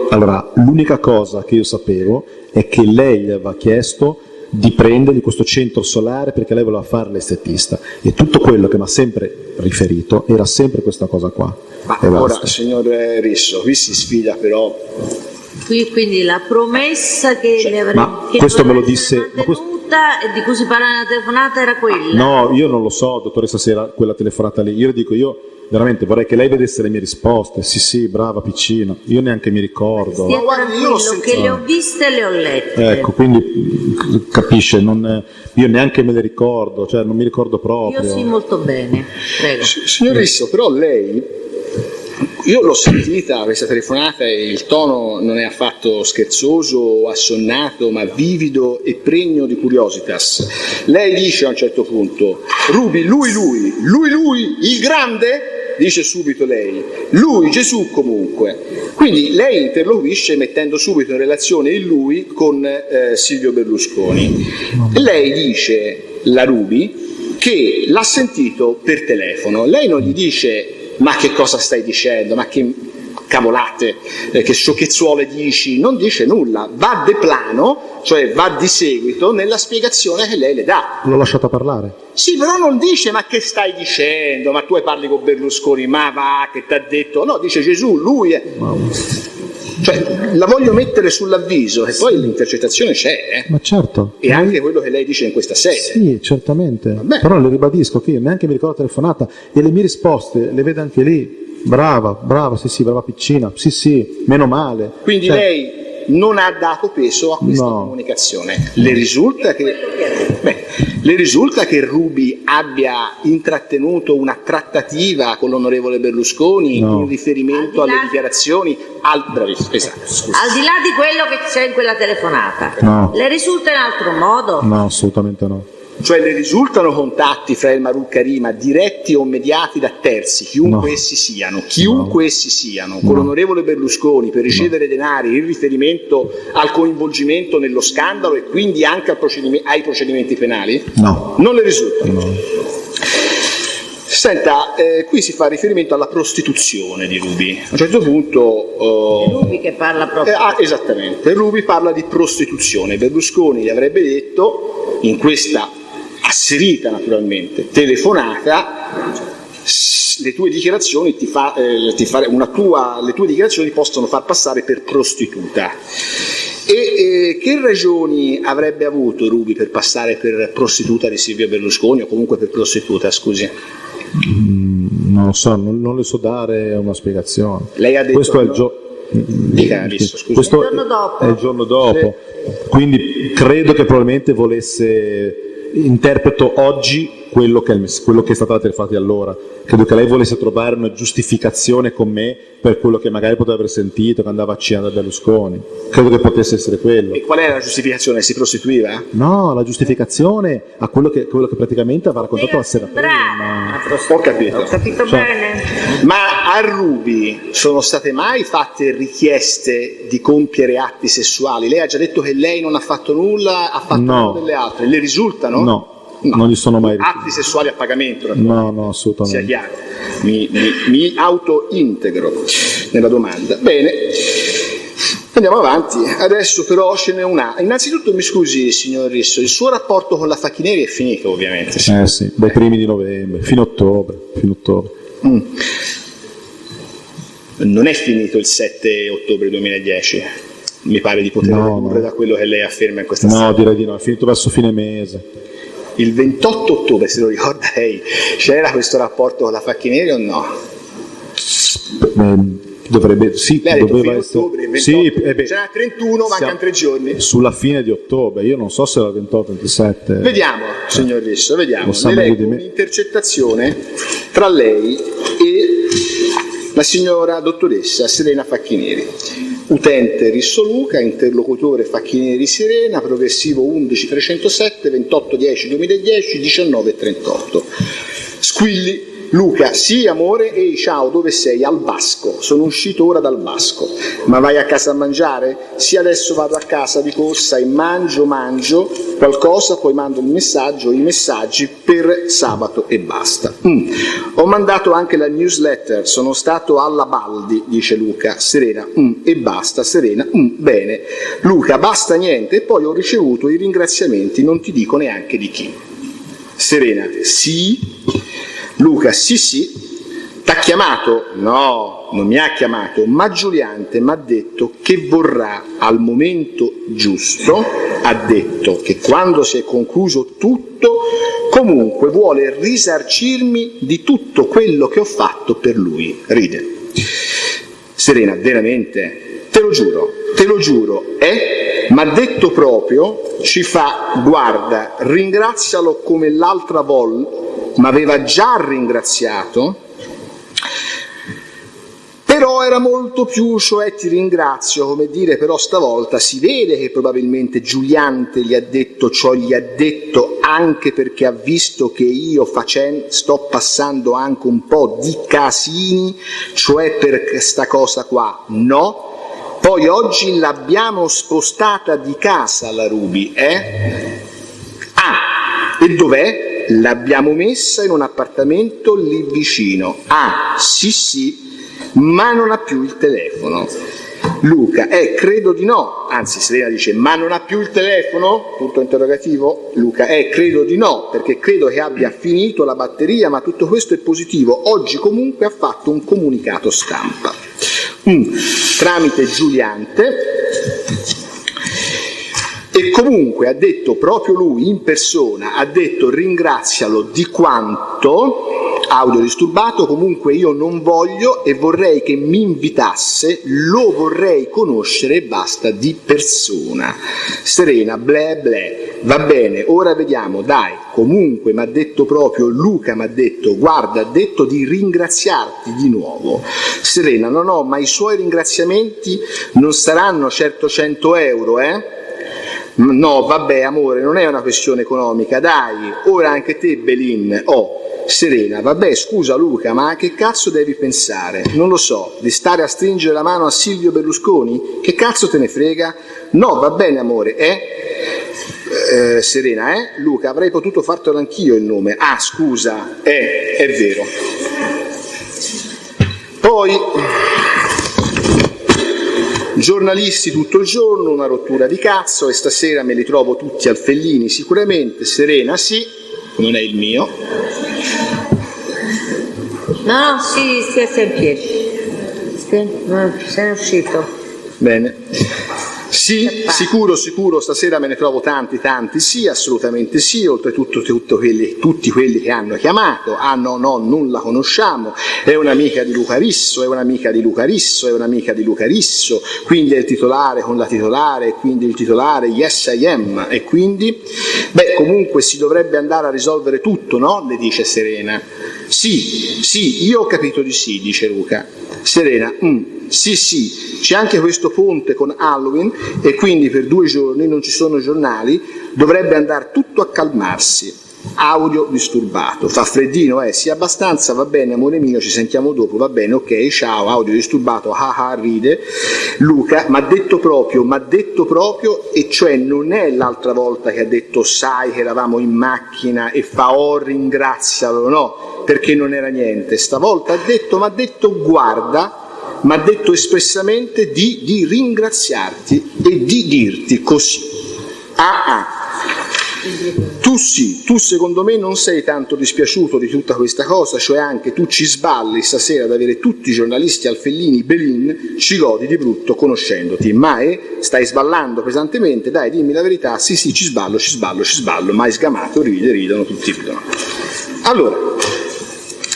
Allora, l'unica cosa che io sapevo è che lei gli aveva chiesto di prendergli questo centro solare perché lei voleva fare l'estetista, e tutto quello che mi ha sempre riferito era sempre questa cosa qua.
Ma ora, signor Risso, qui si sfida però...
Quindi la promessa che le avrebbe...
Ma questo me lo disse...
e di cui si parla nella telefonata era quella?
No, io non lo so, dottoressa, se era quella telefonata lì. Io le dico, io veramente vorrei che lei vedesse le mie risposte. Sì, brava piccina, io neanche mi ricordo.
Stia tranquillo, che le ho viste e le ho lette.
Ecco, quindi capisce, io neanche me le ricordo, cioè non mi ricordo proprio.
Io sì, molto bene, prego.
Signor Risso, però lei... Io l'ho sentita questa telefonata e il tono non è affatto scherzoso o assonnato, ma vivido e pregno di curiositas. Lei dice a un certo punto: Ruby, lui, il grande? Dice subito lei. Lui, Gesù comunque. Quindi lei interloquisce mettendo subito in relazione il lui con Silvio Berlusconi. Lei dice, la Ruby, che l'ha sentito per telefono. Lei non gli dice: ma che cosa stai dicendo? Ma che cavolate, che sciocchezzuole dici? Non dice nulla, va de plano, cioè va di seguito nella spiegazione che lei le dà.
L'ho lasciata parlare.
Sì, però non dice: ma che stai dicendo? Ma tu parli con Berlusconi, ma va, che t'ha detto? No, dice Gesù, lui è... Cioè, la voglio mettere sull'avviso, che poi l'intercettazione c'è.
Ma certo.
E anche quello che lei dice in questa sede.
Sì, certamente. Vabbè. Però le ribadisco che io neanche mi ricordo la telefonata, e le mie risposte le vedo anche lì. Brava, sì, brava piccina. Sì, meno male.
Quindi lei non ha dato peso a questa comunicazione. Le risulta che Ruby abbia intrattenuto una trattativa con l'onorevole Berlusconi in riferimento alle dichiarazioni esatto,
al di là di quello che c'è in quella telefonata, le risulta in altro modo?
No, assolutamente no.
Cioè le risultano contatti fra Elmarul Karima diretti o mediati da terzi, chiunque essi siano, con l'onorevole Berlusconi per ricevere denari in riferimento al coinvolgimento nello scandalo e quindi anche ai procedimenti penali?
No.
Non le risultano? No. Senta, qui si fa riferimento alla prostituzione di Ruby. A un certo punto...
Ruby che parla proprio...
esattamente, Ruby parla di prostituzione. Berlusconi gli avrebbe detto, in questa asserita naturalmente telefonata: le tue dichiarazioni le tue dichiarazioni possono far passare per prostituta. E che ragioni avrebbe avuto Ruby per passare per prostituta di Silvio Berlusconi, o comunque per prostituta, scusi?
Non Non so, non le so dare una spiegazione.
Lei ha detto
questo è il
questo
il giorno dopo.
È il giorno dopo.
Sì.
Quindi credo che probabilmente volesse, interpreto oggi quello che è stata la telefonata di allora. Credo che lei volesse trovare una giustificazione con me per quello che magari poteva aver sentito che andava a cena da Berlusconi. Credo che potesse essere quello.
E qual era la giustificazione? Si prostituiva?
No, la giustificazione a quello che praticamente aveva raccontato la sera prima.
Ho capito.
Ho capito bene.
Ma a Ruby sono state mai fatte richieste di compiere atti sessuali? Lei ha già detto che lei non ha fatto nulla, ha fatto
No.
nulla delle altre. Le risultano?
No, non gli sono mai
Atti sessuali a pagamento,
No,
sia
assolutamente.
chiaro. Mi auto-integro nella domanda. Bene, andiamo avanti. Adesso però ce n'è una. Innanzitutto mi scusi, signor Risso, il suo rapporto con la Facchineri è finito, ovviamente. Sì.
Sì, dai primi di novembre, fino a ottobre.
Non è finito il 7 ottobre 2010, mi pare di poter dedurre da quello che lei afferma in questa
No, direi di no, è finito verso fine mese.
Il 28 ottobre, se lo ricorda lei, c'era questo rapporto con la Facchineri o no?
Dovrebbe, sì,
Lei ha detto
doveva
fine
essere.
ottobre, il 28,
Sì,
c'era 31, mancano 3 giorni.
Sulla fine di ottobre, io non so se era il 28 27.
Vediamo, signor Risso, vediamo.
Lo sa
Le
meglio
leggo
di me.
un'intercettazione tra lei e la signora dottoressa Serena Facchineri. Utente Risso Luca, interlocutore Facchineri Serena, progressivo 11307, 28/10/2010, 19:38. Squilli. Luca, sì amore, ehi ciao, dove sei? Al Basco, sono uscito ora dal Basco, ma vai a casa a mangiare? Sì, adesso vado a casa di corsa e mangio qualcosa, poi mando i messaggi per sabato e basta. Ho mandato anche la newsletter, sono stato alla Baldi, dice Luca. Serena, e basta. Serena, bene. Luca, basta niente, e poi ho ricevuto i ringraziamenti, non ti dico neanche di chi. Serena, sì. Luca, sì, t'ha chiamato? No, non mi ha chiamato, ma Giuliante mi ha detto che vorrà al momento giusto, ha detto che quando si è concluso tutto, comunque vuole risarcirmi di tutto quello che ho fatto per lui. Ride. Serena, veramente? Te lo giuro, Ma ha detto proprio, ci fa, guarda, ringrazialo come l'altra volta, ma aveva già ringraziato, però era molto più, cioè ti ringrazio, come dire, però stavolta si vede che probabilmente Giuliante gli ha detto ciò, gli ha detto anche perché ha visto che io sto passando anche un po' di casini, cioè per questa cosa qua, no? Poi oggi l'abbiamo spostata di casa la Ruby, Ah, e dov'è? L'abbiamo messa in un appartamento lì vicino. Ah, sì, ma non ha più il telefono. Luca, credo di no. Anzi, Serena dice, ma non ha più il telefono? Punto interrogativo. Luca, credo di no, perché credo che abbia finito la batteria, ma tutto questo è positivo. Oggi comunque ha fatto un comunicato stampa. Tramite Giuliante. E comunque ha detto proprio lui in persona, ha detto ringrazialo di quanto, audio disturbato, comunque io non voglio e vorrei che mi invitasse, lo vorrei conoscere e basta di persona. Serena, ble ble, va bene, ora vediamo, dai, comunque mi ha detto proprio, Luca mi ha detto, guarda, ha detto di ringraziarti di nuovo. Serena, no, ma i suoi ringraziamenti non saranno certo 100 euro, No, vabbè amore, non è una questione economica, dai, ora anche te Belin, Serena, vabbè scusa Luca, ma a che cazzo devi pensare? Non lo so, di stare a stringere la mano a Silvio Berlusconi? Che cazzo te ne frega? No, va bene amore, Serena, Luca, avrei potuto fartelo anch'io il nome, ah scusa, è vero. Poi... Giornalisti tutto il giorno, una rottura di cazzo e stasera me li trovo tutti al Fellini sicuramente, Serena sì, non è il mio.
No, sì, stia in piedi. Se ne è uscito.
Bene. Sì, sicuro, stasera me ne trovo tanti, sì, assolutamente sì, oltretutto tutti quelli che hanno chiamato, no, non la conosciamo, è un'amica di Luca Risso, quindi è il titolare con la titolare, quindi il titolare yes I am, e quindi, comunque si dovrebbe andare a risolvere tutto, no? Le dice Serena. Sì, io ho capito di sì, dice Luca. Serena, sì, c'è anche questo ponte con Halloween e quindi per 2 giorni non ci sono giornali, dovrebbe andare tutto a calmarsi. Audio disturbato, fa freddino, sì, abbastanza, va bene amore mio, ci sentiamo dopo, va bene, ok, ciao, audio disturbato, ride. Luca, m'ha detto proprio, e cioè non è l'altra volta che ha detto sai che eravamo in macchina e fa ringrazialo, no, perché non era niente, stavolta m'ha detto guarda, m'ha detto espressamente di ringraziarti e di dirti così. Tu secondo me non sei tanto dispiaciuto di tutta questa cosa, cioè anche tu ci sballi stasera ad avere tutti i giornalisti Alfellini, Belin, ci godi di brutto conoscendoti, ma stai sballando pesantemente, dai dimmi la verità, sì ci sballo, mai sgamato, ridono, tutti ridono. Allora,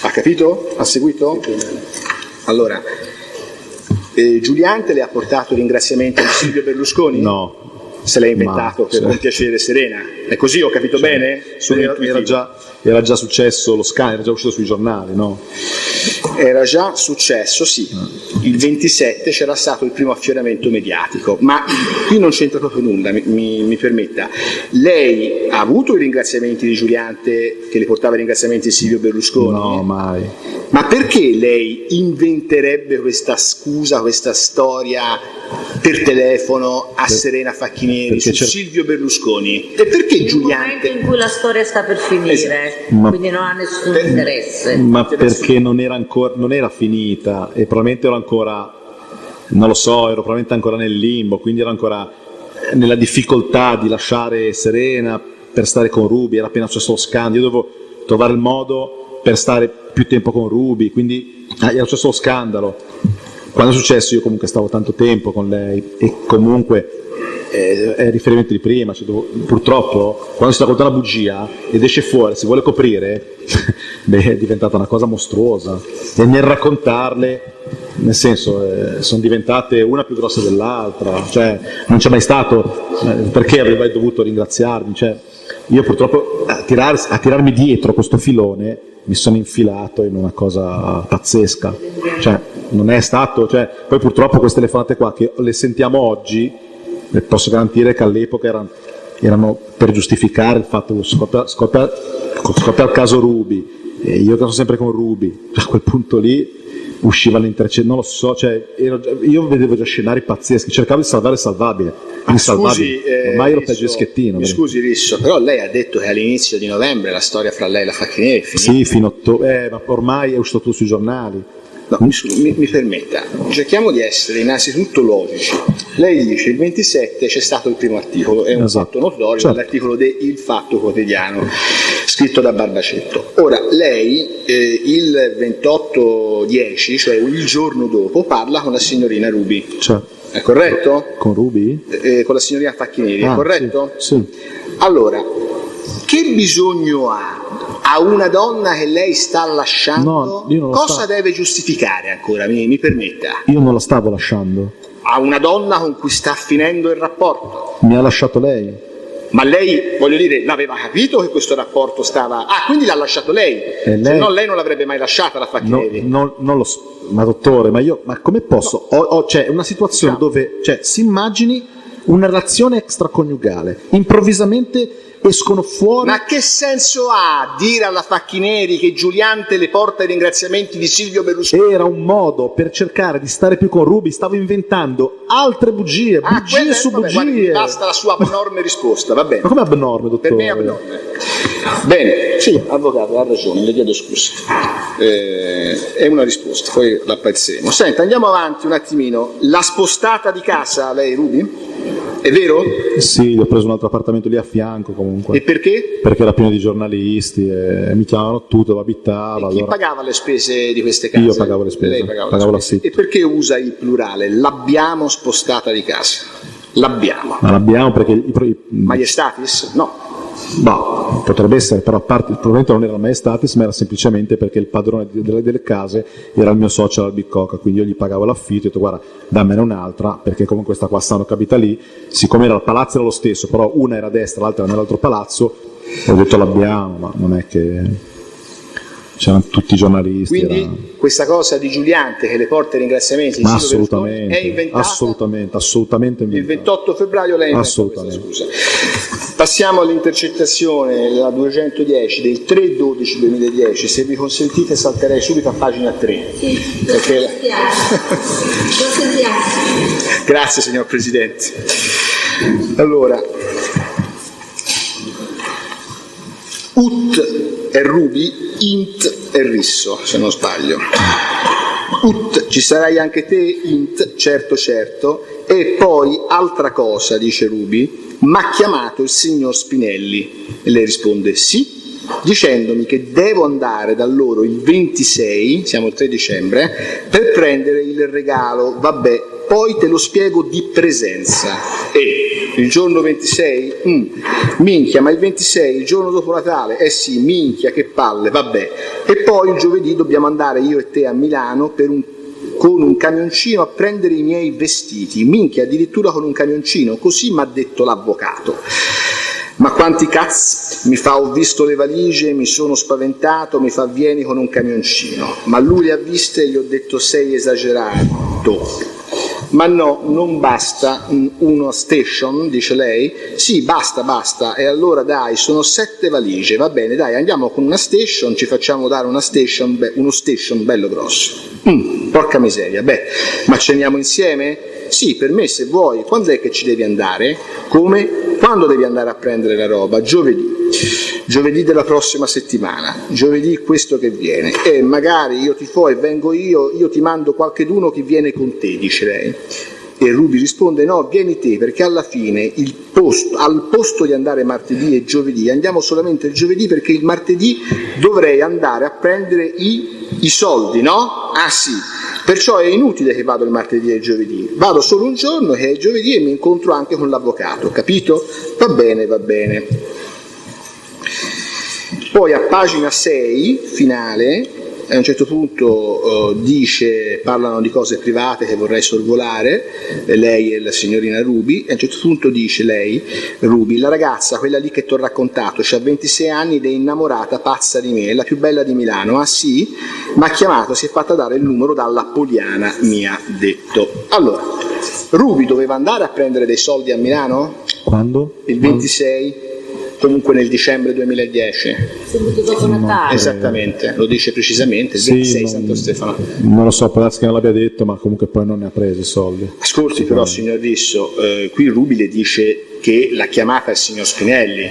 ha capito? Ha seguito? Allora, Giuliante le ha portato i ringraziamenti di Silvio Berlusconi?
No.
Se l'hai inventato per compiacere Serena, è così, ho capito bene?
Era già successo lo scandalo, era già uscito sui giornali, no?
Era già successo, sì. Il 27 c'era stato il primo affioramento mediatico, ma qui non c'entra proprio nulla, mi permetta. Lei ha avuto i ringraziamenti di Giuliante che le portava i ringraziamenti di Silvio Berlusconi?
No, mai.
Ma perché lei inventerebbe questa scusa, questa storia per telefono a Serena Facchinieri su Silvio Berlusconi? E perché Giuliante?
Nel momento in cui la storia sta per finire, quindi non ha nessun interesse.
Ma perché non era finita e probabilmente ero ancora, non lo so, ero probabilmente ancora nel limbo, quindi ero ancora nella difficoltà di lasciare Serena per stare con Ruby, era appena successo lo scandalo, io dovevo trovare il modo per stare più tempo con Ruby, quindi era successo lo scandalo. Quando è successo io comunque stavo tanto tempo con lei e comunque è il riferimento di prima, cioè purtroppo quando si racconta una bugia ed esce fuori, si vuole coprire, è diventata una cosa mostruosa e nel raccontarle, nel senso, sono diventate una più grossa dell'altra, cioè non c'è mai stato, perché avrei dovuto ringraziarmi, cioè io purtroppo a tirarmi dietro questo filone mi sono infilato in una cosa pazzesca, cioè non è stato, cioè poi purtroppo queste telefonate qua che le sentiamo oggi, posso garantire che all'epoca erano per giustificare il fatto che scoppia il caso Ruby, e io che sono sempre con Ruby, a quel punto lì usciva l'intercetto, non lo so, cioè io vedevo già scenari pazzeschi, cercavo di salvare il salvabile, ormai ero peggio di Schettino.
Mi scusi Risso, però lei ha detto che all'inizio di novembre la storia fra lei e la Facchinieri è finita.
Sì, fino a ottobre, ma ormai è uscito tutto sui giornali.
No, mi permetta, cerchiamo di essere innanzitutto logici. Lei dice il 27 c'è stato il primo articolo, è un fatto notorio, certo. L'articolo de Il Fatto Quotidiano, scritto da Barbacetto. Ora, lei il 28/10, cioè il giorno dopo, parla con la signorina Ruby.
Certo.
È corretto?
Con Ruby?
Con la signorina Facchinieri, è corretto?
Sì.
Allora, che bisogno ha una donna che lei sta lasciando?
No,
cosa deve giustificare ancora? Mi permetta.
Io non la stavo lasciando.
A una donna con cui sta finendo il rapporto.
Mi ha lasciato lei.
Ma lei, voglio dire, l'aveva capito che questo rapporto stava... quindi l'ha lasciato lei. Se no lei non l'avrebbe mai lasciata la Facchinieri.
Non lo so, ma dottore, ma come posso? No. C'è una situazione dove, si immagini una relazione extraconiugale, improvvisamente escono fuori.
Ma che senso ha dire alla Facchinieri che Giuliante le porta i ringraziamenti di Silvio Berlusconi?
Era un modo per cercare di stare più con Ruby, stavo inventando altre bugie su bugie.
Guardi, basta la sua abnorme risposta, va bene.
Ma come abnorme, dottore?
Per me è abnorme. Bene, sì, avvocato, ha ragione, le chiedo scusa. È una risposta, poi la apprezzeremo. Senta, andiamo avanti un attimino. L'ha spostata di casa lei, Ruby? È vero?
Sì, ho preso un altro appartamento lì a fianco comunque.
E perché?
Perché era pieno di giornalisti e mi chiamavano tutto, dove abitava.
E chi pagava le spese di queste case?
Io pagavo le spese,
Lei pagava l'affitto. E perché usa il plurale? L'abbiamo spostata di casa. L'abbiamo.
Ma l'abbiamo perché
Maiestatis? No.
Boh, potrebbe essere, però a parte, probabilmente non era la Maiestatis, ma era semplicemente perché il padrone delle case era il mio socio al Bicocca, quindi io gli pagavo l'affitto e ho detto guarda dammene un'altra, perché come questa qua stanno capita lì, siccome era il palazzo era lo stesso, però una era a destra, l'altra era nell'altro palazzo, ho detto l'abbiamo, ma non è che c'erano tutti i giornalisti.
Quindi questa cosa di Giuliante che le porta ai ringraziamenti
Ma
di Silvio Berlusconi è inventata?
Assolutamente inventata.
Il 28 febbraio lei inventa questa scusa. Passiamo all'intercettazione, la 210 del 3/12/2010, se vi consentite salterei subito a pagina 3.
Sì,
perché...
lo sentiamo.
Grazie signor Presidente. Allora, Ut è Rubi, Int è Risso, se non sbaglio. Ut, ci sarai anche te, Int, certo certo, e poi altra cosa, dice Rubi, m'ha chiamato il signor Spinelli, e lei risponde sì, dicendomi che devo andare da loro il 26, siamo il 3 dicembre, per prendere il regalo, vabbè, poi te lo spiego di presenza. E il giorno 26? Minchia, ma il 26, il giorno dopo Natale? Eh sì, minchia, che palle, vabbè. E poi il giovedì dobbiamo andare io e te a Milano con un camioncino a prendere i miei vestiti, minchia, addirittura con un camioncino, così m'ha detto l'avvocato. Ma quanti cazzi, mi fa, ho visto le valigie, mi sono spaventato, mi fa vieni con un camioncino. Ma lui le ha viste e gli ho detto sei esagerato. Ma no, non basta uno station, dice lei. Sì, basta. E allora dai, sono 7 valigie, va bene, dai, andiamo con una station, ci facciamo dare uno station bello grosso. Porca miseria, ma ceniamo insieme? Sì, per me se vuoi. Quando è che ci devi andare? Come? Quando devi andare a prendere la roba? Giovedì della prossima settimana, giovedì questo che viene, e magari io ti fo e vengo io ti mando qualcheduno che viene con te, dice lei. E Rubi risponde no, vieni te, perché alla fine al posto di andare martedì e giovedì andiamo solamente il giovedì, perché il martedì dovrei andare a prendere i soldi, no? Ah sì, perciò è inutile che vado il martedì e il giovedì, vado solo un giorno che è il giovedì e mi incontro anche con l'avvocato, capito? Va bene. Poi a pagina 6, finale, a un certo punto parlano di cose private che vorrei sorvolare, lei e la signorina Rubi, e a un certo punto dice lei, Rubi, la ragazza, quella lì che ti ho raccontato, ha 26 anni ed è innamorata, pazza di me, è la più bella di Milano. Ah sì? Mi ha chiamato, si è fatta dare il numero dalla Poliana, mi ha detto. Allora, Rubi doveva andare a prendere dei soldi a Milano?
Quando?
Il 26? Comunque nel dicembre 2010.
Subito dopo Natale.
Esattamente, lo dice precisamente, il 26 Santo Stefano.
Non lo so, può darsi che non l'abbia detto, ma comunque poi non ne ha presi i soldi.
Ascolti però, signor Risso, qui Rubi le dice che l'ha chiamata il signor Spinelli.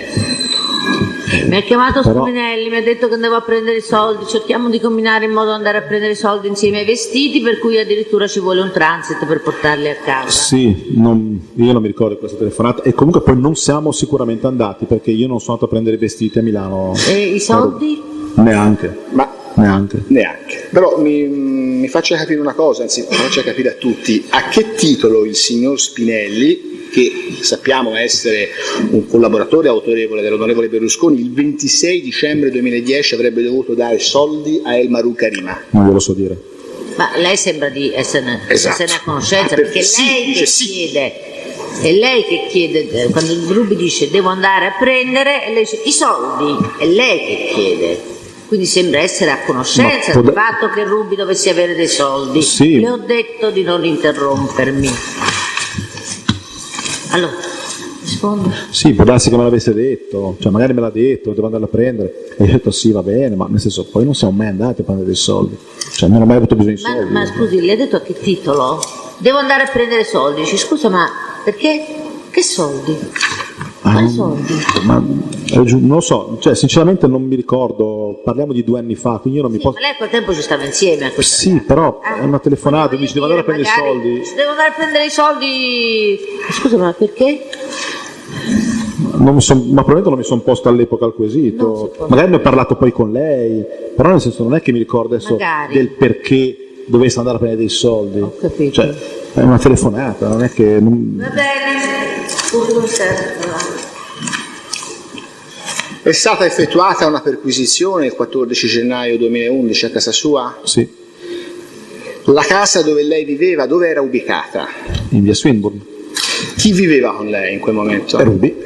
Mi ha chiamato Spinelli, mi ha detto che andavo a prendere i soldi, cerchiamo di combinare in modo da andare a prendere i soldi insieme ai vestiti, per cui addirittura ci vuole un transit per portarli a casa.
Sì, io non mi ricordo questa telefonata, e comunque poi non siamo sicuramente andati, perché io non sono andato a prendere i vestiti a Milano.
E i soldi?
Neanche. Neanche.
Però mi faccia capire una cosa, anzi faccia capire a tutti, a che titolo il signor Spinelli, che sappiamo essere un collaboratore autorevole dell'onorevole Berlusconi, il 26 dicembre 2010 avrebbe dovuto dare soldi a Elmaru Karima.
Non glielo so dire.
Ma lei sembra di esserne a conoscenza, perché
sì,
lei che
sì.
chiede, è lei che chiede, quando Rubi dice devo andare a prendere, e lei dice i soldi, è lei che chiede. Quindi sembra essere a conoscenza del fatto che Rubi dovesse avere dei soldi.
Sì.
Le ho detto di non interrompermi. Allora, rispondo.
Sì, può darsi che me l'avesse detto, cioè magari me l'ha detto, devo andarlo a prendere, e io ho detto sì, va bene, ma nel senso poi non siamo mai andati a prendere dei soldi, cioè non ho mai avuto bisogno di soldi.
Ma scusi, le ha detto a che titolo? Devo andare a prendere soldi. Dice, scusa, ma perché? Che soldi? Quali soldi?
Ma non lo so, cioè sinceramente non mi ricordo, parliamo di 2 anni fa, quindi io non mi posso...
Ma lei a quel tempo ci stava insieme a questa
Sì, però è una telefonata, mi dice devo andare a prendere i soldi.
Devo andare a prendere i soldi. Scusa, ma perché?
Ma probabilmente non mi sono posto all'epoca al quesito, magari ne ho parlato poi con lei, però nel senso non è che mi ricordo adesso del perché dovesse andare a prendere dei soldi.
Ho capito.
Cioè, è una telefonata, non è che...
Va bene.
È stata effettuata una perquisizione il 14 gennaio 2011 a casa sua?
Sì,
La casa dove lei viveva, dove era ubicata?
in via Swinburne.
Chi viveva con lei in quel momento?
Ruby?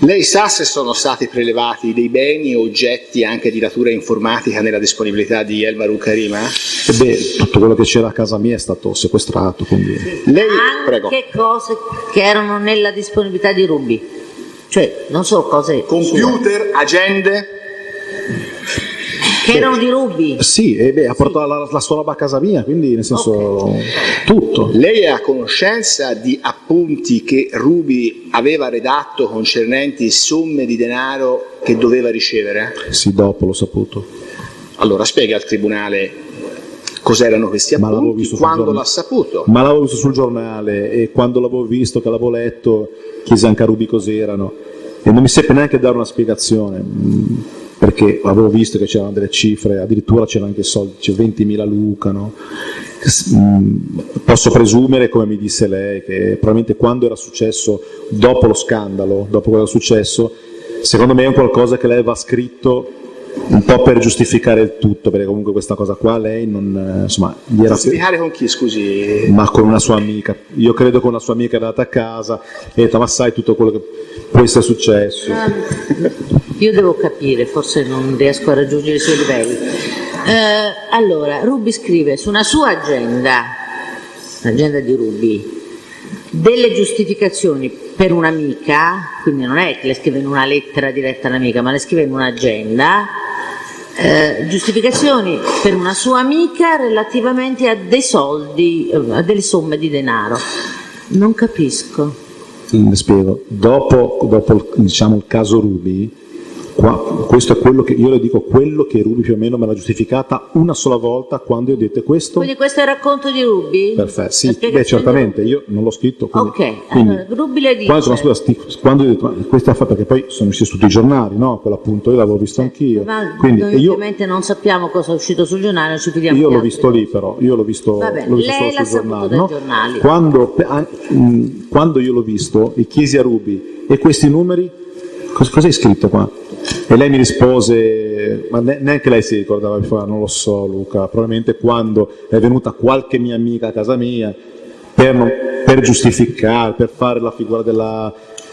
Lei sa se sono stati prelevati dei beni o oggetti anche di natura informatica nella disponibilità di El Baruch Karima?
E beh, tutto quello che c'era a casa mia è stato sequestrato, quindi...
Lei,
Anche
prego.
cose che erano nella disponibilità di Ruby, cioè non solo cose
Computer, agende?
che erano di Ruby.
Sì, e beh, ha portato la sua roba a casa mia, quindi nel senso tutto.
Lei è a conoscenza di appunti che Ruby aveva redatto concernenti somme di denaro che doveva ricevere?
Sì, dopo l'ho saputo.
Allora spieghi al tribunale cos'erano questi
Ma l'avevo
appunti,
visto sul
quando
giornale.
l'ha saputo.
Ma l'avevo visto sul giornale e quando l'avevo visto, che l'avevo letto, chiesi anche a Ruby cos'erano e non mi seppe neanche dare una spiegazione, perché avevo visto che c'erano delle cifre, addirittura c'erano anche soldi, c'è 20.000 Luca, no? Posso presumere, come mi disse lei, che probabilmente quando era successo, dopo lo scandalo, dopo quello che era successo, secondo me è un qualcosa che lei aveva scritto un po' per giustificare il tutto, perché comunque questa cosa qua lei non, insomma, gli era
Giustificare con chi, scusi?
ma con una sua amica, io credo con una sua amica è andata a casa e ha detto ma sai tutto quello che può essere successo.
Io devo capire, forse non riesco a raggiungere i suoi livelli. Allora, Ruby scrive su una sua agenda, l'agenda di Ruby, delle giustificazioni per un'amica, quindi non è che le scrive in una lettera diretta all'amica, ma le scrive in un'agenda, giustificazioni per una sua amica relativamente a dei soldi, a delle somme di denaro. Non capisco.
Le spiego, dopo diciamo, il caso Ruby, questo è quello che io le dico, quello che Ruby più o meno me l'ha giustificata una sola volta quando io ho detto questo.
Quindi questo è il racconto di Ruby?
Perfetto, sì,
La spiegazione
certamente,
di
io non l'ho scritto. Quindi,
Ok,
quindi,
allora Ruby le dice...
quando io ho detto, questa fa perché poi sono usciti tutti i giornali, no? Quell'appunto io l'avevo visto anch'io.
Ma
Quindi,
noi ovviamente non sappiamo cosa è uscito sul giornale, non ci fidiamo
io
di
l'ho
altre
visto lì
cose.
però, io l'ho visto,
Va bene,
l'ho visto
lei
solo
l'ha
sul
saputo
giornale.
dai
No?
giornali.
Quando io l'ho visto e chiesi a Ruby, e questi numeri, cosa hai scritto qua? E lei mi rispose, ma neanche lei si ricordava, non lo so Luca, probabilmente quando è venuta qualche mia amica a casa mia per giustificare, per fare la figura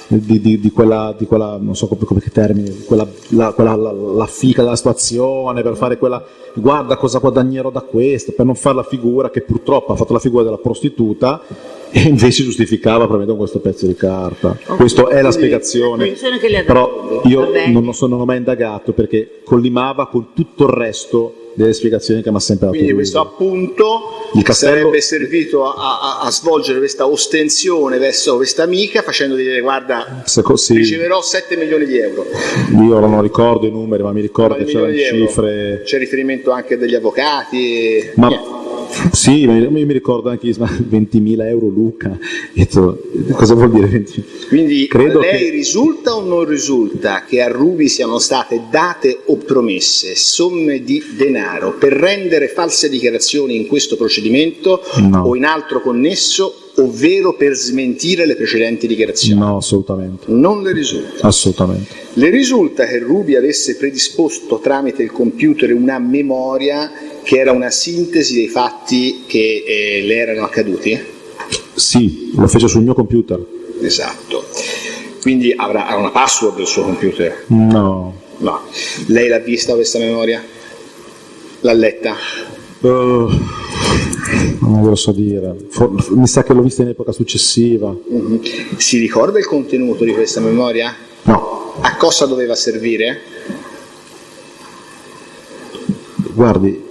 di quella, non so come che termine, la fica della situazione, per fare quella, guarda cosa guadagnerò da questo, per non fare la figura che purtroppo ha fatto la figura della prostituta e invece giustificava probabilmente con questo pezzo di carta. Questa è la spiegazione,
che le ha dato
però
Ruby,
io
va bene.
non ho mai indagato perché collimava con tutto il resto delle spiegazioni che mi ha sempre dato
Quindi
lui.
questo appunto
Il castello-
sarebbe servito a svolgere questa ostensione verso questa amica, facendo dire guarda,
Sì,
riceverò 7 milioni di euro.
io non ricordo i numeri, ma mi ricordo che
Milioni
c'erano
di euro.
cifre.
C'è riferimento anche degli avvocati.
Ma
Niente.
sì, io mi ricordo anche 20.000 euro Luca. Cosa vuol dire 20.000?
Quindi
Credo
lei
che-
risulta o non risulta che a Ruby siano state date o promesse somme di denaro per rendere false dichiarazioni in questo procedimento
No.
o in altro connesso, ovvero per smentire le precedenti dichiarazioni?
No, assolutamente.
Non le risulta.
Assolutamente.
Le risulta che Ruby avesse predisposto tramite il computer una memoria che era una sintesi dei fatti che le erano accaduti?
Sì, lo fece sul mio computer.
Esatto. Quindi ha una password del suo computer?
No.
No. Lei l'ha vista questa memoria? L'ha letta?
Non ve lo so dire. Mi sa che l'ho vista in epoca successiva.
Mhm. Si ricorda il contenuto di questa memoria?
No.
A cosa doveva servire?
Guardi,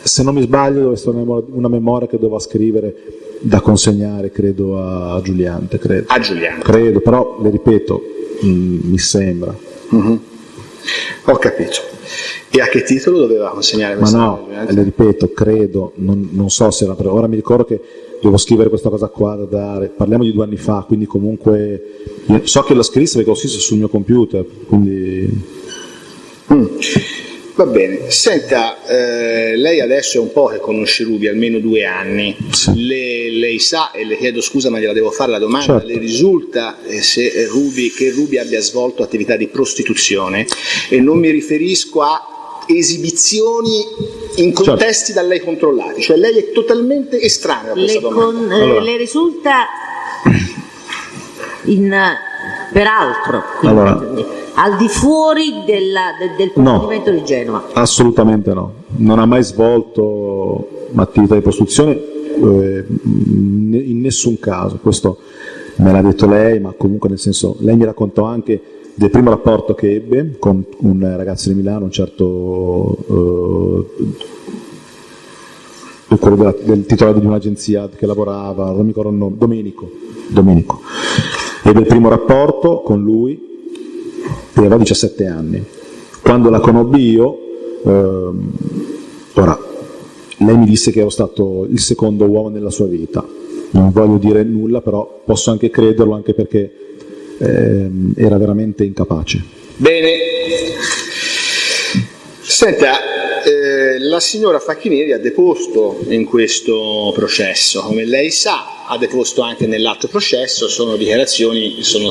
se non mi sbaglio deve essere una memoria che doveva scrivere da consegnare, credo, a Giuliante, credo.
A Giuliano.
Credo, però, le ripeto, mi sembra.
Mhm. Ho capito. E a che titolo doveva consegnare
Ma
questa
no,
Giuliante?
le ripeto, credo, non so se era ora mi ricordo che devo scrivere questa cosa qua da dare, parliamo di 2 anni fa, quindi comunque so che la scrisse perché l'ho scrissa sul mio computer, quindi
Va bene. Senta, lei adesso è un po' che conosce Ruby, almeno 2 anni.
Sì.
lei sa, e le chiedo scusa ma gliela devo fare la domanda,
certo.
Le risulta che Ruby abbia svolto attività di prostituzione? E non mi riferisco a esibizioni in contesti da lei controllati, cioè lei è totalmente estranea a questa domanda.
Allora. Le risulta peraltro al di fuori del provvedimento di Genova?
Assolutamente no, non ha mai svolto attività di prostituzione in nessun caso, questo me l'ha detto lei, ma comunque nel senso, lei mi raccontò anche del primo rapporto che ebbe con un ragazzo di Milano, un certo quello del titolare di un'agenzia che lavorava, non mi ricordo il nome, Domenico. Ebbe il primo rapporto con lui, aveva 17 anni. Quando la conobbi io, ora, lei mi disse che ero stato il secondo uomo nella sua vita. Non voglio dire nulla, però posso anche crederlo, anche perché era veramente incapace.
Bene. Senta, la signora Facchineri ha deposto in questo processo, come lei sa, ha deposto anche nell'altro processo, sono dichiarazioni che sono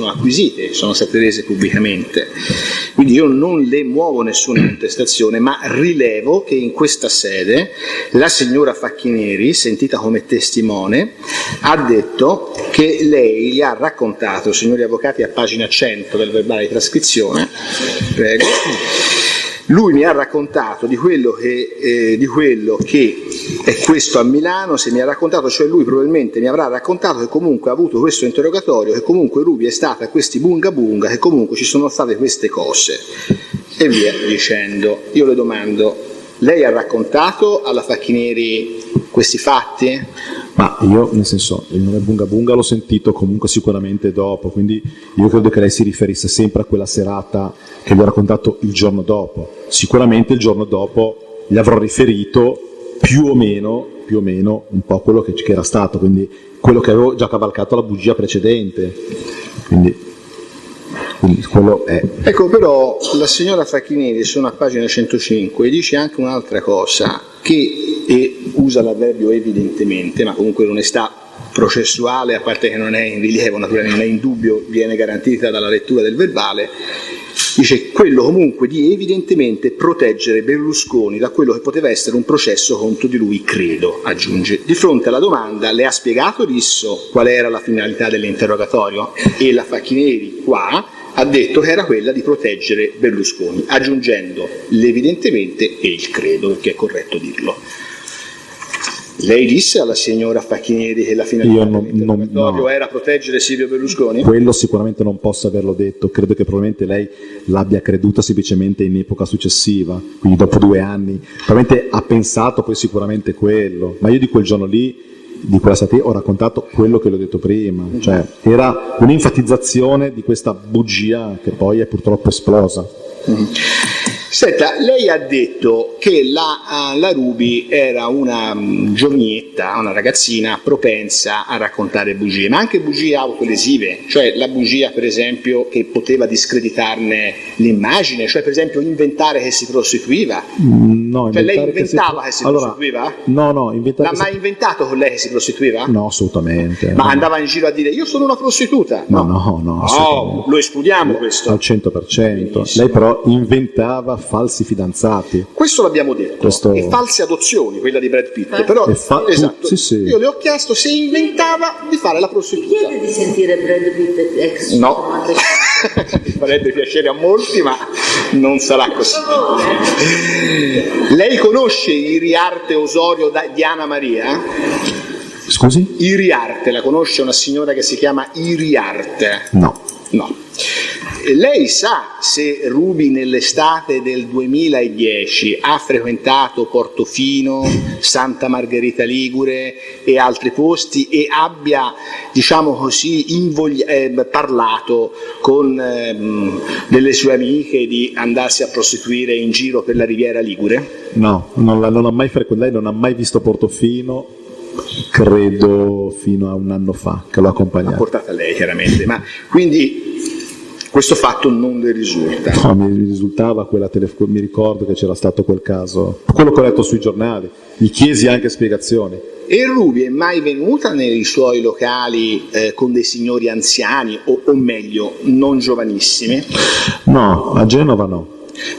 acquisite, sono state rese pubblicamente. Quindi io non le muovo nessuna contestazione, ma rilevo che in questa sede la signora Facchineri, sentita come testimone, ha detto che lei gli ha raccontato, signori avvocati, a pagina 100 del verbale di trascrizione, prego, lui mi ha raccontato di quello che è questo a Milano, se mi ha raccontato, cioè lui probabilmente mi avrà raccontato che comunque ha avuto questo interrogatorio, che comunque Ruby è stata a questi bunga bunga, che comunque ci sono state queste cose e via dicendo. Io le domando, lei ha raccontato alla Facchineri questi fatti?
Ma io, nel senso, il nome bunga bunga l'ho sentito comunque sicuramente dopo, quindi io credo che lei si riferisse sempre a quella serata che gli ho raccontato il giorno dopo. Sicuramente il giorno dopo gli avrò riferito più o meno un po' quello che era stato, quindi quello che avevo già cavalcato la bugia precedente. Quindi quello è.
Ecco, però la signora Facchineri, sono a pagina 105, dice anche un'altra cosa, e usa l'avverbio evidentemente, ma comunque l'onestà processuale, a parte che non è in rilievo, naturalmente non è in dubbio, viene garantita dalla lettura del verbale, dice quello comunque di evidentemente proteggere Berlusconi da quello che poteva essere un processo contro di lui, credo, aggiunge. Di fronte alla domanda le ha spiegato Risso qual era la finalità dell'interrogatorio, e la Facchineri qua ha detto che era quella di proteggere Berlusconi, aggiungendo l'evidentemente e il credo, perché è corretto dirlo. Lei disse alla signora Facchineri che la finalità dell'interrogatorio era proteggere Silvio Berlusconi?
Quello sicuramente non posso averlo detto, credo che probabilmente lei l'abbia creduta semplicemente in epoca successiva, quindi dopo 2 anni, probabilmente ha pensato poi sicuramente quello, ma io di quel giorno lì, di quella serata ho raccontato quello che le ho detto prima, cioè era un'enfatizzazione di questa bugia che poi è purtroppo esplosa.
Senta, lei ha detto che la Ruby era una giovanetta, una ragazzina propensa a raccontare bugie, ma anche bugie autolesive, cioè la bugia per esempio che poteva discreditarne l'immagine, cioè per esempio inventare che si prostituiva.
No,
cioè lei inventava che si prostituiva?
No,
l'ha mai inventato con lei che si prostituiva?
No, assolutamente.
Ma andava in giro a dire io sono una prostituta?
No,
lo escludiamo questo.
Al 100%. Benissimo. Lei però inventava falsi fidanzati.
Questo l'abbiamo detto. E false adozioni, quella di Brad Pitt. Però, esatto,
sì.
Io le ho chiesto se inventava di fare la prostituta.
Ti chiede di sentire Brad Pitt ex?
No. Farebbe piacere a molti, ma non sarà così. Lei conosce Iriarte Osorio di Anna Maria?
Scusi?
Iriarte, la conosce una signora che si chiama Iriarte?
No.
Lei sa se Ruby nell'estate del 2010 ha frequentato Portofino, Santa Margherita Ligure e altri posti e abbia, diciamo così, parlato con delle sue amiche di andarsi a prostituire in giro per la Riviera Ligure?
No, non ha mai frequentato, lei non ha mai visto Portofino, credo fino a un anno fa che l'ho accompagnata.
L'ha portata lei chiaramente, ma quindi questo fatto non le risulta?
No, mi risultava mi ricordo che c'era stato quel caso, quello che ho letto sui giornali, gli chiesi anche spiegazioni.
E Ruby è mai venuta nei suoi locali con dei signori anziani, o meglio, non giovanissimi?
No, a Genova no.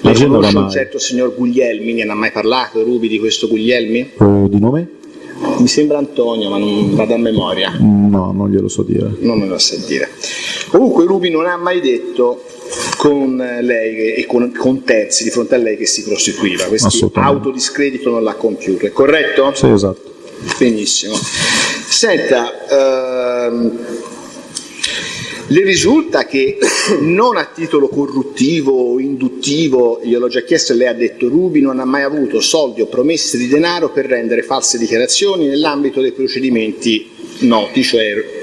Lei conosce un certo signor Guglielmi? Ne ha mai parlato Ruby di questo Guglielmi?
Di nome?
Mi sembra Antonio, ma non vado a memoria.
No, non glielo so dire.
Non me lo sa dire. Comunque Ruby non ha mai detto con lei e con terzi di fronte a lei che si prostituiva. Questo autodiscredito non l'ha compiuto, è corretto?
Sì, esatto.
Benissimo. Senta, le risulta che non a titolo corruttivo o induttivo, gliel'ho già chiesto e lei ha detto, Ruby non ha mai avuto soldi o promesse di denaro per rendere false dichiarazioni nell'ambito dei procedimenti noti, cioè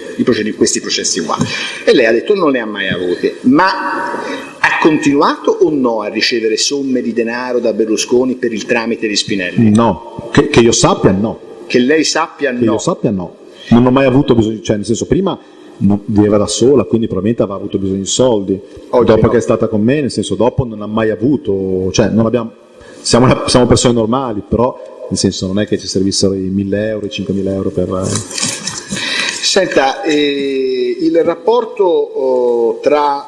questi processi qua. E lei ha detto non ne ha mai avute, ma ha continuato o no a ricevere somme di denaro da Berlusconi per il tramite di Spinelli?
No, che io sappia no.
Che lei sappia no?
Che io sappia no. Non ho mai avuto bisogno, cioè nel senso prima viveva da sola, quindi probabilmente aveva avuto bisogno di soldi.
Oggi
dopo
no.
Che è stata con me, nel senso dopo non ha mai avuto, cioè non abbiamo, siamo persone normali, però nel senso non è che ci servissero i 1.000 euro, i 5.000 euro per...
Senta, il rapporto tra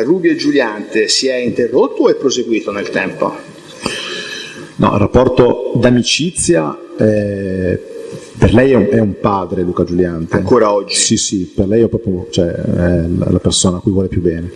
Ruby e Giuliante si è interrotto o è proseguito nel tempo?
No, il rapporto d'amicizia per lei è un padre, Luca Giuliante.
Ancora oggi?
Sì, per lei è proprio, cioè, è la persona a cui vuole più bene.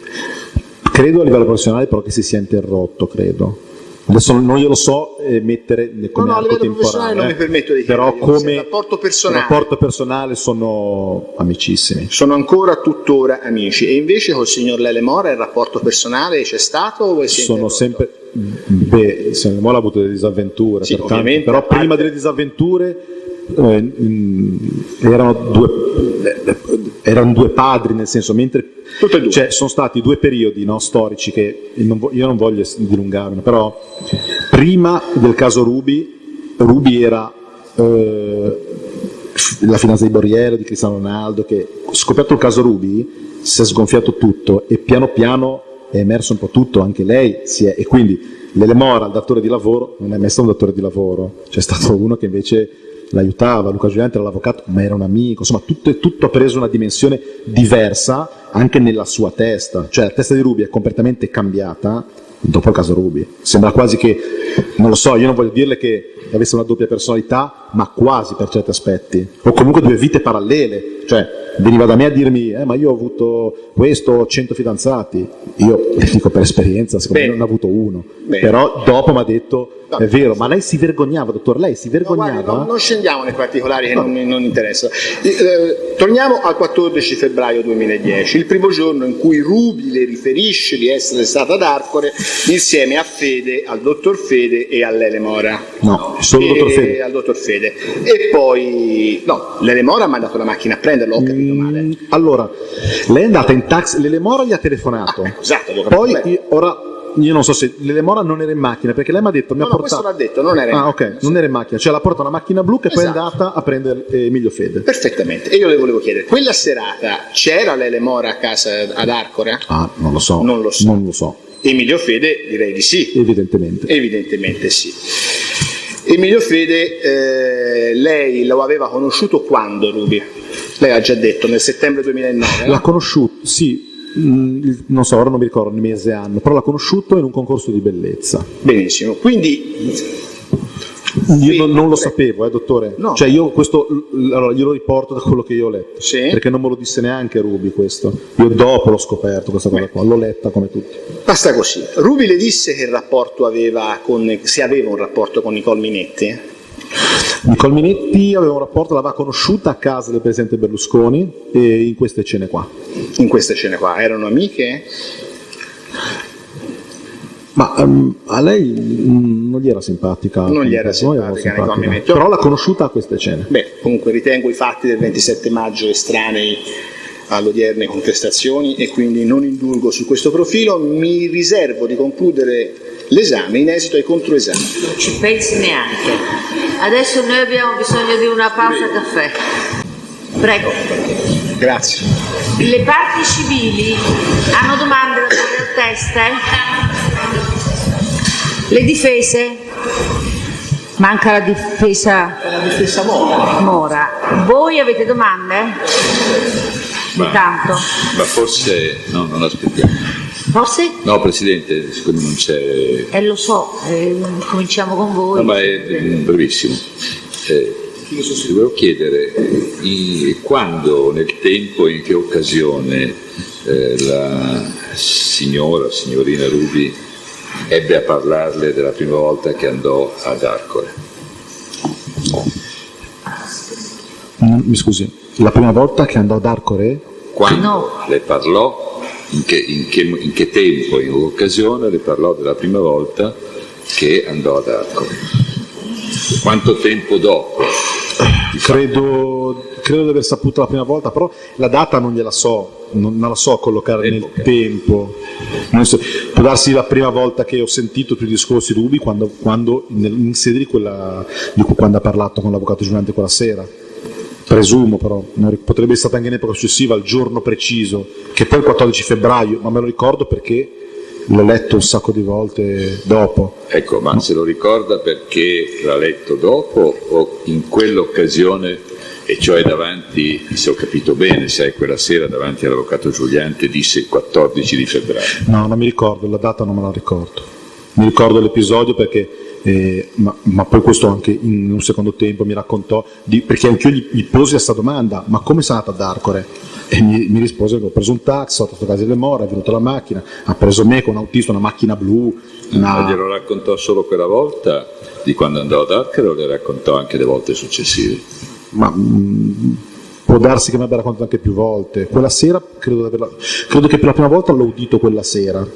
Credo a livello professionale però che si sia interrotto, credo. Adesso non glielo so mettere come arco temporale,
non mi permetto di
però come
rapporto
personale sono amicissimi.
Sono ancora tuttora amici. E invece col signor Lele Mora il rapporto personale c'è stato o
sono sempre il signor Mora ha avuto delle disavventure,
sì,
pertanto, però prima delle disavventure erano due padri, nel senso, mentre cioè, sono stati due periodi storici che io non voglio dilungarmi, però prima del caso Ruby era la finanza di Borriello, di Cristiano Ronaldo, che scoperto il caso Ruby si è sgonfiato tutto e piano piano è emerso un po' tutto, anche lei e quindi Lele Mora, il datore di lavoro, non è mai stato un datore di lavoro, c'è stato uno che invece l'aiutava, Luca Giuliante era l'avvocato ma era un amico, insomma tutto ha preso una dimensione diversa anche nella sua testa, cioè la testa di Ruby è completamente cambiata dopo il caso Ruby, sembra quasi che, non lo so, io non voglio dirle che avesse una doppia personalità, ma quasi per certi aspetti, o comunque due vite parallele, cioè veniva da me a dirmi ma io ho avuto questo, ho 100 fidanzati, io le dico per esperienza, secondo me non ho avuto uno. Però dopo mi ha detto è vero, ma lei si vergognava, dottor, lei si vergognava?
No, guardi, non scendiamo nei particolari che non interessano. Torniamo al 14 febbraio 2010, il primo giorno in cui Ruby le riferisce di essere stata ad Arcore insieme a Fede, al dottor Fede e a Lele Mora.
No, solo dottor Fede.
Al dottor Fede. E poi, no, Lele Mora ha mandato la macchina a prenderlo, ho capito male.
Allora, lei è andata in taxi, Lele Mora gli ha telefonato.
Esatto,
poi io non so se Lele Mora non era in macchina, perché lei mi ha detto mi ha portato...
questo l'ha detto, non era in macchina.
Ok, non era in macchina, cioè l'ha portata una macchina blu che poi è andata a prendere Emilio Fede.
Perfettamente, e io le volevo chiedere, quella serata c'era Lele Mora a casa ad Arcore?
Non lo so. Non lo so.
Emilio Fede direi di sì. Evidentemente sì. Emilio Fede, lei lo aveva conosciuto quando, Ruby? Lei ha già detto, nel settembre 2009.
L'ha conosciuto, sì. Non so, ora non mi ricordo il mese e anno, però l'ha conosciuto in un concorso di bellezza.
Benissimo, quindi
io non lo sapevo, dottore.
No.
Cioè io questo allora, glielo riporto da quello che io ho letto,
sì.
Perché non me lo disse neanche Ruby questo. Io dopo l'ho scoperto questa cosa qua, l'ho letta come tutti.
Basta così. Ruby le disse che rapporto aveva se aveva un rapporto con Nicole Minetti?
Nicole Minetti aveva un rapporto, l'aveva conosciuta a casa del presidente Berlusconi e in queste scene qua.
In queste scene qua, erano amiche?
Ma a lei non gli era simpatica?
Non gli era simpatica Nicole Minetti.
Però l'ha conosciuta a queste scene.
Beh, comunque ritengo i fatti del 27 maggio estranei alle odierne contestazioni e quindi non indulgo su questo profilo, mi riservo di concludere l'esame in esito ai controesami.
Non ci pensi neanche. Adesso noi abbiamo bisogno di una pausa caffè. Prego.
Grazie.
Le parti civili hanno domande da fare al test? Le difese? Manca la difesa Mora. Voi avete domande? Intanto.
Ma forse no, non aspettiamo.
Forse?
No, Presidente, secondo me non c'è.
Lo so, cominciamo con voi.
No, ma è brevissimo. Ti volevo chiedere quando, nel tempo, in che occasione la signorina Ruby ebbe a parlarle della prima volta che andò ad Arcore?
Mi scusi, la prima volta che andò ad Arcore?
Quando le parlò, in che tempo, in occasione le parlò della prima volta che andò ad Arcore? Quanto tempo dopo?
Credo di aver saputo la prima volta, però la data non gliela so, non la so collocare nel tempo. Può darsi la prima volta che ho sentito tutti i discorsi di Ruby quando in sede di quando ha parlato con l'avvocato Giuliante quella sera. Presumo, però potrebbe essere stata anche in epoca successiva, al giorno preciso, che poi il 14 febbraio, ma me lo ricordo perché l'ho letto un sacco di volte dopo.
Ecco, ma se lo ricorda perché l'ha letto dopo o in quell'occasione, e cioè davanti, se ho capito bene, sai, quella sera davanti all'avvocato Giuliante disse il 14 di febbraio?
No, non mi ricordo, la data non me la ricordo. Mi ricordo l'episodio perché, ma poi questo anche in un secondo tempo mi raccontò, perché anch'io gli posi questa domanda, ma come sei andata ad Arcore? E mi rispose che ho preso un taxi, sono stato a casa delle Mora, è venuta la macchina, ha preso me con un autista, una macchina blu.
Ma glielo raccontò solo quella volta di quando andò ad Arcore o le raccontò anche le volte successive?
Ma può darsi che mi abbia raccontato anche più volte. Quella sera credo che per la prima volta l'ho udito quella sera,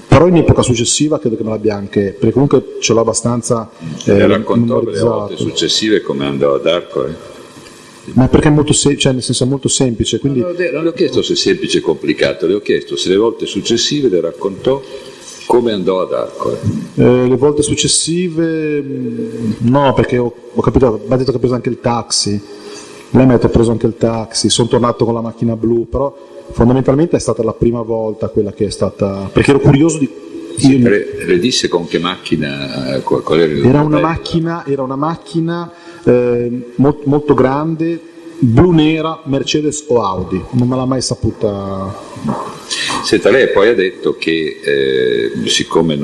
però in epoca successiva credo che me l'abbia anche, perché comunque ce l'ho abbastanza
le raccontò le volte successive come andò ad Arcore?
Ma perché è molto cioè nel senso è molto semplice, quindi
non le ho chiesto se è semplice o complicato, le ho chiesto se le volte successive le raccontò come andò ad Arcore.
Le volte successive no, perché ho capito, mi ha detto che ha preso anche il taxi, lei mi ha detto che ha preso anche il taxi, sono tornato con la macchina blu, però fondamentalmente è stata la prima volta quella che è stata, perché ero curioso di...
Le disse con che macchina? Qual era
una macchina molto grande, blu nera, Mercedes o Audi, non me l'ha mai saputa.
Senta, lei poi ha detto che siccome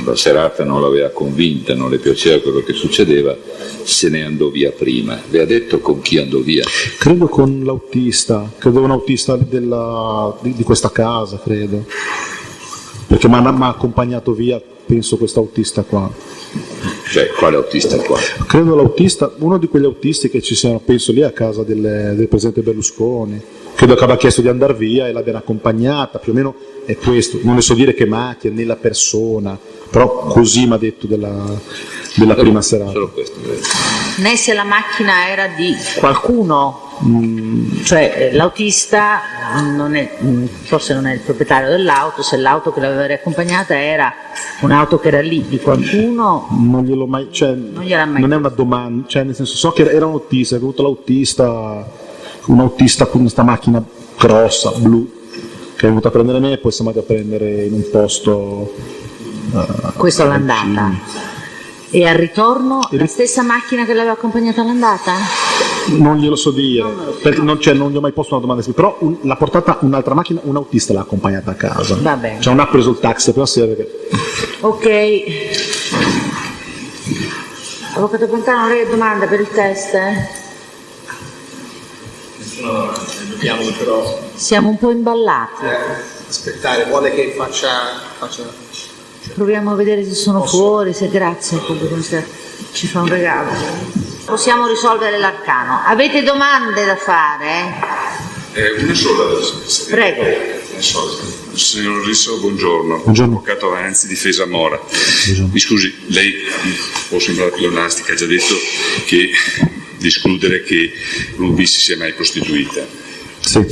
la serata non l'aveva convinta, non le piaceva quello che succedeva, se ne andò via prima. Le ha detto con chi andò via?
Credo con l'autista, credo un autista di questa casa, credo, perché mi ha accompagnato via, penso, questo autista qua.
Cioè, quale autista qua?
Credo l'autista, uno di quegli autisti che ci siano, penso, lì a casa del presidente Berlusconi. Credo che aveva chiesto di andare via e l'abbiano accompagnata, più o meno è questo. Non ne so dire che macchina né la persona, però così mi ha detto della prima serata.
Solo questo.
Né se la macchina era di qualcuno, cioè l'autista forse non è il proprietario dell'auto, se l'auto che l'aveva riaccompagnata era un'auto che era lì di qualcuno,
non gliel'ho mai, cioè,
non gliel'ha mai
non
detto.
è una domanda, cioè nel senso so che era un autista, è venuto un autista con questa macchina grossa, blu, che è venuto a prendere me e poi siamo andati a prendere in un posto.
Questo all'andata. E al ritorno la stessa macchina che l'aveva accompagnata all'andata?
Non glielo so dire, perché non gli ho mai posto una domanda, però l'ha portata un'altra macchina, un autista l'ha accompagnata a casa.
Va bene.
Cioè non ha preso il taxi per la sera perché...
Ok. Avvocato Pantano, lei ha domanda per il test?
Dobbiamo però
Siamo un po' imballati.
aspettare, vuole che faccia...
Proviamo a vedere se sono fuori, se grazie, ci fa un regalo. Possiamo risolvere l'arcano. Avete domande da fare?
Una sola.
Prego.
Signor Risso, buongiorno.
Buongiorno.
Avvocato Avanzi, difesa Mora. Mi scusi, lei può sembrare pleonastica, ha già detto che di escludere che Ruby si sia mai prostituita.
Sì.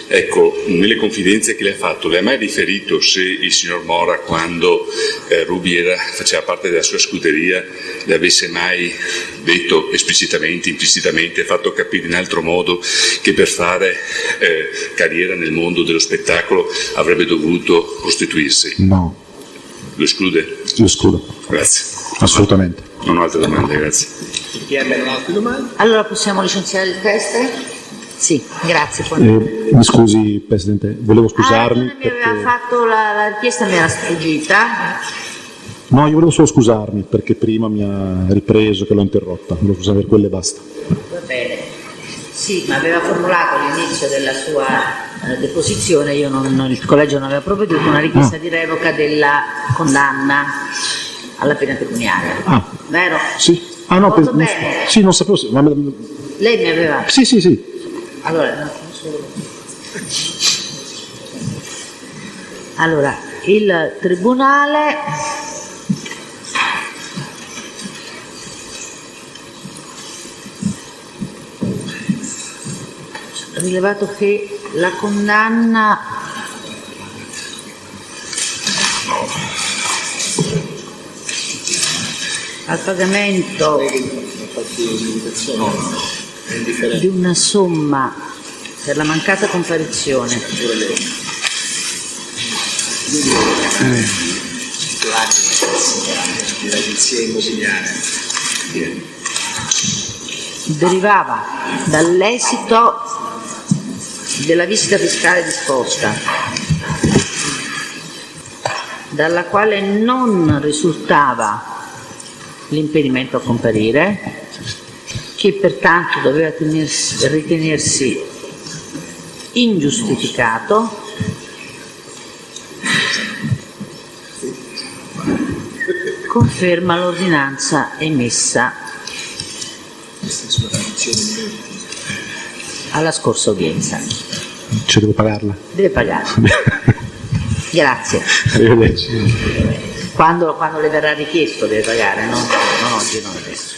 Ecco, nelle confidenze che le ha fatto, le ha mai riferito se il signor Mora, quando Ruby faceva parte della sua scuderia, le avesse mai detto esplicitamente, implicitamente, fatto capire in altro modo che per fare carriera nel mondo dello spettacolo avrebbe dovuto prostituirsi?
No.
Lo esclude?
Lo escludo,
Grazie.
assolutamente.
Non ho altre domande, grazie.
Il PM non ha altre domande?
Allora possiamo licenziare il test? Sì, grazie.
Mi scusi Presidente, volevo scusarmi
mi aveva fatto la richiesta, mi era sfuggita.
No, io volevo solo scusarmi perché prima mi ha ripreso che l'ho interrotta, volevo scusare per quello e basta.
Va bene. Sì, ma aveva formulato all'inizio della sua deposizione, il collegio non aveva provveduto, una richiesta di revoca della condanna alla pena pecuniaria. Vero?
Sì. Ah no,
Molto bene.
sì, non sapevo.
Lei mi aveva...
Sì.
Allora, il Tribunale ha rilevato che la condanna al pagamento di una somma per la mancata comparizione derivava dall'esito della visita fiscale disposta, dalla quale non risultava l'impedimento a comparire, che pertanto doveva ritenersi ingiustificato, conferma l'ordinanza emessa alla scorsa udienza.
Cioè devo pagarla?
Deve pagare. Grazie.
Arrivederci.
Quando le verrà richiesto deve pagare, non oggi, non adesso.